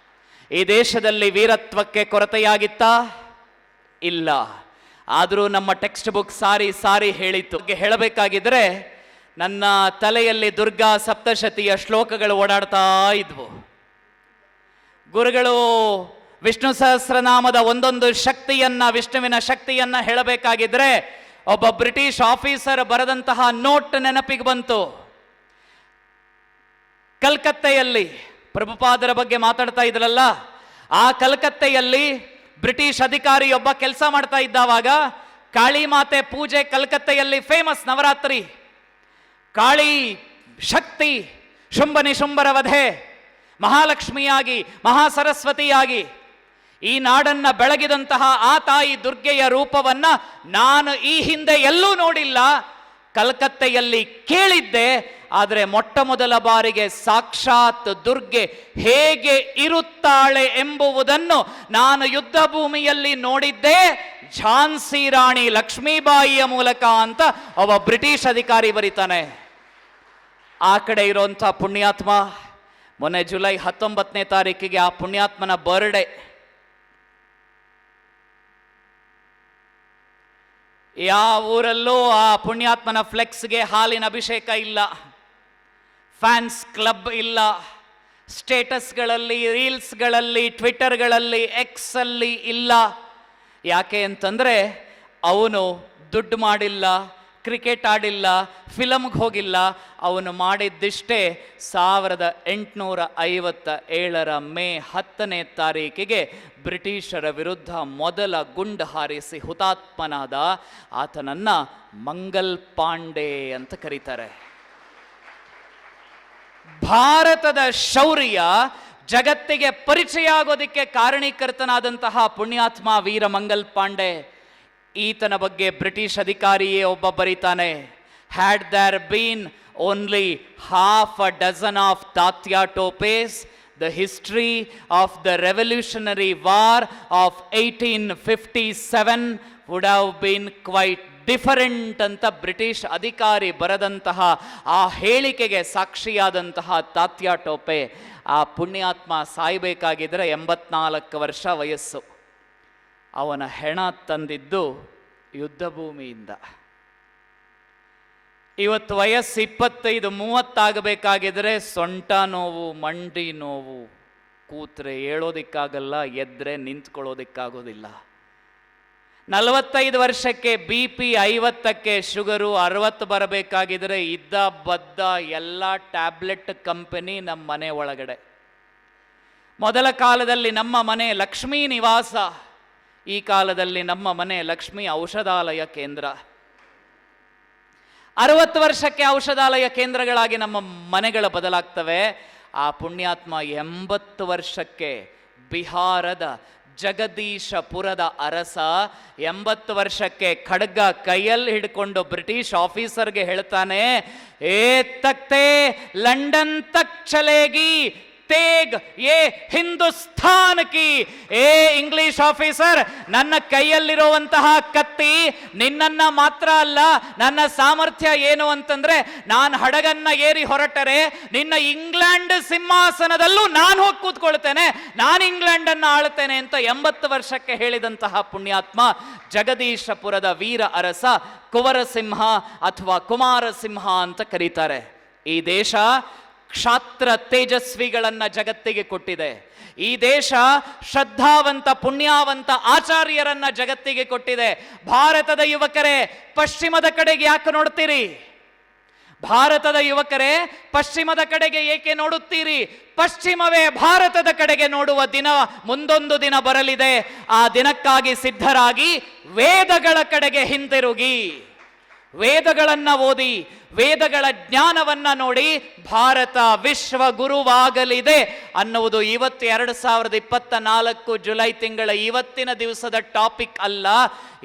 ಈ ದೇಶದಲ್ಲಿ ವೀರತ್ವಕ್ಕೆ ಕೊರತೆಯಾಗಿತ್ತಾ? ಇಲ್ಲ. ಆದರೂ ನಮ್ಮ ಟೆಕ್ಸ್ಟ್ ಬುಕ್ ಸಾರಿ ಸಾರಿ ಹೇಳಿತ್ತು. ಹೇಳಬೇಕಾಗಿದ್ರೆ ನನ್ನ ತಲೆಯಲ್ಲಿ ದುರ್ಗಾ ಸಪ್ತಶತಿಯ ಶ್ಲೋಕಗಳು ಓಡಾಡ್ತಾ ಇದ್ವು. ಗುರುಗಳು ವಿಷ್ಣು ಸಹಸ್ರನಾಮದ ಒಂದೊಂದು ಶಕ್ತಿಯನ್ನ, ವಿಷ್ಣುವಿನ ಶಕ್ತಿಯನ್ನ ಹೇಳಬೇಕಾಗಿದ್ರೆ ಒಬ್ಬ ಬ್ರಿಟಿಷ್ ಆಫೀಸರ್ ಬರೆದಂತಹ ನೋಟ್ ನೆನಪಿಗೆ ಬಂತು. ಕಲ್ಕತ್ತೆಯಲ್ಲಿ ಪ್ರಭುಪಾದರ ಬಗ್ಗೆ ಮಾತಾಡ್ತಾ ಇದ್ರಲ್ಲ, ಆ ಕಲ್ಕತ್ತೆಯಲ್ಲಿ ಬ್ರಿಟಿಷ್ ಅಧಿಕಾರಿಯೊಬ್ಬ ಕೆಲಸ ಮಾಡ್ತಾ ಇದ್ದಾವಾಗ ಕಾಳಿ ಮಾತೆ ಪೂಜೆ ಕಲ್ಕತ್ತೆಯಲ್ಲಿ ಫೇಮಸ್. ನವರಾತ್ರಿ ಕಾಳಿ ಶಕ್ತಿ ಶುಂಭ ನಿಶುಂಭರ ವಧೆ, ಮಹಾಲಕ್ಷ್ಮಿಯಾಗಿ ಮಹಾಸರಸ್ವತಿಯಾಗಿ ಈ ನಾಡನ್ನ ಬೆಳಗಿದಂತಹ ಆ ತಾಯಿ ದುರ್ಗೆಯ ರೂಪವನ್ನ ನಾನು ಈ ಹಿಂದೆ ಎಲ್ಲೂ ನೋಡಿಲ್ಲ, ಕಲ್ಕತ್ತೆಯಲ್ಲಿ ಕೇಳಿದ್ದೆ. ಆದರೆ ಮೊಟ್ಟ ಮೊದಲ ಬಾರಿಗೆ ಸಾಕ್ಷಾತ್ ದುರ್ಗೆ ಹೇಗೆ ಇರುತ್ತಾಳೆ ಎಂಬುವುದನ್ನು ನಾನು ಯುದ್ಧ ಭೂಮಿಯಲ್ಲಿ ನೋಡಿದ್ದೆ ಝಾನ್ಸಿ ರಾಣಿ ಲಕ್ಷ್ಮೀಬಾಯಿಯ ಮೂಲಕ ಅಂತ ಒಬ್ಬ ಬ್ರಿಟಿಷ್ ಅಧಿಕಾರಿ ಬರೀತಾನೆ. ಆ ಕಡೆ ಇರುವಂಥ ಪುಣ್ಯಾತ್ಮ ಮೊನ್ನೆ ಜುಲೈ 19ನೇ ತಾರೀಕಿಗೆ ಆ ಪುಣ್ಯಾತ್ಮನ ಬರ್ಡೇ. ಯಾವ ಊರಲ್ಲೂ ಆ ಪುಣ್ಯಾತ್ಮನ ಫ್ಲೆಕ್ಸ್ಗೆ ಹಾಲಿನ ಅಭಿಷೇಕ ಇಲ್ಲ, ಫ್ಯಾನ್ಸ್ ಕ್ಲಬ್ ಇಲ್ಲ, ಸ್ಟೇಟಸ್ಗಳಲ್ಲಿ, ರೀಲ್ಸ್ಗಳಲ್ಲಿ, ಟ್ವಿಟರ್ಗಳಲ್ಲಿ, ಎಕ್ಸಲ್ಲಿ ಇಲ್ಲ. ಯಾಕೆ ಅಂತಂದರೆ ಅವನು ದುಡ್ಡು ಮಾಡಿಲ್ಲ, ಕ್ರಿಕೆಟ್ ಆಡಿಲ್ಲ, ಫಿಲಮ್ಗೆ ಹೋಗಿಲ್ಲ. ಅವನು ಮಾಡಿದ್ದಿಷ್ಟೇ 1857 ಮೇ 10ನೇ ತಾರೀಕಿಗೆ ಬ್ರಿಟಿಷರ ವಿರುದ್ಧ ಮೊದಲ ಗುಂಡು ಹಾರಿಸಿ ಹುತಾತ್ಮನಾದ ಆತನನ್ನ ಮಂಗಲ್ ಪಾಂಡೆ ಅಂತ ಕರೀತಾರೆ. ಭಾರತದ ಶೌರ್ಯ ಜಗತ್ತಿಗೆ ಪರಿಚಯ ಆಗೋದಕ್ಕೆ ಕಾರಣೀಕರ್ತನಾದಂತಹ ಪುಣ್ಯಾತ್ಮ ವೀರ ಮಂಗಲ್ ಪಾಂಡೆ. ಈತನ ಬಗ್ಗೆ ಬ್ರಿಟಿಷ್ ಅಧಿಕಾರಿಯೇ ಒಬ್ಬ ಬರೀತಾನೆ, had there been only half a dozen of Tatya Topes, the history of the Revolutionary War of 1857 would have been quite different ಅಂತ ಬ್ರಿಟಿಷ್ ಅಧಿಕಾರಿ ಬರೆದಂತಹ ಆ ಹೇಳಿಕೆಗೆ ಸಾಕ್ಷಿಯಾದಂತಹ ತಾತ್ಯಾ ಟೋಪೆ. ಆ ಪುಣ್ಯಾತ್ಮ ಸಾಯಬೇಕಾಗಿದ್ರೆ 84 ವರ್ಷ ವಯಸ್ಸು. ಅವನ ಹೆಣ ತಂದಿದ್ದು ಯುದ್ಧ ಭೂಮಿಯಿಂದ. ಇವತ್ತು ವಯಸ್ಸು 25-30 ಆಗಬೇಕಾಗಿದ್ರೆ ಸೊಂಟ ನೋವು, ಮಂಡಿ ನೋವು, ಕೂತ್ರೆ ಏಳೋದಿಕ್ಕಾಗಲ್ಲ, ಎದ್ರೆ ನಿಂತ್ಕೊಳ್ಳೋದಿಕ್ಕಾಗೋದಿಲ್ಲ. 45 ವರ್ಷಕ್ಕೆ BP 50ಕ್ಕೆ ಶುಗರು, 60 ಬರಬೇಕಾಗಿದ್ರೆ ಇದ್ದ ಬದ್ದ ಎಲ್ಲ ಟ್ಯಾಬ್ಲೆಟ್ ಕಂಪನಿ ನಮ್ಮ ಮನೆ ಒಳಗಡೆ. ಮೊದಲ ಕಾಲದಲ್ಲಿ ನಮ್ಮ ಮನೆ ಲಕ್ಷ್ಮೀ ನಿವಾಸ, ಈ ಕಾಲದಲ್ಲಿ ನಮ್ಮ ಮನೆ ಲಕ್ಷ್ಮೀ ಔಷಧಾಲಯ ಕೇಂದ್ರ. 60 ವರ್ಷಕ್ಕೆ ಔಷಧಾಲಯ ಕೇಂದ್ರಗಳಾಗಿ ನಮ್ಮ ಮನೆಗಳು ಬದಲಾಗ್ತವೆ. ಆ ಪುಣ್ಯಾತ್ಮ 80 ವರ್ಷಕ್ಕೆ ಬಿಹಾರದ ಜಗದೀಶಪುರದ ಅರಸ 80 ವರ್ಷಕ್ಕೆ ಖಡ್ಗ ಕೈಯಲ್ಲಿ ಹಿಡ್ಕೊಂಡು ಬ್ರಿಟಿಷ್ ಆಫೀಸರ್ಗೆ ಹೇಳ್ತಾನೆ, ಏ ತಕ್ತೆ ಲಂಡನ್ ತಕ್ ಚಲೇಗಿ, ತೇಗ್ ಏ ಹಿಂದೂಸ್ತಾನ್ ಕಿ. ಏ ಇಂಗ್ಲಿಷ್ ಆಫೀಸರ್, ನನ್ನ ಕೈಯಲ್ಲಿರುವಂತಹ ಕತ್ತಿ ನಿನ್ನನ್ನ ಮಾತ್ರ ಅಲ್ಲ, ನನ್ನ ಸಾಮರ್ಥ್ಯ ಏನು ಅಂತಂದ್ರೆ ನಾನು ಹಡಗನ್ನ ಏರಿ ಹೊರಟರೆ ನಿನ್ನ ಇಂಗ್ಲೆಂಡ್ ಸಿಂಹಾಸನದಲ್ಲೂ ನಾನು ಹೋಗಿ ಕೂತ್ಕೊಳ್ತೇನೆ, ನಾನು ಇಂಗ್ಲೆಂಡ್ ಅನ್ನ ಆಳ್ತೇನೆ ಅಂತ 80 ವರ್ಷಕ್ಕೆ ಹೇಳಿದಂತಹ ಪುಣ್ಯಾತ್ಮ ಜಗದೀಶಪುರದ ವೀರ ಅರಸ ಕುವರಸಿಂಹ ಅಥವಾ ಕುಮಾರಸಿಂಹ ಅಂತ ಕರೀತಾರೆ. ಈ ದೇಶ ಕ್ಷಾತ್ರ ತೇಜಸ್ವಿಗಳನ್ನ ಜಗತ್ತಿಗೆ ಕೊಟ್ಟಿದೆ. ಈ ದೇಶ ಶ್ರದ್ಧಾವಂತ ಪುಣ್ಯಾವಂತ ಆಚಾರ್ಯರನ್ನ ಜಗತ್ತಿಗೆ ಕೊಟ್ಟಿದೆ. ಭಾರತದ ಯುವಕರೇ, ಪಶ್ಚಿಮದ ಕಡೆಗೆ ಯಾಕೆ ನೋಡ್ತೀರಿ? ಭಾರತದ ಯುವಕರೇ, ಪಶ್ಚಿಮದ ಕಡೆಗೆ ಏಕೆ ನೋಡುತ್ತೀರಿ? ಪಶ್ಚಿಮವೇ ಭಾರತದ ಕಡೆಗೆ ನೋಡುವ ದಿನ ಮುಂದೊಂದು ದಿನ ಬರಲಿದೆ. ಆ ದಿನಕ್ಕಾಗಿ ಸಿದ್ಧರಾಗಿ ವೇದಗಳ ಕಡೆಗೆ ಹಿಂತಿರುಗಿ, ವೇದಗಳನ್ನ ಓದಿ, ವೇದಗಳ ಜ್ಞಾನವನ್ನ ನೋಡಿ ಭಾರತ ವಿಶ್ವ ಗುರುವಾಗಲಿದೆ ಅನ್ನುವುದು ಇವತ್ತು 2024 ಜುಲೈ ತಿಂಗಳ ಇವತ್ತಿನ ದಿವಸದ ಟಾಪಿಕ್ ಅಲ್ಲ.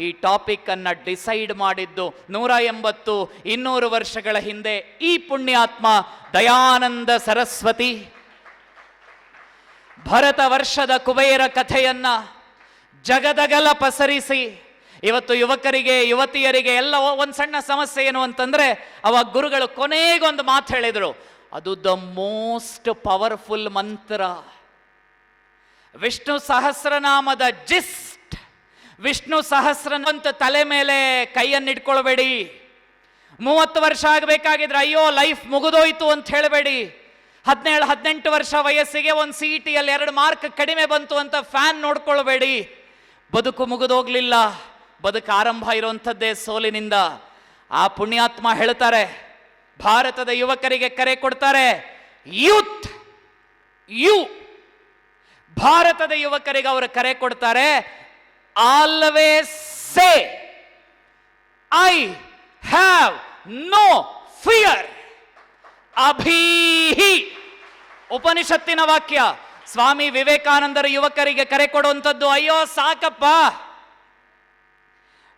ಈ ಟಾಪಿಕ್ ಅನ್ನ ಡಿಸೈಡ್ ಮಾಡಿದ್ದು 180-200 ವರ್ಷಗಳ ಹಿಂದೆ ಈ ಪುಣ್ಯಾತ್ಮ ದಯಾನಂದ ಸರಸ್ವತಿ. ಭರತ ವರ್ಷದ ಕುಬೇರ ಕಥೆಯನ್ನ ಜಗದಗಲ ಪಸರಿಸಿ ಇವತ್ತು ಯುವಕರಿಗೆ ಯುವತಿಯರಿಗೆ ಎಲ್ಲ ಒಂದು ಸಣ್ಣ ಸಮಸ್ಯೆ ಏನು ಅಂತಂದ್ರೆ, ಅವಾಗ ಗುರುಗಳು ಕೊನೆಗೊಂದು ಮಾತು ಹೇಳಿದ್ರು, ಅದು ದ ಮೋಸ್ಟ್ ಪವರ್ಫುಲ್ ಮಂತ್ರ. ವಿಷ್ಣು ಸಹಸ್ರನಾಮದ ಜಿಸ್ಟ್, ವಿಷ್ಣು ಸಹಸ್ರನಂತ ತಲೆ ಮೇಲೆ ಕೈಯನ್ನು ಇಟ್ಕೊಳ್ಬೇಡಿ. 30 ವರ್ಷ ಆಗಬೇಕಾಗಿದ್ರೆ ಅಯ್ಯೋ ಲೈಫ್ ಮುಗಿದೋಯ್ತು ಅಂತ ಹೇಳಬೇಡಿ. 17-18 ವರ್ಷ ವಯಸ್ಸಿಗೆ ಒಂದು CET-ಯಲ್ಲಿ 2 ಮಾರ್ಕ್ ಕಡಿಮೆ ಬಂತು ಅಂತ ಫ್ಯಾನ್ ನೋಡ್ಕೊಳ್ಬೇಡಿ. ಬದುಕು ಮುಗಿದೋಗ್ಲಿಲ್ಲ, ಬದುಕು ಆರಂಭ ಇರುವಂಥದ್ದೇ ಸೋಲಿನಿಂದ. ಆ ಪುಣ್ಯಾತ್ಮ ಹೇಳ್ತಾರೆ, ಭಾರತದ ಯುವಕರಿಗೆ ಕರೆ ಕೊಡ್ತಾರೆ, ಯೂತ್ ಯು. ಭಾರತದ ಯುವಕರಿಗೆ ಅವರು ಕರೆ ಕೊಡ್ತಾರೆ, always say I have no fear. ಅಭೀಹಿ ಉಪನಿಷತ್ತಿನ ವಾಕ್ಯ. ಸ್ವಾಮಿ ವಿವೇಕಾನಂದರ ಯುವಕರಿಗೆ ಕರೆ ಕೊಡುವಂಥದ್ದು, ಅಯ್ಯೋ ಸಾಕಪ್ಪ.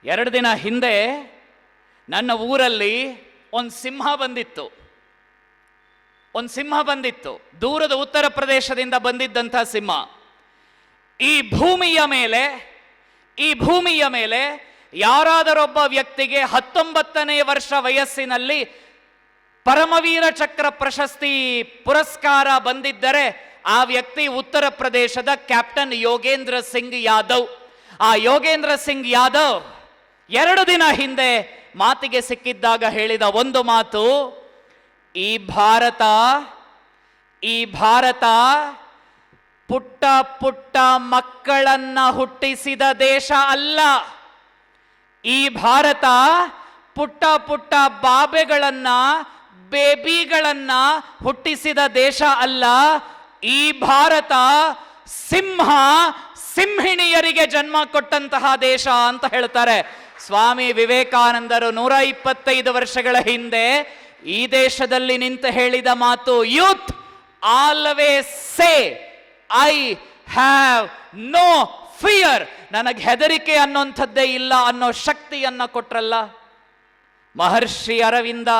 2 ದಿನ ಹಿಂದೆ ನನ್ನ ಊರಲ್ಲಿ ಒಂದು ಸಿಂಹ ಬಂದಿತ್ತು. ದೂರದ ಉತ್ತರ ಪ್ರದೇಶದಿಂದ ಬಂದಿದ್ದಂಥ ಸಿಂಹ. ಈ ಭೂಮಿಯ ಮೇಲೆ ಯಾರಾದರೊಬ್ಬ ವ್ಯಕ್ತಿಗೆ 19ನೇ ವರ್ಷ ವಯಸ್ಸಿನಲ್ಲಿ ಪರಮವೀರ ಚಕ್ರ ಪ್ರಶಸ್ತಿ ಪುರಸ್ಕಾರ ಬಂದಿದ್ದರೆ ಆ ವ್ಯಕ್ತಿ ಉತ್ತರ ಪ್ರದೇಶದ ಕ್ಯಾಪ್ಟನ್ ಯೋಗೇಂದ್ರ ಸಿಂಗ್ ಯಾದವ್. ಆ ಯೋಗೇಂದ್ರ ಸಿಂಗ್ ಯಾದವ್ 2 ದಿನ ಹಿಂದೆ ಮಾತಿಗೆ ಸಿಕ್ಕಿದ್ದಾಗ ಹೇಳಿದ ಒಂದು ಮಾತು, ಈ ಭಾರತ ಪುಟ್ಟ ಪುಟ್ಟ ಮಕ್ಕಳನ್ನ ಹುಟ್ಟಿಸಿದ ದೇಶ ಅಲ್ಲ. ಈ ಭಾರತ ಪುಟ್ಟ ಪುಟ್ಟ ಬಾಬೆಗಳನ್ನ ಬೇಬಿಗಳನ್ನ ಹುಟ್ಟಿಸಿದ ದೇಶ ಅಲ್ಲ. ಈ ಭಾರತ ಸಿಂಹಿಣಿಯರಿಗೆ ಜನ್ಮ ಕೊಟ್ಟಂತಹ ದೇಶ ಅಂತ ಹೇಳ್ತಾರೆ. ಸ್ವಾಮಿ ವಿವೇಕಾನಂದರು 125 ವರ್ಷಗಳ ಹಿಂದೆ ಈ ದೇಶದಲ್ಲಿ ನಿಂತು ಹೇಳಿದ ಮಾತು, youth always say I have no fear. ನನಗೆ ಹೆದರಿಕೆ ಅನ್ನೋಂಥದ್ದೇ ಇಲ್ಲ ಅನ್ನೋ ಶಕ್ತಿಯನ್ನ ಕೊಟ್ರಲ್ಲ. ಮಹರ್ಷಿ ಅರವಿಂದ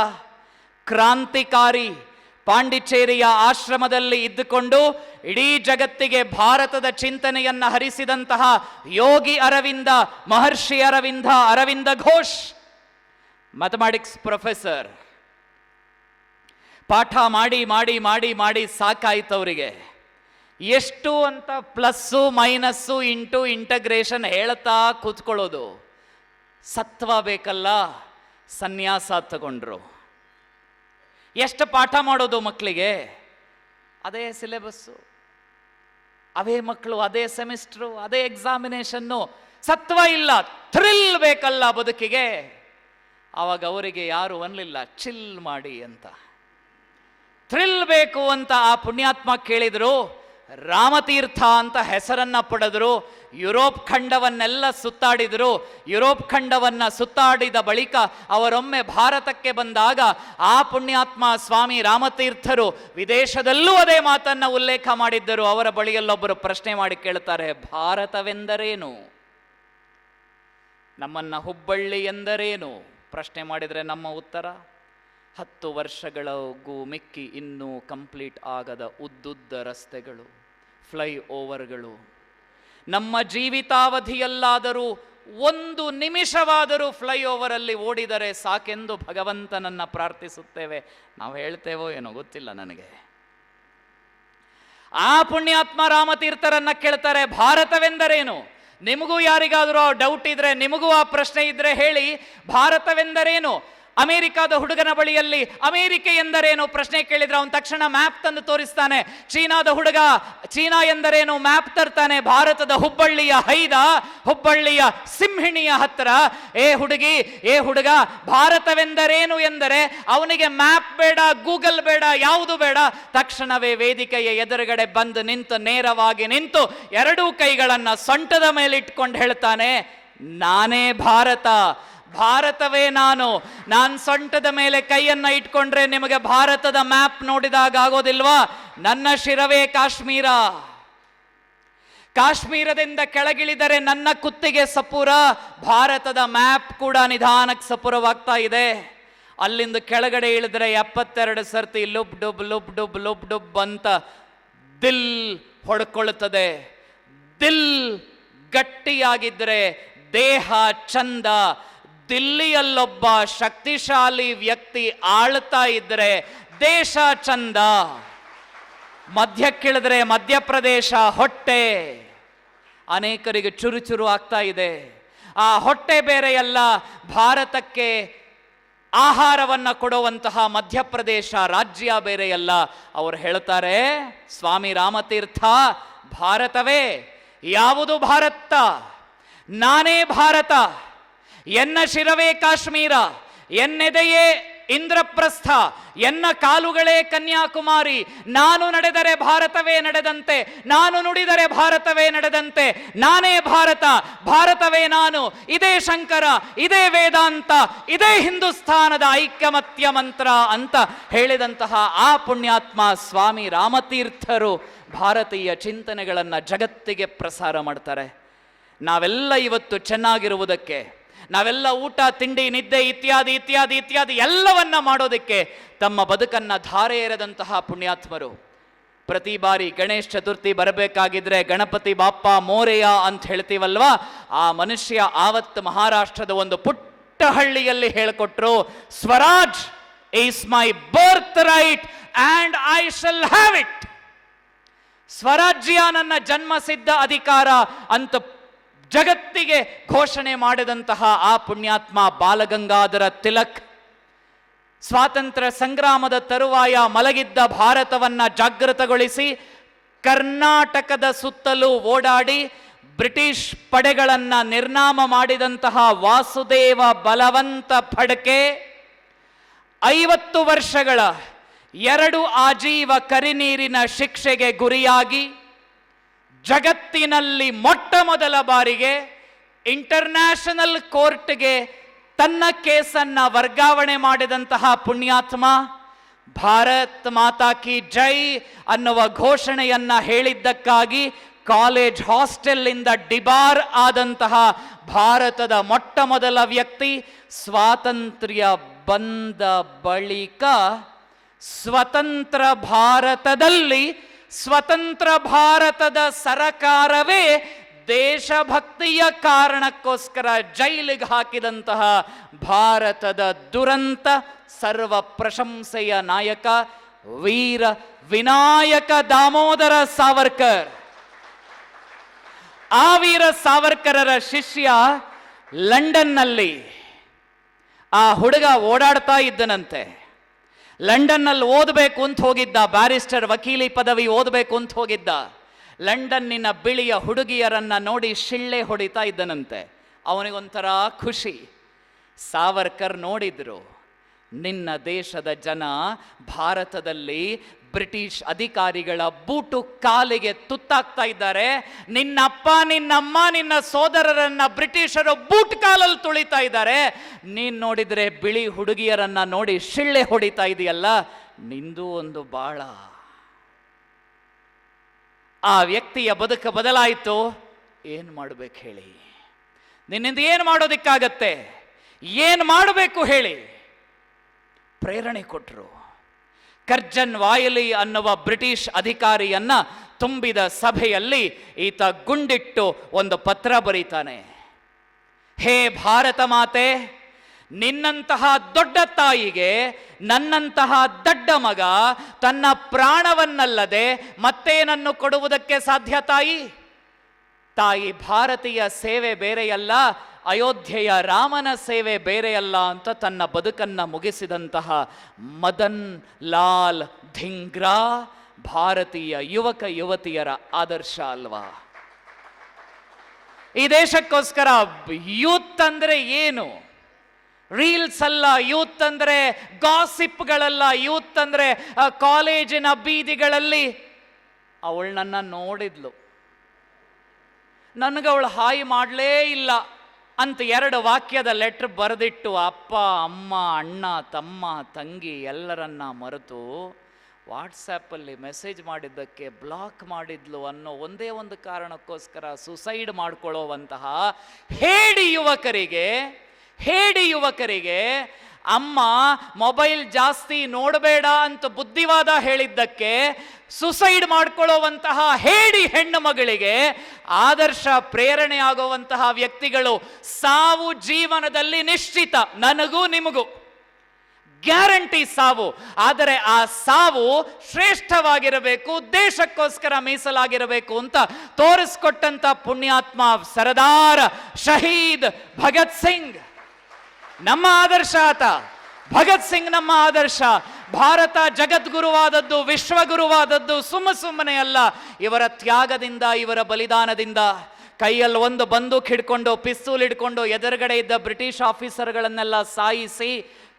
ಕ್ರಾಂತಿಕಾರಿ, ಪಾಂಡಿಚೇರಿಯ ಆಶ್ರಮದಲ್ಲಿ ಇದ್ದುಕೊಂಡು ಇಡೀ ಜಗತ್ತಿಗೆ ಭಾರತದ ಚಿಂತನೆಯನ್ನ ಹರಿಸಿದಂತಹ ಯೋಗಿ ಅರವಿಂದ, ಮಹರ್ಷಿ ಅರವಿಂದ ಘೋಷ್, ಮ್ಯಾಥಮೆಟಿಕ್ಸ್ ಪ್ರೊಫೆಸರ್. ಪಾಠ ಮಾಡಿ ಮಾಡಿ ಮಾಡಿ ಮಾಡಿ ಸಾಕಾಯ್ತು ಅವರಿಗೆ. ಎಷ್ಟು ಅಂತ ಪ್ಲಸ್ಸು ಮೈನಸ್ಸು ಇಂಟು ಇಂಟಗ್ರೇಷನ್ ಹೇಳ್ತಾ ಕೂತ್ಕೊಳ್ಳೋದು. ಸತ್ವ ಬೇಕಲ್ಲ, ಸನ್ಯಾಸ ತಗೊಂಡ್ರು. ಎಷ್ಟು ಪಾಠ ಮಾಡೋದು ಮಕ್ಕಳಿಗೆ? ಅದೇ ಸಿಲೆಬಸ್ಸು, ಅವೇ ಮಕ್ಕಳು, ಅದೇ ಸೆಮಿಸ್ಟ್ರು, ಅದೇ ಎಕ್ಸಾಮಿನೇಷನ್ನು. ಸತ್ವ ಇಲ್ಲ, ಥ್ರಿಲ್ ಬೇಕಲ್ಲ ಬದುಕಿಗೆ. ಆವಾಗ ಅವರಿಗೆ ಯಾರು ಅನ್ನಲಿಲ್ಲ ಚಿಲ್ ಮಾಡಿ ಅಂತ. ಥ್ರಿಲ್ ಬೇಕು ಅಂತ ಆ ಪುಣ್ಯಾತ್ಮ ಕೇಳಿದ್ರು. ರಾಮತೀರ್ಥ ಅಂತ ಹೆಸರನ್ನ ಪಡೆದ್ರು. ಯುರೋಪ್ ಖಂಡವನ್ನೆಲ್ಲ ಸುತ್ತಾಡಿದ್ರು. ಯುರೋಪ್ ಖಂಡವನ್ನ ಸುತ್ತಾಡಿದ ಬಳಿಕ ಅವರೊಮ್ಮೆ ಭಾರತಕ್ಕೆ ಬಂದಾಗ ಆ ಪುಣ್ಯಾತ್ಮ ಸ್ವಾಮಿ ರಾಮತೀರ್ಥರು ವಿದೇಶದಲ್ಲೂ ಅದೇ ಮಾತನ್ನ ಉಲ್ಲೇಖ ಮಾಡಿದ್ದರು. ಅವರ ಬಳಿಯಲ್ಲೊಬ್ಬರು ಪ್ರಶ್ನೆ ಮಾಡಿ ಕೇಳ್ತಾರೆ, ಭಾರತವೆಂದರೇನು? ನಮ್ಮನ್ನ ಹುಬ್ಬಳ್ಳಿ ಎಂದರೇನು? ಪ್ರಶ್ನೆ ಮಾಡಿದರೆ ನಮ್ಮ ಉತ್ತರ, 10 ವರ್ಷಗಳಿಗೂ ಮಿಕ್ಕಿ ಇನ್ನೂ ಕಂಪ್ಲೀಟ್ ಆಗದ ಉದ್ದುದ್ದ ರಸ್ತೆಗಳು, ಫ್ಲೈ ಓವರ್ಗಳು. ನಮ್ಮ ಜೀವಿತಾವಧಿಯಲ್ಲಾದರೂ 1 ನಿಮಿಷವಾದರೂ ಫ್ಲೈ ಓವರಲ್ಲಿ ಓಡಿದರೆ ಸಾಕೆಂದು ಭಗವಂತನನ್ನ ಪ್ರಾರ್ಥಿಸುತ್ತೇವೆ. ನಾವು ಹೇಳ್ತೇವೋ ಏನೋ ಗೊತ್ತಿಲ್ಲ ನನಗೆ. ಆ ಪುಣ್ಯಾತ್ಮ ರಾಮತೀರ್ಥರನ್ನ ಕೇಳ್ತಾರೆ, ಭಾರತವೆಂದರೇನು? ನಿಮಗೂ ಯಾರಿಗಾದರೂ ಡೌಟ್ ಇದ್ರೆ, ನಿಮಗೂ ಆ ಪ್ರಶ್ನೆ ಇದ್ರೆ ಹೇಳಿ, ಭಾರತವೆಂದರೇನು? ಅಮೆರಿಕಾದ ಹುಡುಗನ ಬಳಿಯಲ್ಲಿ ಅಮೆರಿಕೆ ಎಂದರೇನು ಪ್ರಶ್ನೆ ಕೇಳಿದ್ರೆ ಅವನು ತಕ್ಷಣ ಮ್ಯಾಪ್ ತಂದು ತೋರಿಸ್ತಾನೆ. ಚೀನಾದ ಹುಡುಗ ಚೀನಾ ಎಂದರೇನು ಮ್ಯಾಪ್ ತರ್ತಾನೆ. ಭಾರತದ ಹುಬ್ಬಳ್ಳಿಯ ಹುಬ್ಬಳ್ಳಿಯ ಸಿಂಹಿಣಿಯ ಹತ್ತಿರ ಏ ಹುಡುಗಿ, ಏ ಹುಡುಗ, ಭಾರತವೆಂದರೇನು ಎಂದರೆ ಅವನಿಗೆ ಮ್ಯಾಪ್ ಬೇಡ, ಗೂಗಲ್ ಬೇಡ, ಯಾವುದು ಬೇಡ. ತಕ್ಷಣವೇ ವೇದಿಕೆಯ ಎದುರುಗಡೆ ಬಂದು ನಿಂತು, ನೇರವಾಗಿ ನಿಂತು, ಎರಡೂ ಕೈಗಳನ್ನ ಸೊಂಟದ ಮೇಲೆ ಇಟ್ಕೊಂಡು ಹೇಳ್ತಾನೆ, ನಾನೇ ಭಾರತ, ಭಾರತವೇ ನಾನು ಸೊಂಟದ ಮೇಲೆ ಕೈಯನ್ನ ಇಟ್ಕೊಂಡ್ರೆ ನಿಮಗೆ ಭಾರತದ ಮ್ಯಾಪ್ ನೋಡಿದಾಗ ಆಗೋದಿಲ್ವಾ? ನನ್ನ ಶಿರವೇ ಕಾಶ್ಮೀರ, ಕಾಶ್ಮೀರದಿಂದ ಕೆಳಗಿಳಿದರೆ ನನ್ನ ಕುತ್ತಿಗೆ ಸಪುರ. ಭಾರತದ ಮ್ಯಾಪ್ ಕೂಡ ನಿಧಾನಕ್ಕೆ ಸಪುರವಾಗ್ತಾ ಇದೆ. ಅಲ್ಲಿಂದ ಕೆಳಗಡೆ ಇಳಿದ್ರೆ 72 ಸರ್ತಿ lub dub lub dub lub dub ಅಂತ ದಿಲ್ ಹೊಡ್ಕೊಳ್ತದೆ. ದಿಲ್ ಗಟ್ಟಿಯಾಗಿದ್ರೆ ದೇಹ ಚಂದ. ದಿಲ್ಲಿಯಲ್ಲೊಬ್ಬ ಶಕ್ತಿಶಾಲಿ ವ್ಯಕ್ತಿ ಆಳ್ತಾ ಇದ್ರೆ ದೇಶ ಚಂದ. ಮಧ್ಯಕ್ಕಿಳಿದ್ರೆ ಮಧ್ಯಪ್ರದೇಶ ಹೊಟ್ಟೆ ಅನೇಕರಿಗೆ ಚುರುಚುರು ಆಗ್ತಾ ಇದೆ. ಆ ಹೊಟ್ಟೆ ಬೇರೆಯಲ್ಲ, ಭಾರತಕ್ಕೆ ಆಹಾರವನ್ನ ಕೊಡುವಂತಹ ಮಧ್ಯಪ್ರದೇಶ ರಾಜ್ಯ ಬೇರೆಯಲ್ಲ. ಅವರು ಹೇಳ್ತಾರೆ, ಸ್ವಾಮಿ ರಾಮತೀರ್ಥ, ಭಾರತವೇ ಯಾವುದು ಭಾರತ? ನಾನೇ ಭಾರತ. ಎನ್ನ ಶಿರವೇ ಕಾಶ್ಮೀರ, ಎನ್ನೆದೆಯೇ ಇಂದ್ರಪ್ರಸ್ಥ, ಎನ್ನ ಕಾಲುಗಳೇ ಕನ್ಯಾಕುಮಾರಿ. ನಾನು ನಡೆದರೆ ಭಾರತವೇ ನಡೆದಂತೆ, ನಾನು ನುಡಿದರೆ ಭಾರತವೇ ನಡೆದಂತೆ. ನಾನೇ ಭಾರತ, ಭಾರತವೇ ನಾನು. ಇದೇ ಶಂಕರ, ಇದೇ ವೇದಾಂತ, ಇದೇ ಹಿಂದೂಸ್ಥಾನದ ಐಕ್ಯಮತ್ಯ ಮಂತ್ರ ಅಂತ ಹೇಳಿದಂತಹ ಆ ಪುಣ್ಯಾತ್ಮ ಸ್ವಾಮಿ ರಾಮತೀರ್ಥರು ಭಾರತೀಯ ಚಿಂತನೆಗಳನ್ನು ಜಗತ್ತಿಗೆ ಪ್ರಸಾರ ಮಾಡ್ತಾರೆ. ನಾವೆಲ್ಲ ಇವತ್ತು ಚೆನ್ನಾಗಿರುವುದಕ್ಕೆ, ನಾವೆಲ್ಲ ಊಟ ತಿಂಡಿ ನಿದ್ದೆ ಇತ್ಯಾದಿ ಇತ್ಯಾದಿ ಇತ್ಯಾದಿ ಎಲ್ಲವನ್ನ ಮಾಡೋದಕ್ಕೆ ತಮ್ಮ ಬದುಕನ್ನ ಧಾರೆ ಎರೆದಂತಹ ಪುಣ್ಯಾತ್ಮರು. ಪ್ರತಿ ಬಾರಿ ಗಣೇಶ ಚತುರ್ಥಿ ಬರಬೇಕಾಗಿದ್ರೆ ಗಣಪತಿ ಬಾಪ್ಪ ಮೋರೆಯ ಅಂತ ಹೇಳ್ತೀವಲ್ವಾ, ಆ ಮನುಷ್ಯ ಆವತ್ತು ಮಹಾರಾಷ್ಟ್ರದ ಒಂದು ಪುಟ್ಟ ಹಳ್ಳಿಯಲ್ಲಿ ಹೇಳಿಕೊಟ್ರು, Swaraj is my birth right and I shall have it. ಸ್ವರಾಜ್ಯ ನನ್ನ ಜನ್ಮಸಿದ್ಧ ಅಧಿಕಾರ ಅಂತ ಜಗತ್ತಿಗೆ ಘೋಷಣೆ ಮಾಡಿದಂತಹ ಆ ಪುಣ್ಯಾತ್ಮ ಬಾಲಗಂಗಾಧರ ತಿಲಕ್ ಸ್ವಾತಂತ್ರ್ಯ ಸಂಗ್ರಾಮದ ತರುವಾಯ ಮಲಗಿದ್ದ ಭಾರತವನ್ನ ಜಾಗೃತಗೊಳಿಸಿ ಕರ್ನಾಟಕದ ಸುತ್ತಲೂ ಓಡಾಡಿ ಬ್ರಿಟಿಷ್ ಪಡೆಗಳನ್ನ ನಿರ್ನಾಮ ಮಾಡಿದಂತಹ ವಾಸುದೇವ ಬಲವಂತ ಫಡ್ಕೆ 50 ವರ್ಷಗಳ 2 ಆಜೀವ ಕರಿನೀರಿನ ಶಿಕ್ಷೆಗೆ ಗುರಿಯಾಗಿ ಜಗತ್ತಿನಲ್ಲಿ ಮೊಟ್ಟ ಮೊದಲ ಬಾರಿಗೆ ಇಂಟರ್ನ್ಯಾಷನಲ್ ಕೋರ್ಟ್ಗೆ ತನ್ನ ಕೇಸನ್ನ ವರ್ಗಾವಣೆ ಮಾಡಿದಂತಹ ಪುಣ್ಯಾತ್ಮ, ಭಾರತ್ ಮಾತಾ ಕಿ ಜೈ ಅನ್ನುವ ಘೋಷಣೆಯನ್ನ ಹೇಳಿದ್ದಕ್ಕಾಗಿ ಕಾಲೇಜ್ ಹಾಸ್ಟೆಲ್ನಿಂದ ಡಿಬಾರ್ ಆದಂತಹ ಭಾರತದ ಮೊಟ್ಟ ಮೊದಲ ವ್ಯಕ್ತಿ. ಸ್ವಾತಂತ್ರ್ಯ ಬಂದ ಬಳಿಕ ಸ್ವತಂತ್ರ ಭಾರತದಲ್ಲಿ ಸ್ವತಂತ್ರ ಭಾರತದ ಸರಕಾರವೇ ದೇಶಭಕ್ತಿಯ ಕಾರಣಕ್ಕೋಸ್ಕರ ಜೈಲಿಗೆ ಹಾಕಿದಂತಹ ಭಾರತದ ದುರಂತ ಸರ್ವ ಪ್ರಶಂಸೆಯ ನಾಯಕ ವೀರ ವಿನಾಯಕ ದಾಮೋದರ ಸಾವರ್ಕರ್. ಆ ವೀರ ಸಾವರ್ಕರರ ಶಿಷ್ಯ ಲಂಡನ್ನಲ್ಲಿ ಆ ಹುಡುಗ ಓಡಾಡ್ತಾ ಇದ್ದನಂತೆ. ಲಂಡನ್ನಲ್ಲಿ ಓದಬೇಕು ಅಂತ ಹೋಗಿದ್ದ, ಬ್ಯಾರಿಸ್ಟರ್ ವಕೀಲಿ ಪದವಿ ಓದಬೇಕು ಅಂತ ಹೋಗಿದ್ದ. ಲಂಡನ್ನಿನ ಬಿಳಿಯ ಹುಡುಗಿಯರನ್ನ ನೋಡಿ ಶಿಳ್ಳೆ ಹೊಡಿತಾ ಇದ್ದನಂತೆ. ಅವನಿಗೊಂಥರ ಖುಷಿ. ಸಾವರ್ಕರ್ ನೋಡಿದ್ರು, ನಿನ್ನ ದೇಶದ ಜನ ಭಾರತದಲ್ಲಿ ಬ್ರಿಟಿಷ್ ಅಧಿಕಾರಿಗಳ ಬೂಟು ಕಾಲಿಗೆ ತುತ್ತಾಗ್ತಾ ಇದ್ದಾರೆ. ನಿನ್ನಪ್ಪ ನಿನ್ನಮ್ಮ ನಿನ್ನ ಸೋದರರನ್ನ ಬ್ರಿಟಿಷರು ಬೂಟ್ ಕಾಲಲ್ಲಿ ತುಳಿತಾ ಇದ್ದಾರೆ. ನೀನ್ ನೋಡಿದ್ರೆ ಬಿಳಿ ಹುಡುಗಿಯರನ್ನ ನೋಡಿ ಶಿಳ್ಳೆ ಹೊಡಿತಾ ಇದೆಯಲ್ಲ, ನಿಂದು ಒಂದು ಬಾಳ. ಆ ವ್ಯಕ್ತಿಯ ಬದುಕು ಬದಲಾಯಿತು. ಏನು ಮಾಡಬೇಕು ಹೇಳಿ? ನಿನ್ನಿಂದ ಏನು ಮಾಡೋದಿಕ್ಕಾಗತ್ತೆ? ಏನು ಮಾಡಬೇಕು ಹೇಳಿ? ಪ್ರೇರಣೆ ಕೊಟ್ಟರು. ಕರ್ಜನ್ ವಾಯಲಿ ಅನ್ನುವ ಬ್ರಿಟಿಷ್ ಅಧಿಕಾರಿಯನ್ನ ತುಂಬಿದ ಸಭೆಯಲ್ಲಿ ಈತ ಗುಂಡಿಟ್ಟು ಒಂದು ಪತ್ರ ಬರೀತಾನೆ. ಹೇ ಭಾರತ ಮಾತೆ, ನಿನ್ನಂತಹ ದೊಡ್ಡ ತಾಯಿಗೆ ನನ್ನಂತಹ ದಡ್ಡ ಮಗ ತನ್ನ ಪ್ರಾಣವನ್ನಲ್ಲದೆ ಮತ್ತೇನನ್ನು ಕೊಡುವುದಕ್ಕೆ ಸಾಧ್ಯ ತಾಯಿ? ತಾಯಿ ಭಾರತೀಯ ಸೇವೆ ಬೇರೆಯಲ್ಲ, ಅಯೋಧ್ಯೆಯ ರಾಮನ ಸೇವೆ ಬೇರೆಯಲ್ಲ ಅಂತ ತನ್ನ ಬದುಕನ್ನ ಮುಗಿಸಿದಂತಹ ಮದನ್ ಲಾಲ್ ಧಿಂಗ್ರಾ ಭಾರತೀಯ ಯುವಕ ಯುವತಿಯರ ಆದರ್ಶ ಅಲ್ವಾ? ಈ ದೇಶಕ್ಕೋಸ್ಕರ ಯೂತ್ ಅಂದ್ರೆ ಏನು? ರೀಲ್ಸ್ ಅಲ್ಲ ಯೂತ್ ಅಂದ್ರೆ, ಗಾಸಿಪ್ಗಳಲ್ಲ ಯೂತ್ ಅಂದ್ರೆ. ಕಾಲೇಜಿನ ಬೀದಿಗಳಲ್ಲಿ ಅವಳು ನನ್ನ ನೋಡಿದ್ಲು, ನನಗವಳು ಹಾಯ್ ಮಾಡಲೇ ಇಲ್ಲ ಅಂತ 2 ವಾಕ್ಯದ ಲೆಟ್ರ್ ಬರೆದಿಟ್ಟು ಅಪ್ಪ ಅಮ್ಮ ಅಣ್ಣ ತಮ್ಮ ತಂಗಿ ಎಲ್ಲರನ್ನ ಮರೆತು ವಾಟ್ಸಪ್ಪಲ್ಲಿ ಮೆಸೇಜ್ ಮಾಡಿದ್ದಕ್ಕೆ ಬ್ಲಾಕ್ ಮಾಡಿದ್ಲು ಅನ್ನೋ ಒಂದೇ ಒಂದು ಕಾರಣಕ್ಕೋಸ್ಕರ ಸುಸೈಡ್ ಮಾಡ್ಕೊಳ್ಳೋವಂತಹ ಹೇಡಿ ಯುವಕರಿಗೆ ಅಮ್ಮ ಮೊಬೈಲ್ ಜಾಸ್ತಿ ನೋಡಬೇಡ ಅಂತ ಬುದ್ಧಿವಾದ ಹೇಳಿದ್ದಕ್ಕೆ ಸುಸೈಡ್ ಮಾಡ್ಕೊಳ್ಳುವಂತಹ ಹೇಡಿ ಹೆಣ್ಣು ಮಗಳಿಗೆ ಆದರ್ಶ ಪ್ರೇರಣೆ ಆಗುವಂತಹ ವ್ಯಕ್ತಿಗಳು ಸಾವು ಜೀವನದಲ್ಲಿ ನಿಶ್ಚಿತ. ನನಗೂ ನಿಮಗೂ ಗ್ಯಾರಂಟಿ ಸಾವು. ಆದರೆ ಆ ಸಾವು ಶ್ರೇಷ್ಠವಾಗಿರಬೇಕು, ದೇಶಕ್ಕೋಸ್ಕರ ಮೀಸಲಾಗಿರಬೇಕು ಅಂತ ತೋರಿಸ್ಕೊಟ್ಟಂತ ಪುಣ್ಯಾತ್ಮ ಸರದಾರ್ ಶಹೀದ್ ಭಗತ್ ಸಿಂಗ್ ನಮ್ಮ ಆದರ್ಶ. ಆತ ಭಗತ್ ಸಿಂಗ್ ನಮ್ಮ ಆದರ್ಶ. ಭಾರತ ಜಗದ್ಗುರುವಾದದ್ದು, ವಿಶ್ವಗುರುವಾದದ್ದು ಸುಮ್ಮನೆ ಅಲ್ಲ, ಇವರ ತ್ಯಾಗದಿಂದ, ಇವರ ಬಲಿದಾನದಿಂದ. ಕೈಯಲ್ಲಿ ಒಂದು ಬಂದೂಕ್ ಹಿಡ್ಕೊಂಡು, ಪಿಸ್ತೂಲ್ ಹಿಡ್ಕೊಂಡು ಎದುರುಗಡೆ ಇದ್ದ ಬ್ರಿಟಿಷ್ ಆಫೀಸರ್ಗಳನ್ನೆಲ್ಲ ಸಾಯಿಸಿ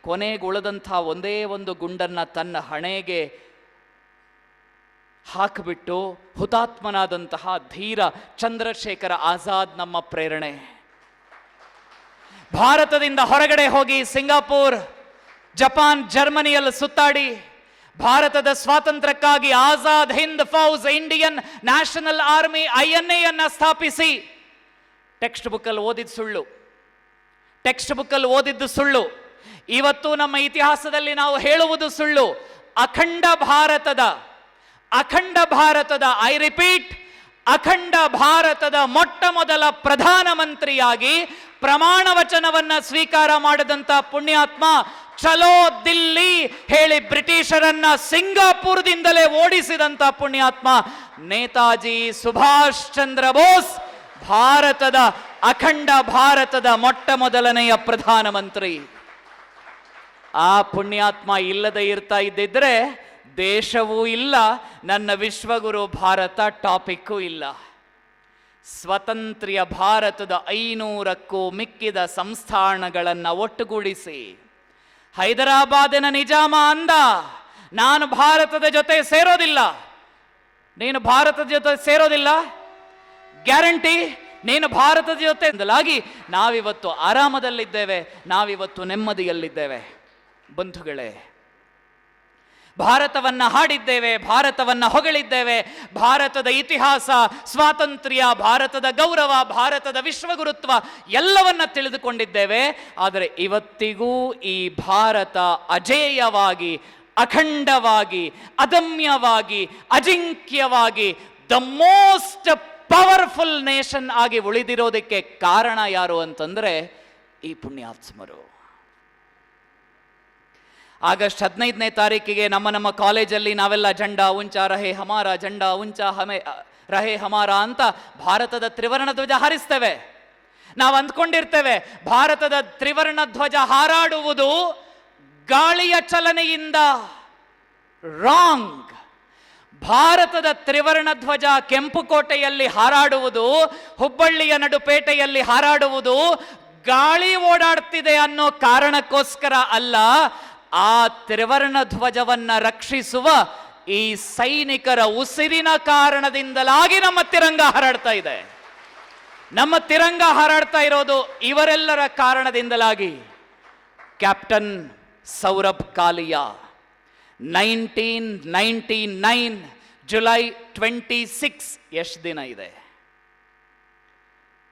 ಕೊನೆಗೆ ಉಳಿದಂಥ ಒಂದೇ ಒಂದು ಗುಂಡನ್ನ ತನ್ನ ಹಣೆಗೆ ಹಾಕಿಬಿಟ್ಟು ಹುತಾತ್ಮನಾದಂತಹ ಧೀರ ಚಂದ್ರಶೇಖರ ಆಜಾದ್ ನಮ್ಮ ಪ್ರೇರಣೆ. ಭಾರತದಿಂದ ಹೊರಗಡೆ ಹೋಗಿ ಸಿಂಗಾಪುರ್, ಜಪಾನ್, ಜರ್ಮನಿಯಲ್ಲಿ ಸುತ್ತಾಡಿ ಭಾರತದ ಸ್ವಾತಂತ್ರ್ಯಕ್ಕಾಗಿ Azad Hind fauj, Indian national army INA ಅನ್ನ ಸ್ಥಾಪಿಸಿ ಟೆಕ್ಸ್ಟ್ ಬುಕ್ಕಲ್ಲಿ ಓದಿದ್ದು ಸುಳ್ಳು. ಇವತ್ತು ನಮ್ಮ ಇತಿಹಾಸದಲ್ಲಿ ನಾವು ಹೇಳುವುದು ಸುಳ್ಳು. ಅಖಂಡ ಭಾರತದ ಐ ರಿಪೀಟ್, ಅಖಂಡ ಭಾರತದ ಮೊಟ್ಟ ಮೊದಲ ಪ್ರಧಾನಮಂತ್ರಿಯಾಗಿ ಪ್ರಮಾಣ ವಚನವನ್ನ ಸ್ವೀಕಾರ ಮಾಡಿದಂತ ಪುಣ್ಯಾತ್ಮ, ಚಲೋ ದಿಲ್ಲಿ ಹೇಳಿ ಬ್ರಿಟಿಷರನ್ನ ಸಿಂಗಾಪುರದಿಂದಲೇ ಓಡಿಸಿದಂತ ಪುಣ್ಯಾತ್ಮ ನೇತಾಜಿ ಸುಭಾಷ್ ಚಂದ್ರ ಬೋಸ್, ಅಖಂಡ ಭಾರತದ ಮೊಟ್ಟ ಮೊದಲನೆಯ ಪ್ರಧಾನಮಂತ್ರಿ. ಆ ಪುಣ್ಯಾತ್ಮ ಇಲ್ಲದೆ ಇರ್ತಾ ಇದ್ದಿದ್ರೆ ದೇಶವೂ ಇಲ್ಲ, ನನ್ನ ವಿಶ್ವಗುರು ಭಾರತ ಟಾಪಿಕ್ಕೂ ಇಲ್ಲ. ಸ್ವತಂತ್ರ ಭಾರತದ 500ಕ್ಕೂ ಮಿಕ್ಕಿದ ಸಂಸ್ಥಾನಗಳನ್ನು ಒಟ್ಟುಗೂಡಿಸಿ ಹೈದರಾಬಾದಿನ ನಿಜಾಮ ಅಂದ, ನಾನು ಭಾರತದ ಜೊತೆ ಸೇರೋದಿಲ್ಲ, ನೀನು ಭಾರತದ ಜೊತೆ ಸೇರೋದಿಲ್ಲ, ಗ್ಯಾರಂಟಿ ನೀನು ಭಾರತದ ಜೊತೆ ಎಂದಲಾಗಿ ನಾವಿವತ್ತು ಆರಾಮದಲ್ಲಿದ್ದೇವೆ, ನಾವಿವತ್ತು ನೆಮ್ಮದಿಯಲ್ಲಿದ್ದೇವೆ. ಬಂಧುಗಳೇ, ಭಾರತವನ್ನ ಹಾಡಿದ್ದೇವೆ, ಭಾರತವನ್ನ ಹೊಗಳಿದ್ದೇವೆ, ಭಾರತದ ಇತಿಹಾಸ, ಸ್ವಾತಂತ್ರ್ಯ, ಭಾರತದ ಗೌರವ, ಭಾರತದ ವಿಶ್ವಗುರುತ್ವ ಎಲ್ಲವನ್ನ ತಿಳಿದುಕೊಂಡಿದ್ದೇವೆ. ಆದರೆ ಇವತ್ತಿಗೂ ಈ ಭಾರತ ಅಜೇಯವಾಗಿ, ಅಖಂಡವಾಗಿ, ಅದಮ್ಯವಾಗಿ, ಅಜಿಂಕ್ಯವಾಗಿ ದ ಮೋಸ್ಟ್ ಪವರ್ಫುಲ್ ನೇಷನ್ ಆಗಿ ಉಳಿದಿರೋದಕ್ಕೆ ಕಾರಣ ಯಾರು ಅಂತಂದ್ರೆ ಈ ಪುಣ್ಯಾತ್ಮರು. ಆಗಸ್ಟ್ 15ನೇ ತಾರೀಕಿಗೆ ನಮ್ಮ ಕಾಲೇಜಲ್ಲಿ ನಾವೆಲ್ಲ ಜಂಡಾ ಉಂಚಾ ರಹೇ ಹಮಾರ, ಜಂಡಾ ಉಂಚಾ ರಹೇ ಹಮಾರ ಅಂತ ಭಾರತದ ತ್ರಿವರ್ಣ ಧ್ವಜ ಹಾರಿಸ್ತೇವೆ. ನಾವು ಅಂದ್ಕೊಂಡಿರ್ತೇವೆ ಭಾರತದ ತ್ರಿವರ್ಣ ಧ್ವಜ ಹಾರಾಡುವುದು ಗಾಳಿಯ ಚಲನೆಯಿಂದ. ರಾಂಗ್. ಭಾರತದ ತ್ರಿವರ್ಣ ಧ್ವಜ ಕೆಂಪುಕೋಟೆಯಲ್ಲಿ ಹಾರಾಡುವುದು, ಹುಬ್ಬಳ್ಳಿಯ ನಡುಪೇಟೆಯಲ್ಲಿ ಹಾರಾಡುವುದು ಗಾಳಿ ಓಡಾಡ್ತಿದೆ ಅನ್ನೋ ಕಾರಣಕ್ಕೋಸ್ಕರ ಅಲ್ಲ, ಆ ತ್ರಿವರ್ಣ ಧ್ವಜವನ್ನ ರಕ್ಷಿಸುವ ಈ ಸೈನಿಕರ ಉಸಿರಿನ ಕಾರಣದಿಂದಲಾಗಿ ನಮ್ಮ ತಿರಂಗ ಹಾರಾಡ್ತಾ ಇದೆ. ನಮ್ಮ ತಿರಂಗ ಹಾರಾಡ್ತಾ ಇರೋದು ಇವರೆಲ್ಲರ ಕಾರಣದಿಂದಲಾಗಿ. ಕ್ಯಾಪ್ಟನ್ ಸೌರಭ್ ಕಾಲಿಯಾ 1999 ಜುಲೈ 26, ಎಷ್ಟು ದಿನ ಇದೆ?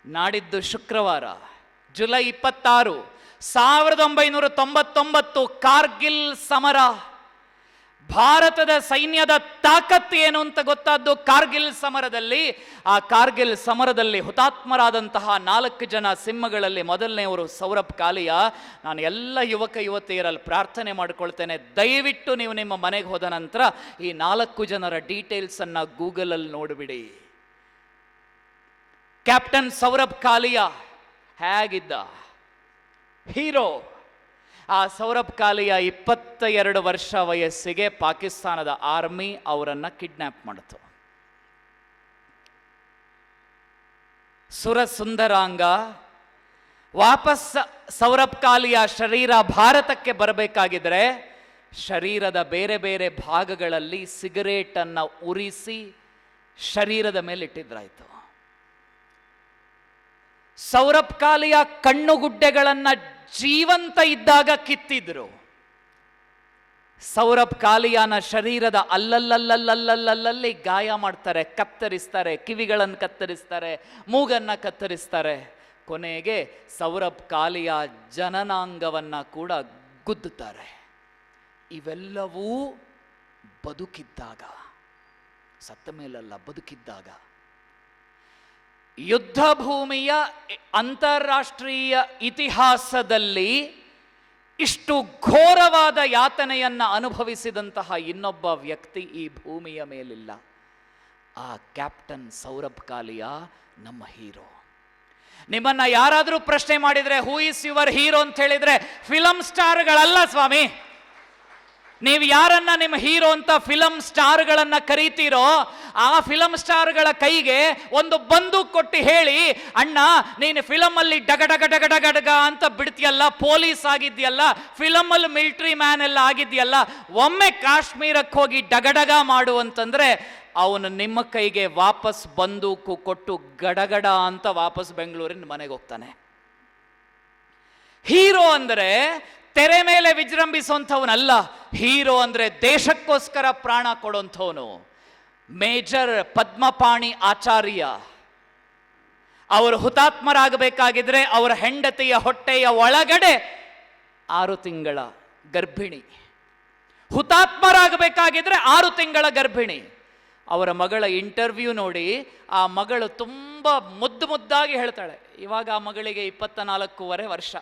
ನಾಡಿದ್ದು ಶುಕ್ರವಾರ ಜುಲೈ 26 1999 ಕಾರ್ಗಿಲ್ ಸಮರ. ಭಾರತದ ಸೈನ್ಯದ ತಾಕತ್ತು ಏನು ಅಂತ ಗೊತ್ತಾದ್ದು ಕಾರ್ಗಿಲ್ ಸಮರದಲ್ಲಿ. ಆ ಕಾರ್ಗಿಲ್ ಸಮರದಲ್ಲಿ ಹುತಾತ್ಮರಾದಂತಹ 4 ಜನ ಸಿಂಹಗಳಲ್ಲಿ ಮೊದಲನೆಯವರು ಸೌರಭ್ ಕಾಲಿಯಾ. ನಾನು ಎಲ್ಲ ಯುವಕ ಯುವತಿಯರಲ್ಲಿ ಪ್ರಾರ್ಥನೆ ಮಾಡಿಕೊಳ್ತೇನೆ, ದಯವಿಟ್ಟು ನೀವು ನಿಮ್ಮ ಮನೆಗೆ ಹೋದ ನಂತರ ಈ 4 ಜನರ ಡೀಟೇಲ್ಸ್ ಅನ್ನ ಗೂಗಲಲ್ಲಿ ನೋಡಿಬಿಡಿ. ಕ್ಯಾಪ್ಟನ್ ಸೌರಭ್ ಕಾಲಿಯಾ ಹೇಗಿದ್ದ? ಹೀರೋ. ಆ ಸೌರಭ್ ಕಾಲಿಯಾ 22 ವರ್ಷ ವಯಸ್ಸಿಗೆ ಪಾಕಿಸ್ತಾನದ ಆರ್ಮಿ ಅವರನ್ನ ಕಿಡ್ನಾಪ್ ಮಾಡಿತು. ಸುರಸುಂದರಾಂಗ. ವಾಪಸ್ ಸೌರಭ್ ಕಾಲಿಯಾ ಶರೀರ ಭಾರತಕ್ಕೆ ಬರಬೇಕಾಗಿದ್ರೆ ಶರೀರದ ಬೇರೆ ಬೇರೆ ಭಾಗಗಳಲ್ಲಿ ಸಿಗರೇಟ್ ಅನ್ನ ಉರಿಸಿ ಶರೀರದ ಮೇಲೆ ಇಟ್ಟಿದ್ರಾಯ್ತು. ಸೌರಭ್ ಕಾಲಿಯಾ ಕಣ್ಣುಗುಡ್ಡೆಗಳನ್ನ ಜೀವಂತ ಇದ್ದಾಗ ಕಿತ್ತಿದ್ರು. ಸೌರಭ್ ಕಾಲಿಯಾನ ಶರೀರದ ಅಲ್ಲಲ್ಲಿ ಗಾಯ ಮಾಡ್ತಾರೆ, ಕತ್ತರಿಸ್ತಾರೆ, ಕಿವಿಗಳನ್ನು ಕತ್ತರಿಸ್ತಾರೆ, ಮೂಗನ್ನ ಕತ್ತರಿಸ್ತಾರೆ. ಕೊನೆಗೆ ಸೌರಭ್ ಕಾಲಿಯಾ ಜನನಾಂಗವನ್ನ ಕೂಡ ಗುದ್ದುತ್ತಾರೆ. ಇವೆಲ್ಲವೂ ಬದುಕಿದ್ದಾಗ, ಸತ್ತ ಮೇಲಲ್ಲ, ಬದುಕಿದ್ದಾಗ. ಯುದ್ಧ ಭೂಮಿಯ ಅಂತಾರಾಷ್ಟ್ರೀಯ ಇತಿಹಾಸದಲ್ಲಿ ಇಷ್ಟು ಘೋರವಾದ ಯಾತನೆಯನ್ನ ಅನುಭವಿಸಿದಂತಹ ಇನ್ನೊಬ್ಬ ವ್ಯಕ್ತಿ ಈ ಭೂಮಿಯ ಮೇಲಿಲ್ಲ. ಆ ಕ್ಯಾಪ್ಟನ್ ಸೌರಭ್ ಕಾಲಿಯಾ ನಮ್ಮ ಹೀರೋ. ನಿಮ್ಮನ್ನ ಯಾರಾದರೂ ಪ್ರಶ್ನೆ ಮಾಡಿದ್ರೆ ಹೂ ಇಸ್ ಯುವರ್ ಹೀರೋ ಅಂತ ಹೇಳಿದ್ರೆ ಫಿಲಂ ಸ್ಟಾರ್ಗಳಲ್ಲ ಸ್ವಾಮಿ. ನೀವು ಯಾರನ್ನ ನಿಮ್ಮ ಹೀರೋ ಅಂತ ಫಿಲಂ ಸ್ಟಾರ್ಗಳನ್ನ ಕರೀತೀರೋ ಆ ಫಿಲಂ ಸ್ಟಾರ್ಗಳ ಕೈಗೆ ಒಂದು ಬಂದೂಕ್ ಕೊಟ್ಟು ಹೇಳಿ, ಅಣ್ಣ ನೀನು ಫಿಲಮ್ ಅಲ್ಲಿ ಡಗಡಗ ಅಂತ ಬಿಡ್ತೀಯಲ್ಲ, ಪೊಲೀಸ್ ಆಗಿದ್ಯಲ್ಲ, ಫಿಲಮ್ ಅಲ್ಲಿ ಮಿಲಿಟರಿ ಮ್ಯಾನ್ ಎಲ್ಲ ಆಗಿದ್ಯಲ್ಲ, ಒಮ್ಮೆ ಕಾಶ್ಮೀರಕ್ಕೆ ಹೋಗಿ ಡಗಡಗ ಮಾಡು ಅಂತಂದ್ರೆ ಅವನು ನಿಮ್ಮ ಕೈಗೆ ವಾಪಸ್ ಬಂದೂಕು ಕೊಟ್ಟು ಗಡಗಡ ಅಂತ ವಾಪಸ್ ಬೆಂಗಳೂರಿನ ಮನೆಗೆ ಹೋಗ್ತಾನೆ. ಹೀರೋ ಅಂದ್ರೆ ತೆರೆ ಮೇಲೆ ವಿಜೃಂಭಿಸುವಂಥವನಲ್ಲ. ಹೀರೋ ಅಂದ್ರೆ ದೇಶಕ್ಕೋಸ್ಕರ ಪ್ರಾಣ ಕೊಡುವಂಥವನು. ಮೇಜರ್ ಪದ್ಮಪಾಣಿ ಆಚಾರ್ಯ ಅವರು ಹುತಾತ್ಮರಾಗಬೇಕಾಗಿದ್ರೆ ಅವರ ಹೆಂಡತಿಯ ಹೊಟ್ಟೆಯ ಒಳಗಡೆ 6 ತಿಂಗಳ ಗರ್ಭಿಣಿ. ಹುತಾತ್ಮರಾಗಬೇಕಾಗಿದ್ರೆ 6 ತಿಂಗಳ ಗರ್ಭಿಣಿ. ಅವರ ಮಗಳ ಇಂಟರ್ವ್ಯೂ ನೋಡಿ, ಆ ಮಗಳು ತುಂಬ ಮುದ್ದಾಗಿ ಹೇಳ್ತಾಳೆ. ಇವಾಗ ಆ ಮಗಳಿಗೆ 24 ವರ್ಷ.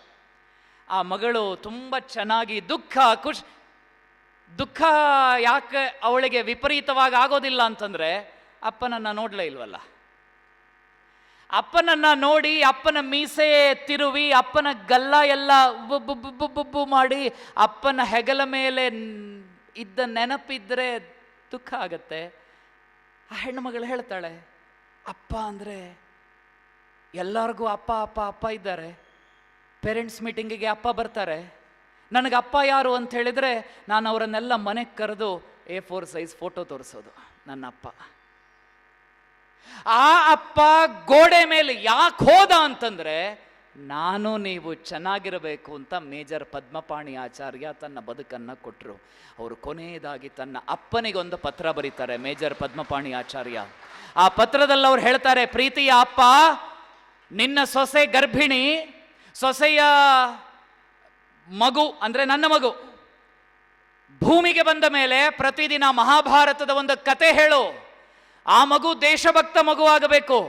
ಆ ಮಗಳು ತುಂಬ ಚೆನ್ನಾಗಿ ದುಃಖ ಯಾಕೆ ಅವಳಿಗೆ ವಿಪರೀತವಾಗಿ ಆಗೋದಿಲ್ಲ ಅಂತಂದ್ರೆ ಅಪ್ಪನನ್ನ ನೋಡ್ಲೇ ಇಲ್ವಲ್ಲ. ಅಪ್ಪನನ್ನ ನೋಡಿ, ಅಪ್ಪನ ಮೀಸೆ ತಿರುವಿ, ಅಪ್ಪನ ಗಲ್ಲ ಎಲ್ಲ ಬುಬ್ಬು ಮಾಡಿ, ಅಪ್ಪನ ಹೆಗಲ ಮೇಲೆ ಇದ್ದ ನೆನಪಿದ್ರೆ ದುಃಖ ಆಗತ್ತೆ. ಆ ಹೆಣ್ಣು ಮಗಳು ಹೇಳ್ತಾಳೆ, ಅಪ್ಪ ಅಂದ್ರೆ ಎಲ್ಲರಿಗೂ ಅಪ್ಪ ಅಪ್ಪ ಅಪ್ಪ ಇದ್ದಾರೆ. ಪೇರೆಂಟ್ಸ್ ಮೀಟಿಂಗಿಗೆ ಅಪ್ಪ ಬರ್ತಾರೆ. ನನಗೆ ಅಪ್ಪ ಯಾರು ಅಂತ ಹೇಳಿದ್ರೆ ನಾನು ಅವರನ್ನೆಲ್ಲ ಮನೆಗೆ ಕರೆದು A4 ಸೈಜ್ ಫೋಟೋ ತೋರಿಸೋದು ನನ್ನ ಅಪ್ಪ. ಆ ಅಪ್ಪ ಗೋಡೆ ಮೇಲೆ ಯಾಕೆ ಹೋದ ಅಂತಂದ್ರೆ ನಾನು ನೀವು ಚೆನ್ನಾಗಿರಬೇಕು ಅಂತ ಮೇಜರ್ ಪದ್ಮಪಾಣಿ ಆಚಾರ್ಯ ತನ್ನ ಬದುಕನ್ನು ಕೊಟ್ಟರು. ಅವರು ಕೊನೆಯದಾಗಿ ತನ್ನ ಅಪ್ಪನಿಗೊಂದು ಪತ್ರ ಬರೀತಾರೆ, ಮೇಜರ್ ಪದ್ಮಪಾಣಿ ಆಚಾರ್ಯ. ಆ ಪತ್ರದಲ್ಲಿ ಅವ್ರು ಹೇಳ್ತಾರೆ, ಪ್ರೀತಿಯ ಅಪ್ಪ, ನಿನ್ನ ಸೊಸೆ ಗರ್ಭಿಣಿ, ಸೊಸೆಯ ಮಗು ಅಂದ್ರೆ ನನ್ನ ಮಗು ಭೂಮಿಗೆ ಬಂದ ಮೇಲೆ ಪ್ರತಿದಿನ ಮಹಾಭಾರತದ ಒಂದು ಕತೆ ಹೇಳು. ಆ ಮಗು ದೇಶಭಕ್ತ ಮಗು ಆಗಬೇಕು.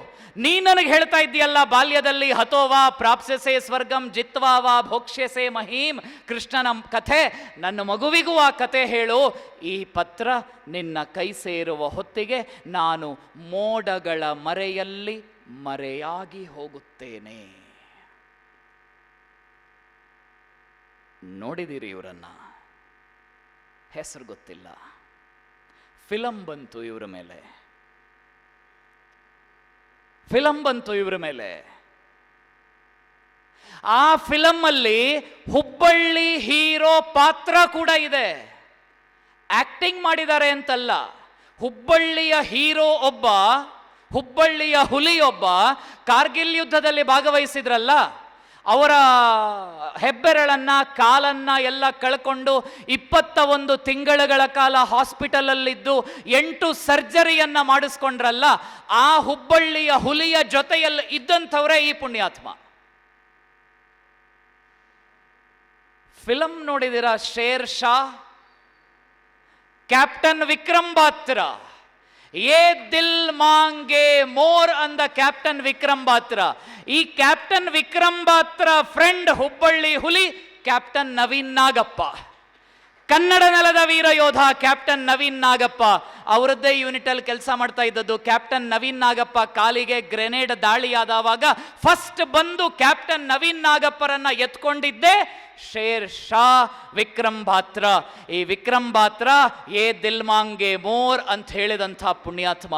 ನೀ ನನಗೆ ಹೇಳ್ತಾ ಇದ್ದೀಯಲ್ಲ ಬಾಲ್ಯದಲ್ಲಿ ಹತೋವಾ ಪ್ರಾಪ್ಸ್ಯಸೆ ಸ್ವರ್ಗಂ ಜಿತ್ವಾವಾ ಭೋಕ್ಷ್ಯಸೆ ಮಹೀಂ ಕೃಷ್ಣನ ಕಥೆ, ನನ್ನ ಮಗುವಿಗೂ ಆ ಕತೆ ಹೇಳು. ಈ ಪತ್ರ ನಿನ್ನ ಕೈ ಸೇರುವ ಹೊತ್ತಿಗೆ ನಾನು ಮೋಡಗಳ ಮರೆಯಲ್ಲಿ ಮರೆಯಾಗಿ ಹೋಗುತ್ತೇನೆ. ನೋಡಿದಿರಿ ಇವರನ್ನ, ಹೆಸರು ಗೊತ್ತಿಲ್ಲ. ಫಿಲಂ ಬಂತು ಇವರ ಮೇಲೆ, ಆ ಫಿಲಂ ಅಲ್ಲಿ ಹುಬ್ಬಳ್ಳಿ ಹೀರೋ ಪಾತ್ರ ಕೂಡ ಇದೆ. ಆಕ್ಟಿಂಗ್ ಮಾಡಿದ್ದಾರೆ ಅಂತಲ್ಲ, ಹುಬ್ಬಳ್ಳಿಯ ಹೀರೋ ಒಬ್ಬ, ಹುಬ್ಬಳ್ಳಿಯ ಹುಲಿ ಒಬ್ಬ ಕಾರ್ಗಿಲ್ ಯುದ್ಧದಲ್ಲಿ ಭಾಗವಹಿಸಿದ್ರಲ್ಲ, ಅವರ ಹೆಬ್ಬೆರಳನ್ನ ಕಾಲನ್ನ ಎಲ್ಲ ಕಳ್ಕೊಂಡು 21 ತಿಂಗಳುಗಳ ಕಾಲ ಹಾಸ್ಪಿಟಲಲ್ಲಿದ್ದು 8 ಸರ್ಜರಿಯನ್ನ ಮಾಡಿಸ್ಕೊಂಡ್ರಲ್ಲ, ಆ ಹುಬ್ಬಳ್ಳಿಯ ಹುಲಿಯ ಜೊತೆಯಲ್ಲಿ ಇದ್ದಂಥವರೇ ಈ ಪುಣ್ಯಾತ್ಮ. ಫಿಲಂ ನೋಡಿದಿರಾ ಶೇರ್ ಶಾ? ಕ್ಯಾಪ್ಟನ್ ವಿಕ್ರಮ್ ಬಾತ್ರ, ಏ ದಿಲ್ ಮಾಂಗೆ ಮೋರ್ ಅಂದ ಕ್ಯಾಪ್ಟನ್ ವಿಕ್ರಮ್ ಬಾತ್ರ. ಈ ಕ್ಯಾಪ್ಟನ್ ವಿಕ್ರಮ್ ಬಾತ್ರ ಫ್ರೆಂಡ್ ಹುಬ್ಬಳ್ಳಿ ಹುಲಿ ಕ್ಯಾಪ್ಟನ್ ನವೀನ್ ನಾಗಪ್ಪ. ಕನ್ನಡ ನೆಲದ ವೀರ ಯೋಧ ಕ್ಯಾಪ್ಟನ್ ನವೀನ್ ನಾಗಪ್ಪ ಅವರದ್ದೇ ಯೂನಿಟ್ ಅಲ್ಲಿ ಕೆಲಸ ಮಾಡ್ತಾ ಇದ್ದದ್ದು. ಕ್ಯಾಪ್ಟನ್ ನವೀನ್ ನಾಗಪ್ಪ ಕಾಲಿಗೆ ಗ್ರೆನೇಡ್ ದಾಳಿಯಾದವಾಗ ಫಸ್ಟ್ ಬಂದು ಕ್ಯಾಪ್ಟನ್ ನವೀನ್ ನಾಗಪ್ಪರನ್ನ ಎತ್ಕೊಂಡಿದ್ದೆ ಶೇರ್ ಶಾ ವಿಕ್ರಮ್ ಬಾತ್ರ. ಈ ವಿಕ್ರಮ್ ಬಾತ್ರ ಏ ದಿಲ್ ಮಾಂಗೆ ಮೋರ್ ಅಂತ ಹೇಳಿದಂಥ ಪುಣ್ಯಾತ್ಮ.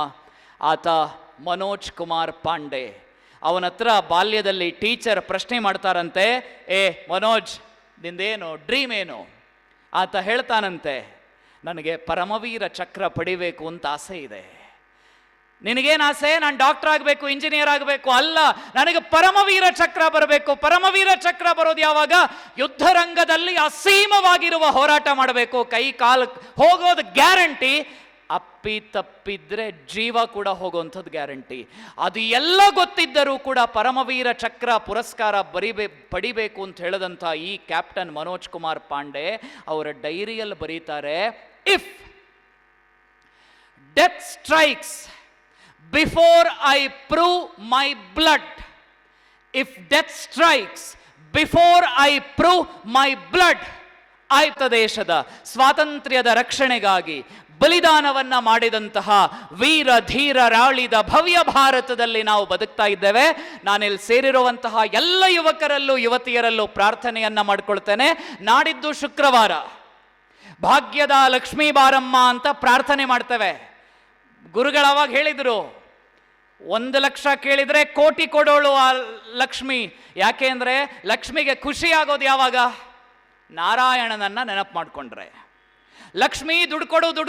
ಆತ ಮನೋಜ್ ಕುಮಾರ್ ಪಾಂಡೆ. ಅವನ ಹತ್ರ ಬಾಲ್ಯದಲ್ಲಿ ಟೀಚರ್ ಪ್ರಶ್ನೆ ಮಾಡ್ತಾರಂತೆ, ಏ ಮನೋಜ್ ನಿಂದೇನು ಡ್ರೀಮ್ ಏನು? ಆತ ಹೇಳ್ತಾನಂತೆ, ನನಗೆ ಪರಮವೀರ ಚಕ್ರ ಪಡಿಬೇಕು ಅಂತ ಆಸೆ ಇದೆ. ನಿನಗೇನು ಆಸೆ? ನಾನು ಡಾಕ್ಟರ್ ಆಗಬೇಕು, ಇಂಜಿನಿಯರ್ ಆಗಬೇಕು? ಅಲ್ಲ, ನನಗೆ ಪರಮವೀರ ಚಕ್ರ ಬರಬೇಕು. ಪರಮವೀರ ಚಕ್ರ ಬರೋದು ಯಾವಾಗ? ಯುದ್ಧ ರಂಗದಲ್ಲಿ ಅಸೀಮವಾಗಿರುವ ಹೋರಾಟ ಮಾಡಬೇಕು. ಕೈ ಕಾಲು ಹೋಗೋದು ಗ್ಯಾರಂಟಿ, ಅಪ್ಪಿ ತಪ್ಪಿದ್ರೆ ಜೀವ ಕೂಡ ಹೋಗುವಂಥದ್ದು ಗ್ಯಾರಂಟಿ. ಅದು ಎಲ್ಲ ಗೊತ್ತಿದ್ದರೂ ಕೂಡ ಪರಮವೀರ ಚಕ್ರ ಪುರಸ್ಕಾರ ಪಡಿಬೇಕು ಅಂತ ಹೇಳಿದಂಥ ಈ ಕ್ಯಾಪ್ಟನ್ ಮನೋಜ್ ಕುಮಾರ್ ಪಾಂಡೆ ಅವರ ಡೈರಿಯಲ್ಲಿ ಬರೀತಾರೆ, if death strikes before I prove my blood, if death strikes before I prove my blood. ಆಯ್ತ ದೇಶದ ಸ್ವಾತಂತ್ರ್ಯದ ರಕ್ಷಣೆಗಾಗಿ ಬಲಿದಾನವನ್ನ ಮಾಡಿದಂತಹ ವೀರ ಧೀರರಾಳಿದ ಭವ್ಯ ಭಾರತದಲ್ಲಿ ನಾವು ಬದುಕ್ತಾ ಇದ್ದೇವೆ. ನಾನಿಲ್ಲಿ ಸೇರಿರುವಂತಹ ಎಲ್ಲ ಯುವಕರಲ್ಲೂ ಯುವತಿಯರಲ್ಲೂ ಪ್ರಾರ್ಥನೆಯನ್ನ ಮಾಡ್ಕೊಳ್ತೇನೆ. ನಾಡಿದ್ದು ಶುಕ್ರವಾರ ಭಾಗ್ಯದ ಲಕ್ಷ್ಮೀ ಬಾರಮ್ಮ ಅಂತ ಪ್ರಾರ್ಥನೆ ಮಾಡ್ತೇವೆ. ಗುರುಗಳಾವಾಗ ಹೇಳಿದ್ರು, 1 ಲಕ್ಷ ಕೇಳಿದ್ರೆ ಕೋಟಿ ಕೊಡೋಳು ಆ ಲಕ್ಷ್ಮಿ. ಯಾಕೆ ಅಂದ್ರೆ ಲಕ್ಷ್ಮಿಗೆ ಖುಷಿ ಆಗೋದು ಯಾವಾಗ? ನಾರಾಯಣನನ್ನ ನೆನಪು ಮಾಡ್ಕೊಂಡ್ರೆ. ಲಕ್ಷ್ಮಿ ದುಡ್ಡು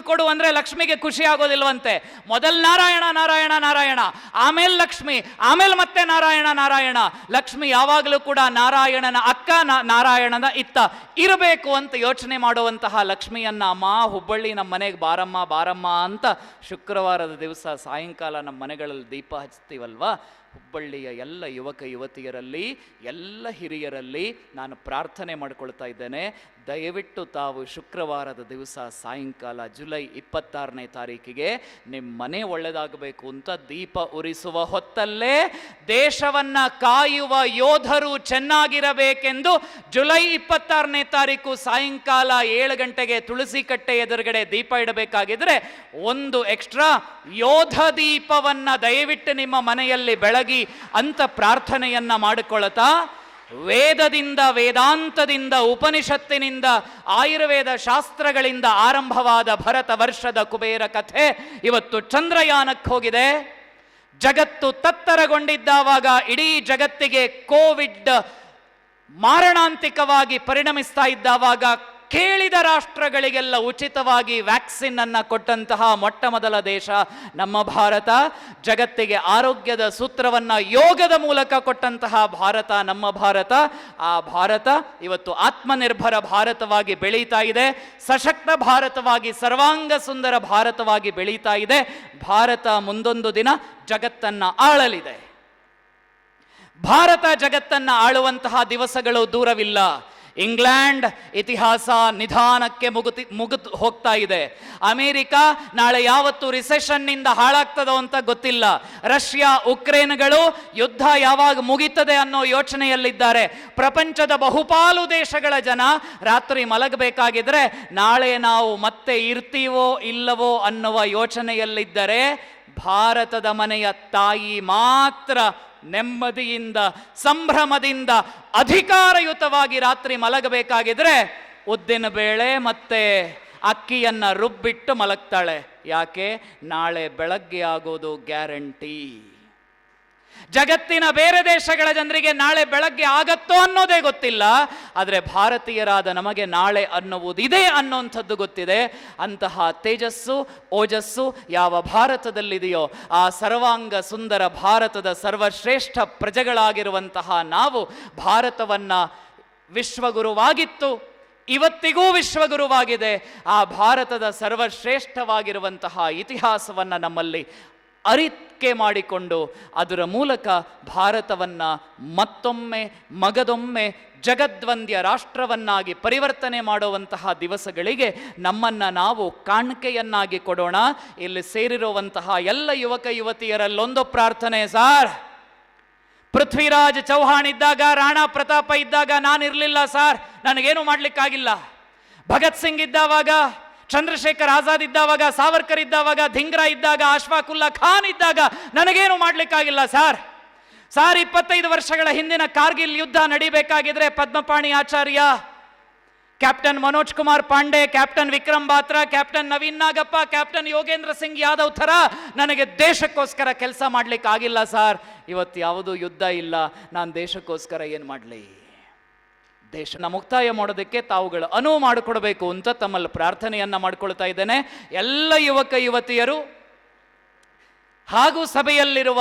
ಕೊಡು ಅಂದ್ರೆ ಲಕ್ಷ್ಮಿಗೆ ಖುಷಿ ಆಗೋದಿಲ್ವಂತೆ. ಮೊದಲು ನಾರಾಯಣ ನಾರಾಯಣ ನಾರಾಯಣ, ಆಮೇಲೆ ಲಕ್ಷ್ಮಿ, ಆಮೇಲೆ ಮತ್ತೆ ನಾರಾಯಣ ನಾರಾಯಣ. ಲಕ್ಷ್ಮಿ ಯಾವಾಗಲೂ ಕೂಡ ನಾರಾಯಣನ ಅಕ್ಕ, ನಾರಾಯಣನ ಇತ್ತ ಇರಬೇಕು ಅಂತ ಯೋಚನೆ ಮಾಡುವಂತಹ ಲಕ್ಷ್ಮಿಯನ್ನ, ಅಮ್ಮ ಹುಬ್ಬಳ್ಳಿ ನಮ್ಮ ಮನೆಗೆ ಬಾರಮ್ಮ ಬಾರಮ್ಮ ಅಂತ ಶುಕ್ರವಾರದ ದಿವಸ ಸಾಯಂಕಾಲ ನಮ್ಮ ಮನೆಗಳಲ್ಲಿ ದೀಪ ಹಚ್ತೀವಲ್ವಾ. ಹುಬ್ಬಳ್ಳಿಯ ಎಲ್ಲ ಯುವಕ ಯುವತಿಯರಲ್ಲಿ, ಎಲ್ಲ ಹಿರಿಯರಲ್ಲಿ ನಾನು ಪ್ರಾರ್ಥನೆ ಮಾಡಿಕೊಳ್ತಾ ಇದ್ದೇನೆ, ದಯವಿಟ್ಟು ತಾವು ಶುಕ್ರವಾರದ ದಿವಸ ಸಾಯಂಕಾಲ ಜುಲೈ 26ನೇ ತಾರೀಕಿಗೆ ನಿಮ್ಮ ಮನೆ ಒಳ್ಳೆದಾಗಬೇಕು ಅಂತ ದೀಪ ಉರಿಸುವ ಹೊತ್ತಲ್ಲೇ ದೇಶವನ್ನ ಕಾಯುವ ಯೋಧರು ಚೆನ್ನಾಗಿರಬೇಕೆಂದು ಜುಲೈ 26ನೇ ತಾರೀಕು ಸಾಯಂಕಾಲ 7 ಗಂಟೆಗೆ ತುಳಸಿ ಕಟ್ಟೆ ಎದುರುಗಡೆ ದೀಪ ಇಡಬೇಕಾಗಿದ್ರೆ 1 ಎಕ್ಸ್ಟ್ರಾ ಯೋಧ ದೀಪವನ್ನ ದಯವಿಟ್ಟು ನಿಮ್ಮ ಮನೆಯಲ್ಲಿ ಬೆಳಗಿ ಅಂತ ಪ್ರಾರ್ಥನೆಯನ್ನ ಮಾಡಿಕೊಳ್ಳುತ್ತಾ, ವೇದದಿಂದ, ವೇದಾಂತದಿಂದ, ಉಪನಿಷತ್ತಿನಿಂದ, ಆಯುರ್ವೇದ ಶಾಸ್ತ್ರಗಳಿಂದ ಆರಂಭವಾದ ಭರತ ವರ್ಷದ ಕುಬೇರ ಕಥೆ ಇವತ್ತು ಚಂದ್ರಯಾನಕ್ಕೆ ಹೋಗಿದೆ. ಜಗತ್ತು ತತ್ತರಗೊಂಡಿದ್ದಾವಾಗ ಇಡೀ ಜಗತ್ತಿಗೆ ಕೋವಿಡ್ ಮಾರಣಾಂತಿಕವಾಗಿ ಪರಿಣಮಿಸ್ತಾ ಇದ್ದಾವಾಗ ಕೇಳಿದ ರಾಷ್ಟ್ರಗಳಿಗೆಲ್ಲ ಉಚಿತವಾಗಿ ವ್ಯಾಕ್ಸಿನ್ ಅನ್ನ ಕೊಟ್ಟಂತಹ ಮೊಟ್ಟ ಮೊದಲ ದೇಶ ನಮ್ಮ ಭಾರತ. ಜಗತ್ತಿಗೆ ಆರೋಗ್ಯದ ಸೂತ್ರವನ್ನ ಯೋಗದ ಮೂಲಕ ಕೊಟ್ಟಂತಹ ಭಾರತ ನಮ್ಮ ಭಾರತ. ಆ ಭಾರತ ಇವತ್ತು ಆತ್ಮನಿರ್ಭರ ಭಾರತವಾಗಿ ಬೆಳೀತಾ ಇದೆ, ಸಶಕ್ತ ಭಾರತವಾಗಿ, ಸರ್ವಾಂಗ ಸುಂದರ ಭಾರತವಾಗಿ ಬೆಳೀತಾ ಇದೆ. ಭಾರತ ಮುಂದೊಂದು ದಿನ ಜಗತ್ತನ್ನ ಆಳಲಿದೆ. ಭಾರತ ಜಗತ್ತನ್ನ ಆಳುವಂತಹ ದಿವಸಗಳು ದೂರವಿಲ್ಲ. ಇಂಗ್ಲೆಂಡ್ ಇತಿಹಾಸ ನಿಧಾನಕ್ಕೆ ಮುಗಿದು ಹೋಗ್ತಾ ಇದೆ. ಅಮೆರಿಕ ನಾಳೆ ಯಾವತ್ತು ರಿಸೆಷನ್ನಿಂದ ಹಾಳಾಗ್ತದೋ ಅಂತ ಗೊತ್ತಿಲ್ಲ. ರಷ್ಯಾ ಉಕ್ರೇನ್ಗಳು ಯುದ್ಧ ಯಾವಾಗ ಮುಗಿತದೆ ಅನ್ನೋ ಯೋಚನೆಯಲ್ಲಿದ್ದಾರೆ. ಪ್ರಪಂಚದ ಬಹುಪಾಲು ದೇಶಗಳ ಜನ ರಾತ್ರಿ ಮಲಗಬೇಕಾಗಿದ್ರೆ ನಾಳೆ ನಾವು ಮತ್ತೆ ಇರ್ತೀವೋ ಇಲ್ಲವೋ ಅನ್ನುವ ಯೋಚನೆಯಲ್ಲಿದ್ದರೆ, ಭಾರತದ ಮನೆಯ ತಾಯಿ ಮಾತ್ರ ನೆಮ್ಮದಿಯಿಂದ, ಸಂಭ್ರಮದಿಂದ, ಅಧಿಕಾರಯುತವಾಗಿ ರಾತ್ರಿ ಮಲಗಬೇಕಾಗಿದ್ರೆ ಉದ್ದಿನ ಬೇಳೆ ಮತ್ತೆ ಅಕ್ಕಿಯನ್ನ ರುಬ್ಬಿಟ್ಟು ಮಲಗ್ತಾಳೆ. ಯಾಕೆ? ನಾಳೆ ಬೆಳಗ್ಗೆ ಆಗೋದು ಗ್ಯಾರಂಟಿ. ಜಗತ್ತಿನ ಬೇರೆ ದೇಶಗಳ ಜನರಿಗೆ ನಾಳೆ ಬೆಳಗ್ಗೆ ಆಗತ್ತೋ ಅನ್ನೋದೇ ಗೊತ್ತಿಲ್ಲ, ಆದರೆ ಭಾರತೀಯರಾದ ನಮಗೆ ನಾಳೆ ಅನ್ನುವುದಿದೆ ಅನ್ನೋಂಥದ್ದು ಗೊತ್ತಿದೆ. ಅಂತಹ ತೇಜಸ್ಸು, ಓಜಸ್ಸು ಯಾವ ಭಾರತದಲ್ಲಿದೆಯೋ ಆ ಸರ್ವಾಂಗ ಸುಂದರ ಭಾರತದ ಸರ್ವಶ್ರೇಷ್ಠ ಪ್ರಜೆಗಳಾಗಿರುವಂತಹ ನಾವು ಭಾರತವನ್ನ ವಿಶ್ವಗುರುವಾಗಿತ್ತು, ಇವತ್ತಿಗೂ ವಿಶ್ವಗುರುವಾಗಿದೆ. ಆ ಭಾರತದ ಸರ್ವಶ್ರೇಷ್ಠವಾಗಿರುವಂತಹ ಇತಿಹಾಸವನ್ನು ನಮ್ಮಲ್ಲಿ ಅರಿಕೆ ಮಾಡಿಕೊಂಡು ಅದರ ಮೂಲಕ ಭಾರತವನ್ನು ಮತ್ತೊಮ್ಮೆ ಮಗದೊಮ್ಮೆ ಜಗದ್ವಂದ್ಯ ರಾಷ್ಟ್ರವನ್ನಾಗಿ ಪರಿವರ್ತನೆ ಮಾಡುವಂತಹ ದಿವಸಗಳಿಗೆ ನಮ್ಮನ್ನು ನಾವು ಕಾಣಿಕೆಯನ್ನಾಗಿ ಕೊಡೋಣ. ಇಲ್ಲಿ ಸೇರಿರುವಂತಹ ಎಲ್ಲ ಯುವಕ ಯುವತಿಯರಲ್ಲೊಂದು ಪ್ರಾರ್ಥನೆ ಸಾರ್. ಪೃಥ್ವಿರಾಜ್ ಚೌಹಾಣ್ ಇದ್ದಾಗ, ರಾಣಾ ಪ್ರತಾಪ ಇದ್ದಾಗ ನಾನಿರಲಿಲ್ಲ ಸಾರ್, ನನಗೇನು ಮಾಡಲಿಕ್ಕಾಗಿಲ್ಲ. ಭಗತ್ ಸಿಂಗ್ ಇದ್ದಾವಾಗ, ಚಂದ್ರಶೇಖರ್ ಆಜಾದ್ ಇದ್ದಾವಾಗ, ಸಾವರ್ಕರ್ ಇದ್ದಾವಾಗ, ಧಿಂಗ್ರಾ ಇದ್ದಾಗ, ಅಶ್ಫಾಕುಲ್ಲಾ ಖಾನ್ ಇದ್ದಾಗ ನನಗೇನು ಮಾಡಲಿಕ್ಕಾಗಿಲ್ಲ ಸಾರ್. 25 ವರ್ಷಗಳ ಹಿಂದಿನ ಕಾರ್ಗಿಲ್ ಯುದ್ಧ ನಡಿಬೇಕಾಗಿದ್ರೆ Padmapani Acharya, captain Manoj Kumar Pandey, captain Vikram Batra, captain Naveen Nagappa, captain Yogendra Singh Yadav ಥರ ನನಗೆ ದೇಶಕ್ಕೋಸ್ಕರ ಕೆಲಸ ಮಾಡ್ಲಿಕ್ಕೆ ಆಗಿಲ್ಲ ಸಾರ್. ಇವತ್ತು ಯಾವುದೂ ಯುದ್ಧ ಇಲ್ಲ, ನಾನು ದೇಶಕ್ಕೋಸ್ಕರ ಏನು ಮಾಡಲಿ? ದೇಶನ ಮುಕ್ತಾಯ ಮಾಡೋದಕ್ಕೆ ತಾವುಗಳು ಅನುವು ಮಾಡಿಕೊಡ್ಬೇಕು ಅಂತ ತಮ್ಮಲ್ಲಿ ಪ್ರಾರ್ಥನೆಯನ್ನ ಮಾಡ್ಕೊಳ್ತಾ ಇದ್ದೇನೆ. ಎಲ್ಲ ಯುವಕ ಯುವತಿಯರು ಹಾಗೂ ಸಭೆಯಲ್ಲಿರುವ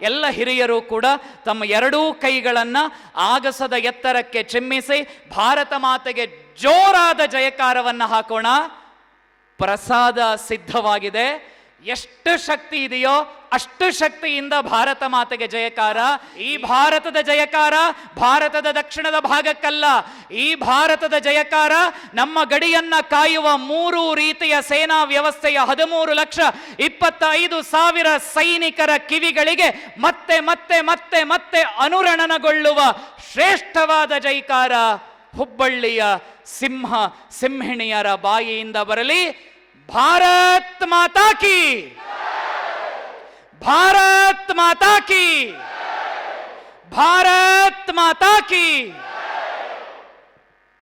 ಎಲ್ಲ ಹಿರಿಯರು ಕೂಡ ತಮ್ಮ ಎರಡೂ ಕೈಗಳನ್ನು ಆಗಸದ ಎತ್ತರಕ್ಕೆ ಚಿಮ್ಮಿಸಿ ಭಾರತ ಮಾತೆಗೆ ಜೋರಾದ ಜಯಕಾರವನ್ನು ಹಾಕೋಣ. ಪ್ರಸಾದ ಸಿದ್ಧವಾಗಿದೆ. ಎಷ್ಟು ಶಕ್ತಿ ಇದೆಯೋ ಅಷ್ಟು ಶಕ್ತಿಯಿಂದ ಭಾರತ ಮಾತೆಗೆ ಜಯಕಾರ. ಈ ಭಾರತದ ಜಯಕಾರ ಭಾರತದ ದಕ್ಷಿಣದ ಭಾಗಕ್ಕಲ್ಲ, ಈ ಭಾರತದ ಜಯಕಾರ ನಮ್ಮ ಗಡಿಯನ್ನ ಕಾಯುವ 3 ರೀತಿಯ ಸೇನಾ ವ್ಯವಸ್ಥೆಯ 13,25,000 ಸೈನಿಕರ ಕಿವಿಗಳಿಗೆ ಮತ್ತೆ ಮತ್ತೆ ಮತ್ತೆ ಮತ್ತೆ ಅನುರಣನಗೊಳ್ಳುವ ಶ್ರೇಷ್ಠವಾದ ಜೈಕಾರ ಹುಬ್ಬಳ್ಳಿಯ ಸಿಂಹಿಣಿಯರ ಬಾಯಿಯಿಂದ ಬರಲಿ. ಭಾರತ್ ಮಾತಾ ಕಿ, ಭಾರತ್ ಮಾತಾ ಕಿ, ಭಾರತ್ ಮಾತಾ ಕಿ.